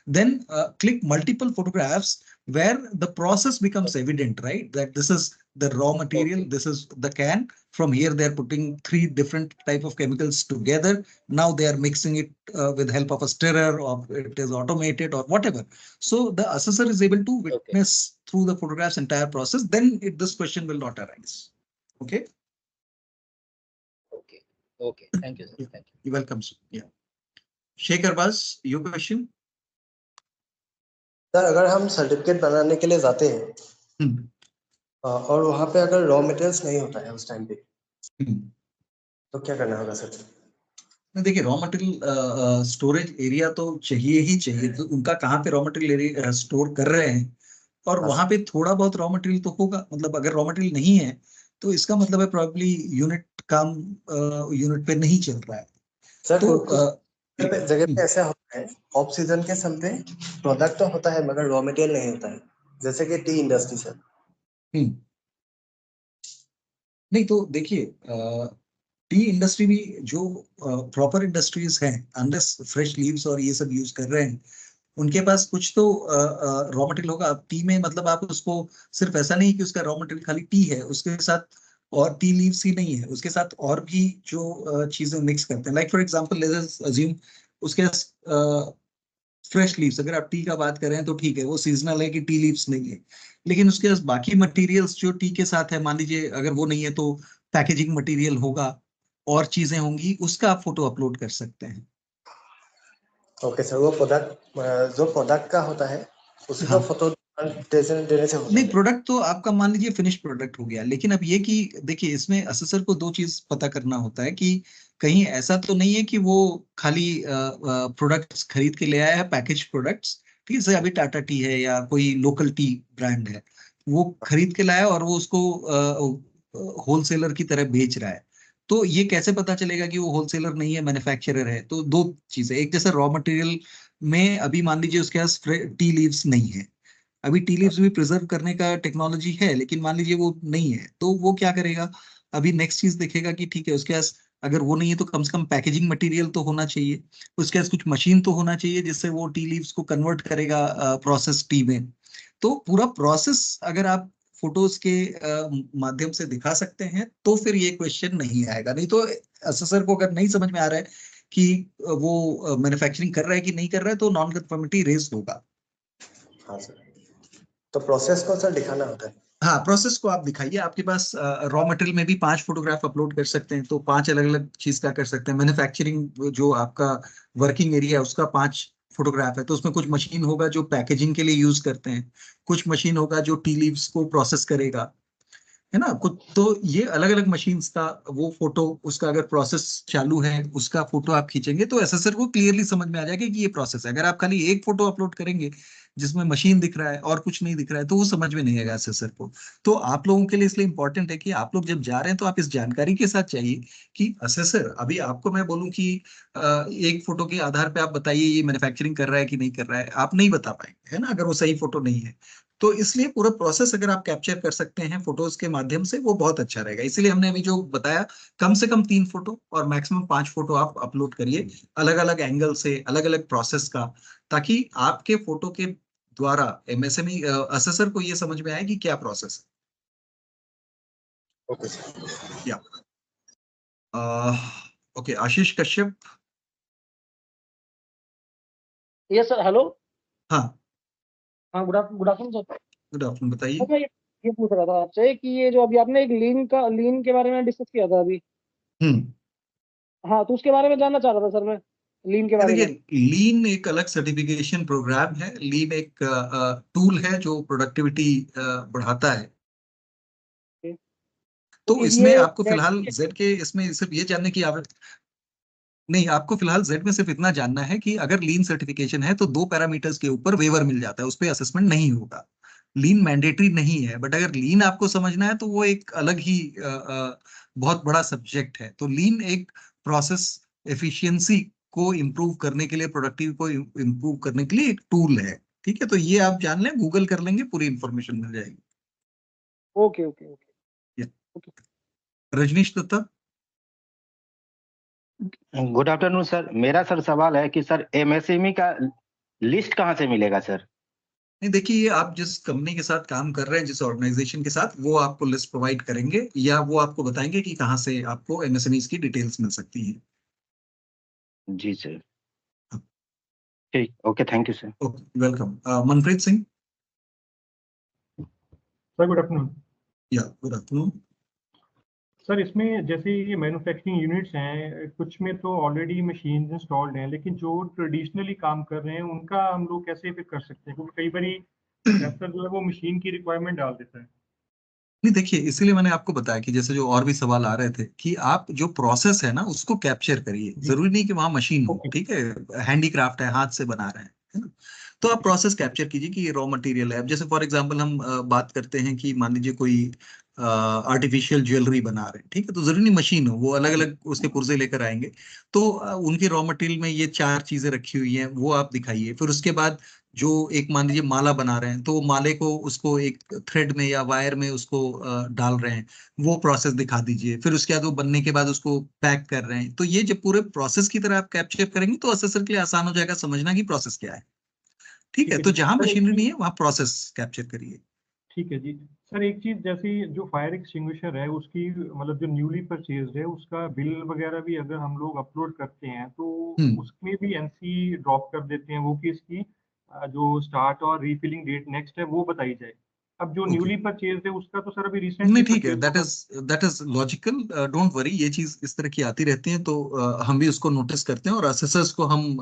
Then click multiple photographs where the process becomes evident, right? That this is the raw material, this is the can. From here, they're putting 3 different type of chemicals together. Now they are mixing it with help of a stirrer, or it is automated or whatever. So the assessor is able to witness through the photographs entire process. Then this question will not arise. Okay. Okay. Thank you, sir. Thank you. You're welcome. Yeah. Sheikh Arbaz, your question? Sir अगर हम certificate बनाने के लिए जाते हैं और वहां पे अगर रॉ मटेरियल्स नहीं होता है उस टाइम पे तो क्या करना होगा सर? देखिए, रॉ मटेरियल स्टोरेज एरिया तो चाहिए ही चाहिए। तो उनका कहाँ पे रॉ मटेरियल स्टोर कर रहे हैं, और वहां पे थोड़ा बहुत रॉ मटेरियल तो होगा। मतलब अगर रॉ मटेरियल नहीं है तो इसका मतलब है प्रॉब्ली यूनिट काम यूनिट पे नहीं चल रहा है। सर तो जगह पे ऐसा होता है, ऑफ सीजन के समय प्रोडक्ट तो होता है मगर रॉ मटेरियल नहीं होता है, जैसे कि टी इंडस्ट्री सर। नहीं तो देखिए, टी इंडस्ट्री भी जो प्रॉपर इंडस्ट्रीज हैं, अनलेस फ्रेश लीव्स और ये सब यूज कर रहे हैं, उनके पास कुछ तो रॉ मटेरियल होगा। अब टी में मतलब आप उसको सिर्फ ऐसा नहीं कि उसका रॉ मटेरियल खाली टी है, उसके साथ और टी लीव्स ही नहीं है, उसके साथ और भी जो चीजें मिक्स करते हैं। Like for example let's us assume उसके फ्रेश लीव्स, अगर आप टी का बात कर रहे हैं तो ठीक है, वो सीजनल है कि टी लीव्स नहीं है, लेकिन उसके पास बाकी मटेरियल्स जो टी के साथ है, मान लीजिए अगर वो नहीं है तो पैकेजिंग मटेरियल होगा और चीजें होंगी, उसका आप फोटो अपलोड कर सकते हैं। ओके सर, वो प्रोडक्ट जो प्रोडक्ट का होता है उसी को फोटो देने से होता नहीं, प्रोडक्ट तो आपका मान लीजिए फिनिश प्रोडक्ट हो गया। लेकिन अब ये कि देखिए, इसमें असेसर को 2 चीज पता करना होता है कि कहीं ऐसा तो नहीं है कि वो खाली प्रोडक्ट्स खरीद के ले आया है, पैकेज प्रोडक्ट्स, ठीक है, जैसे अभी टाटा टी है या कोई लोकल टी ब्रांड है, वो खरीद के लाया और वो उसको होलसेलर की तरह बेच रहा है। तो ये कैसे पता चलेगा कि वो होलसेलर नहीं है, मैन्युफैक्चरर है? तो 2 चीजें, एक जैसे रॉ मटेरियल में अभी मान लीजिए उसके पास टी लीव्स नहीं है, अभी टी लीव्स भी प्रिजर्व करने का टेक्नोलॉजी है, लेकिन मान लीजिए वो नहीं है, तो वो क्या करेगा? अभी नेक्स्ट चीज देखेगा कि ठीक है, उसके पास अगर वो नहीं है तो कम से कम पैकेजिंग मटेरियल तो होना चाहिए, उसके पास कुछ मशीन तो होना चाहिए जिससे वो टी लीव्स को कन्वर्ट करेगा प्रोसेस टी में। तो पूरा प्रोसेस अगर आप फोटोज के माध्यम से दिखा सकते हैं तो फिर ये क्वेश्चन नहीं आएगा। नहीं तो असेसर को अगर नहीं समझ में आ रहा है कि वो मैन्युफैक्चरिंग कर रहा है कि नहीं कर रहा है, तो नॉन कन्फर्मिटी रेज होगा। हाँ सर, तो प्रोसेस को सर दिखाना होता है। हाँ, प्रोसेस को आप दिखाइए। आपके पास रॉ मटेरियल में भी 5 फोटोग्राफ अपलोड कर सकते हैं, तो 5 अलग अलग चीज का कर सकते हैं। मैन्युफैक्चरिंग जो आपका वर्किंग एरिया है उसका 5 फोटोग्राफ है, तो उसमें कुछ मशीन होगा जो पैकेजिंग के लिए यूज करते हैं, कुछ मशीन होगा जो टी लीव्स को प्रोसेस करेगा, है ना। कुछ तो ये अलग अलग मशीन्स का वो फोटो, उसका अगर प्रोसेस चालू है उसका फोटो आप खींचेंगे तो एसेसर को क्लियरली समझ में आ जाएगा कि ये प्रोसेस है। अगर आप खाली एक फोटो अपलोड करेंगे जिसमें मशीन दिख रहा है और कुछ नहीं दिख रहा है तो वो समझ में नहीं आएगा एसेसर को। तो आप लोगों के लिए इसलिए इंपॉर्टेंट है कि आप लोग जब जा रहे हैं तो आप इस जानकारी के साथ चाहिए कि एसेसर, अभी आपको मैं बोलूं कि एक फोटो के आधार पे आप बताइए ये मैन्युफैक्चरिंग कर रहा है कि नहीं कर रहा है, आप नहीं बता पाएंगे, है ना, अगर वो सही फोटो नहीं है। तो इसलिए पूरा प्रोसेस अगर आप कैप्चर कर सकते हैं फोटोज के माध्यम से वो बहुत अच्छा रहेगा। इसीलिए हमने अभी जो बताया, कम से कम 3 फोटो और मैक्सिमम 5 फोटो आप अपलोड करिए अलग अलग एंगल से, अलग अलग प्रोसेस का, ताकि आपके फोटो के द्वारा एमएसएमई असेसर को ये समझ में आए कि क्या प्रोसेस है। Okay yeah okay, Ashish Kashyap. Yes sir, hello. हाँ हाँ, good afternoon sir. Good afternoon, बताइए। मैं ये पूछ रहा था आपसे कि ये जो अभी आपने एक लीन के बारे में डिस्कस किया था अभी। हाँ, तो उसके बारे में जानना चाह रहा था सर मैं, लीन के बारे में। देखिए, लीन एक अलग सर्टिफिकेशन प्रोग्राम है। लीन एक टूल है जो प्रोडक्टिविटी बढ़ाता है। तो इसमें आपको फिलहाल जेड के इसमें सिर्फ ये जानने की नहीं, आपको फिलहाल जेड में सिर्फ इतना जानना है कि अगर लीन सर्टिफिकेशन है तो 2 पैरामीटर्स के ऊपर वेवर मिल जाता है, उस पर असेसमेंट नहीं होगा। लीन मैंडेटरी नहीं है, बट अगर लीन आपको समझना है तो वो एक अलग ही बहुत बड़ा सब्जेक्ट है। तो लीन एक प्रोसेस एफिशिएंसी को इम्प्रूव करने के लिए, प्रोडक्टिव को इम्प्रूव करने के लिए एक टूल है। ठीक है, तो ये आप जान लें, गूगल कर लेंगे, पूरी इंफॉर्मेशन मिल जाएगी। Okay okay okay. Rajnish Datta. Good afternoon sir. मेरा सर सवाल है कि सर एमएसएमई का लिस्ट कहाँ से मिलेगा सर? नहीं, देखिए, आप जिस कंपनी के साथ काम कर रहे हैं, जिस ऑर्गेनाइजेशन के साथ, वो आपको लिस्ट प्रोवाइड करेंगे या वो आपको बताएंगे कि कहाँ से आपको एमएसएमईज की डिटेल्स मिल सकती हैं। जी सर, ठीक, okay, thank you sir. Okay, welcome. Manpreet Singh. Sir good afternoon. या गुड आफ्टरनून। सर इसमें जैसे ये मैन्युफैक्चरिंग यूनिट्स हैं, कुछ में तो ऑलरेडी मशीन इंस्टॉल्ड हैं, लेकिन जो ट्रेडिशनली काम कर रहे हैं उनका हम लोग कैसे फिर कर सकते हैं, क्योंकि कई बारी सर जो है वो मशीन की रिक्वायरमेंट डाल देता है। नहीं, देखिए, इसीलिए मैंने आपको बताया कि जैसे जो और भी सवाल आ रहे थे कि आप जो प्रोसेस है ना उसको कैप्चर करिए। जरूरी नहीं कि वहां मशीन हो, ठीक है, हैंडीक्राफ्ट है, हाथ से बना रहे हैं, है ना। तो आप प्रोसेस कैप्चर कीजिए कि ये रॉ मटेरियल है। अब जैसे फॉर एग्जांपल हम बात करते हैं कि मान लीजिए कोई आर्टिफिशियल ज्वेलरी बना रहे हैं, ठीक है, तो जरूरी नहीं मशीन हो, वो अलग अलग उसके पुर्जे लेकर आएंगे। तो उनके रॉ मटेरियल में ये 4 चीजें रखी हुई हैं, वो आप दिखाइए। फिर उसके बाद जो एक मान लीजिए माला बना रहे हैं, तो माले को उसको एक थ्रेड में या वायर में उसको डाल रहे हैं, वो प्रोसेस दिखा दीजिए। फिर उसके बाद वो बनने के बाद उसको पैक कर रहे हैं। तो ये जब पूरे प्रोसेस की तरह आप कैप्चर करेंगे तो असेसर के लिए आसान हो जाएगा समझना कि प्रोसेस क्या है। ठीक है, तो जहां मशीनरी नहीं है वहां प्रोसेस कैप्चर करिए। ठीक है जी। सर एक चीज, जैसे जो फायर एक्सटिंग्विशर है उसकी मतलब जो न्यूली परचेज्ड है उसका बिल वगैरह भी अगर हम लोग अपलोड करते हैं तो उसमें भी एनसी ड्रॉप कर देते हैं, वो कि इसकी जो स्टार्ट और रीफिलिंग डेट नेक्स्ट है वो बताई जाए। अब जो न्यूली परचेज्ड है उसका तो सर अभी रिसेंटली नहीं, ठीक है, that is logical, don't worry. ये चीज इस तरह की आती रहती है, तो हम भी उसको नोटिस करते हैं और असेसर्स को हम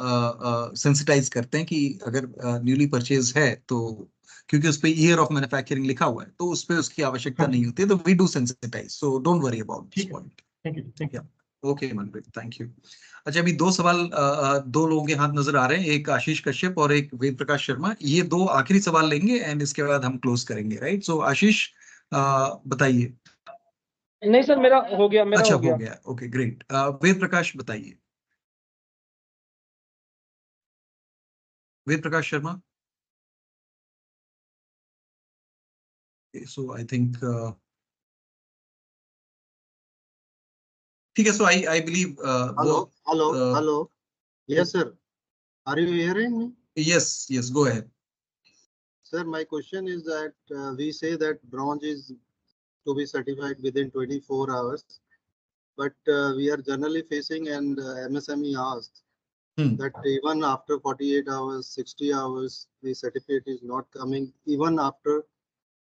सेंसिटाइज करते हैं कि अगर न्यूली परचेज है तो, क्योंकि उस पे ईयर ऑफ मैन्युफैक्चरिंग लिखा हुआ है तो उस पे उसकी आवश्यकता नहीं होती है, तो we do sensitise, so don't worry about this point. Thank you. Okay Manpreet, thank you. अच्छा, अभी 2 सवाल 2 लोगों के हाथ नजर आ रहे हैं, एक आशीष कश्यप और एक वेद प्रकाश शर्मा। ये 2 आखिरी सवाल लेंगे एंड इसके बाद हम क्लोज करेंगे, राइट। सो आशीष बताइए। नहीं सर, मेरा हो गया, अच्छा, हो गया, ओके, ग्रेट। वेद प्रकाश बताइए। वेद प्रकाश शर्मा। सो आई थिंक ठीक है, so I believe hello, yes sir, are you hearing me? yes, go ahead. Sir, my question is that we say that bronze is to be certified within 24 hours, but we are generally facing, and MSME asked that even after 48 hours, 60 hours, the certificate is not coming, even after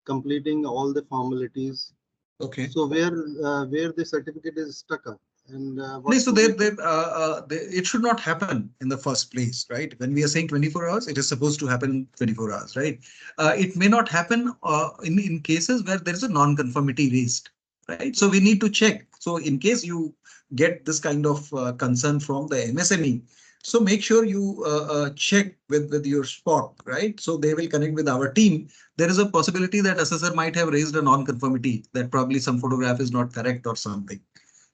completing all the formalities. Okay. So where the certificate is stuck up? And so it should not happen in the first place, right? When we are saying 24 hours, it is supposed to happen 24 hours, right? It may not happen in cases where there is a non-conformity raised, right? So we need to check. So in case you get this kind of concern from the MSME, so make sure you check with your SPOC, right? So they will connect with our team. There is a possibility that assessor might have raised a non-conformity, that probably some photograph is not correct or something.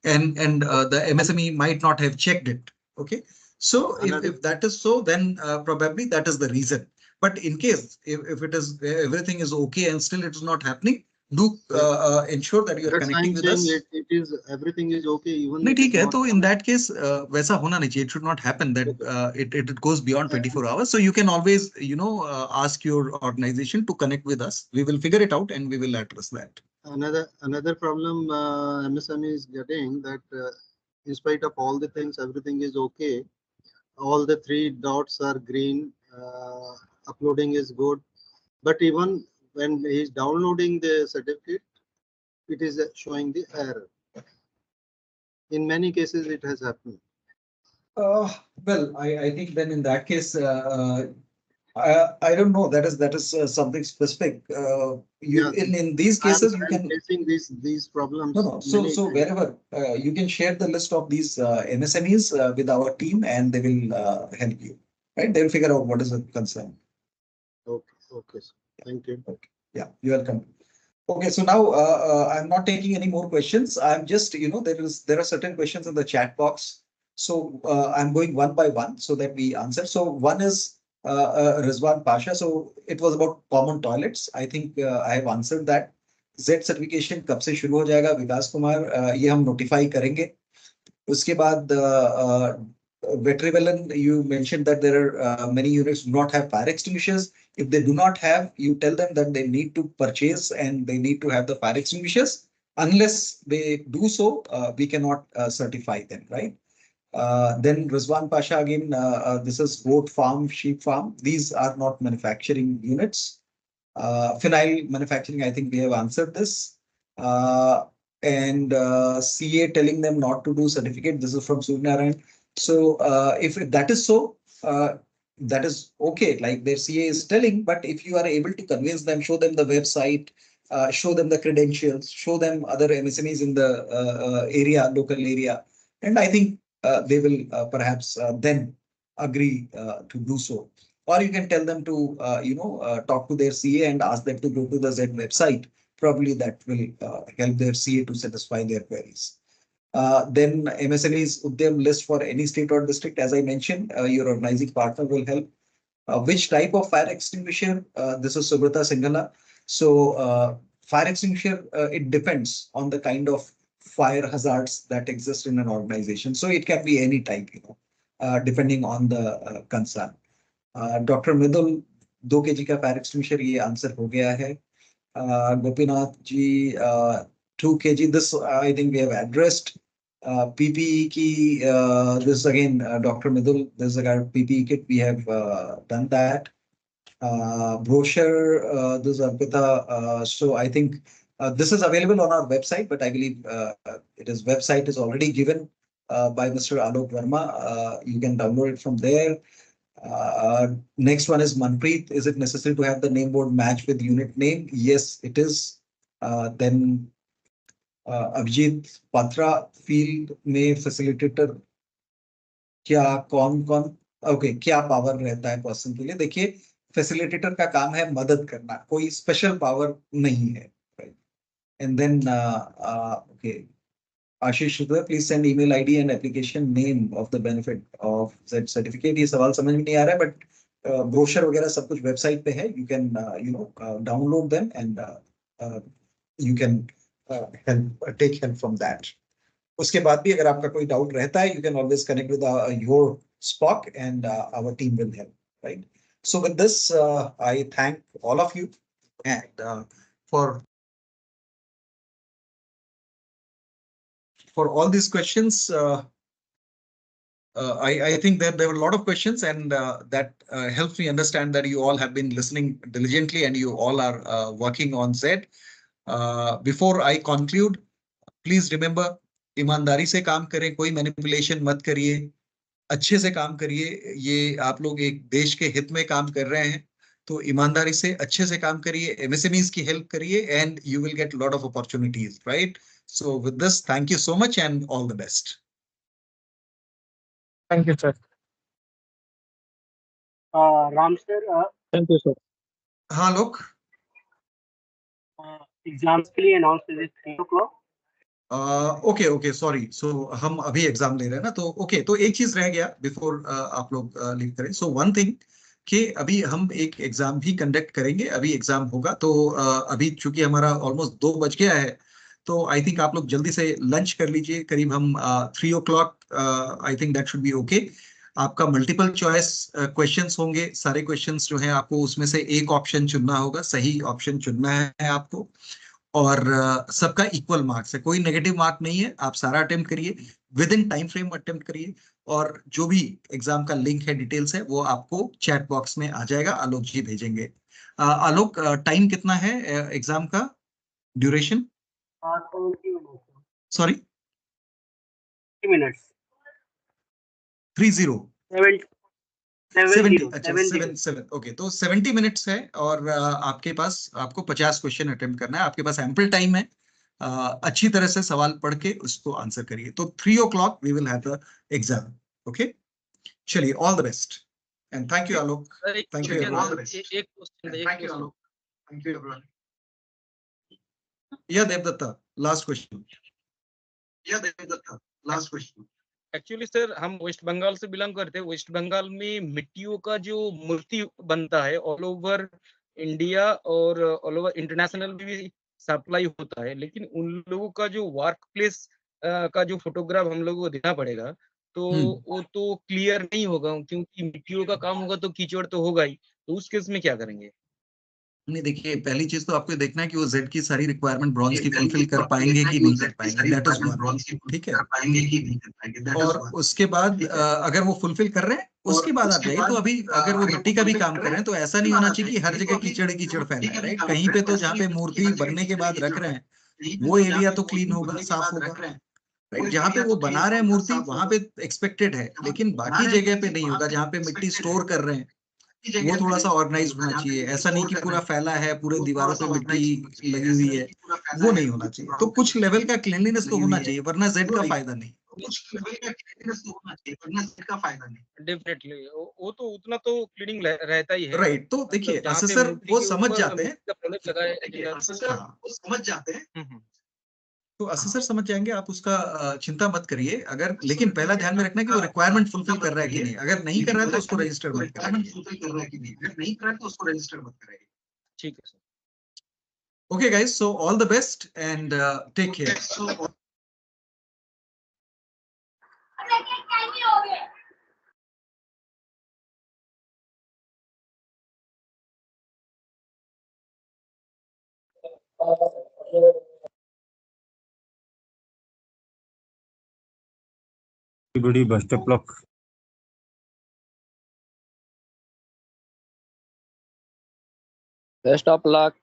And the MSME might not have checked it. Okay, so if that is so, then probably that is the reason. But in case if it is everything is okay and still it is not happening, do ensure that you are connecting with us. It is everything is okay even. नहीं ठीक है, तो in that case वैसा होना नहीं चाहिए. It should not happen that it goes beyond 24 hours. So you can always ask your organization to connect with us. We will figure it out and we will address that. Another problem MSME is getting, that in spite of all the things, everything is okay. All the 3 dots are green. Uploading is good, but even when he is downloading the certificate, it is showing the error. In many cases, it has happened. Well, I think then in that case, I don't know. That is something specific. In these cases, you can facing these problems. No. So wherever you can share the list of these MSMEs with our team, and they will help you. Right? They will figure out what is the concern. Okay. Thank you. Okay. Yeah, you're welcome. Okay, so now I'm not taking any more questions. I'm just, there are certain questions in the chat box. So I'm going one by one so that we answer. So one is Rizwan Pasha. So it was about common toilets. I think I have answered that. Z certification कब से शुरू हो जाएगा? विकास कुमार, ये हम notify करेंगे. उसके बाद Vetrivelin, you mentioned that there are many units do not have fire extinguishers. If they do not have, you tell them that they need to purchase and they need to have the fire extinguishers. Unless they do so, we cannot certify them, right? Then Rizwan Pasha again, this is goat farm, sheep farm. These are not manufacturing units. Phenyl manufacturing, I think we have answered this. And CA telling them not to do certificate. This is from Suryanarayan. So if that is so, that is okay. Like their CA is telling, but if you are able to convince them, show them the website, show them the credentials, show them other MSMEs in the area, local area, and I think they will perhaps then agree to do so. Or you can tell them to, talk to their CA and ask them to go to the Z website. Probably that will help their CA to satisfy their queries. Then MSME's Udyam list for any state or district. As I mentioned, your organizing partner will help. Which type of fire extinguisher? This is Subrata Singhalla. So fire extinguisher, it depends on the kind of fire hazards that exist in an organization. So it can be any type, depending on the concern. Dr. Mridul, 2 kg का fire extinguisher, ये answer हो गया है. Gopinath ji, 2 kg. This I think we have addressed. PPE ki, this again, Dr. Mridul, this is a PPE kit. We have done that. Brochure, this is Arpita. So I think this is available on our website, but I believe website is already given by Mr. Alok Verma. You can download it from there. Next one is Manpreet. Is it necessary to have the name board match with unit name? Yes, it is. Then Abhijit Patra, field में facilitator क्या कौन okay क्या power रहता है person के लिए? देखिए, facilitator का काम है मदद करना, कोई स्पेशल पावर नहीं है. And then okay Ashish Shukla, please send email ID and application name of the benefit of that certificate. ये सवाल समझ में नहीं आ रहा है, बट ब्रोशर वगैरह सब कुछ वेबसाइट पे है. You can download them and you can take help from that. उसके बाद भी अगर आपका कोई डाउट रहता है, you can always connect with your SPOC and our team will help, right? So with this, I thank all of you and for all these questions. I think that there were a lot of questions, and that helps me understand that you all have been listening diligently and you all are working on Z. Before I conclude, please remember, ईमानदारी से काम करें, कोई manipulation मत करिए, अच्छे से काम करिए। ये आप लोग एक देश के हित में काम कर रहे हैं, तो ईमानदारी से अच्छे से काम करिए, एमएसएमईज की हेल्प करिए, and you will get lot of opportunities, right? So with this, thank you so much and all the best. Thank you sir. Ram sir, thank you sir. हाँ लोग, एग्जाम्स के लिए अनाउंस कर 3 o'clock। Okay okay, sorry. सो हम अभी exam ले रहे हैं ना, तो ओके। तो एक चीज रह गया बिफोर आप लोग लीव करें। सो वन थिंग कि अभी हम एक एग्जाम भी कंडक्ट करेंगे, अभी एग्जाम होगा। तो अभी चूंकि हमारा ऑलमोस्ट 2 बज गया है, तो आई थिंक आप लोग जल्दी से लंच कर लीजिए। करीब हम 3 o'clock, I think that should be okay. आपका मल्टीपल चॉइस क्वेश्चंस होंगे, सारे क्वेश्चंस जो हैं आपको उसमें से एक ऑप्शन चुनना होगा, सही ऑप्शन चुनना है आपको। और सबका इक्वल मार्क्स है, कोई नेगेटिव मार्क नहीं है। आप सारा अटेम्प्ट करिए, with in time frame attempt करिए। और जो भी एग्जाम का लिंक है, डिटेल्स है, वो आपको चैट बॉक्स में आ जाएगा, आलोक जी भेजेंगे। आलोक, टाइम कितना है एग्जाम का, ड्यूरेशन? Sorry, minutes. 30 70 अच्छा 7 ओके। तो 70 मिनट्स है, और आपको 50 क्वेश्चन अटेम्प्ट करना है। आपके पास एम्पल टाइम है, अच्छी तरह से सवाल पढ़ के उसको आंसर करिए। तो 3 o'clock we will have the exam, okay? चलिए, all the best and thank you Alok, thank you everyone. एक question thank you Alok, thank you everyone. Yeah Devdatta, last question. Yeah Devdatta, last question. Actually sir, हम वेस्ट बंगाल से belong करते हैं। Waste Bengal में मिट्टियों का जो मूर्ति बनता है ऑल ओवर इंडिया और ऑल ओवर इंटरनेशनल भी सप्लाई होता है, लेकिन उन लोगों का जो वर्क प्लेस का जो फोटोग्राफ हम लोगों को देना पड़ेगा, तो वो तो क्लियर नहीं होगा, क्योंकि मिट्टियों का काम होगा तो कीचड़ तो होगा ही। तो उस केस में क्या करेंगे? नहीं, देखिए, पहली चीज तो आपको देखना है कि वो जेड की सारी रिक्वायरमेंट ब्रॉन्ज की फुलफिल कर पाएंगे कि नहीं कर पाएंगे, दैट इज वन, ठीक है? और उसके बाद अगर वो फुलफिल कर रहे हैं, उसके बाद आप जाइए। तो अभी अगर वो मिट्टी का भी काम कर रहे हैं, तो ऐसा नहीं होना चाहिए कि हर जगह कीचड़ कीचड़ फैला है, राइट? कहीं पे तो जहाँ पे मूर्ति बनने के बाद रख रहे हैं, वो एरिया तो क्लीन होगा, साफ होगा, राइट? जहाँ पे वो बना रहे हैं मूर्ति, वहां पे एक्सपेक्टेड है, लेकिन बाकी जगह पे नहीं होगा। जहाँ पे मिट्टी स्टोर कर रहे हैं, वो थोड़ा सा ऑर्गेनाइज होना चाहिए। ऐसा नहीं कि पूरा फैला है, पूरे दीवारों पे मिट्टी लगी हुई है, वो नहीं होना चाहिए। तो कुछ लेवल का क्लीनलीनेस तो होना चाहिए, वरना जेड का फायदा नहीं। डेफिनेटली वो तो उतना तो क्लीनिंग रहता ही है, राइट? तो देखिए, जहाँ पे असेसर मूर्ति वो के समझ ऊपर जाते हैं, मिट्टी का प्रोडक्ट लगाया हाँ, तो असेसर समझ जाएंगे। आप उसका चिंता मत करिए। अगर, लेकिन पहला ध्यान में रखना है कि वो रिक्वायरमेंट फुलफिल कर रहा है कि नहीं। अगर नहीं कर रहा है तो उसको रजिस्टर मत कराइए। ठीक है sir. Okay guys, so all the best and take care. Everybody, best of luck. Best of luck.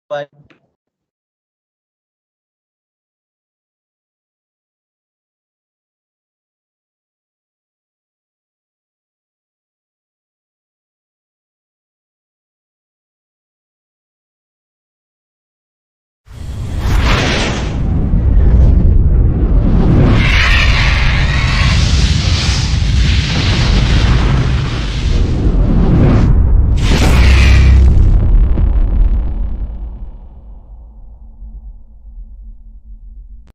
Bye.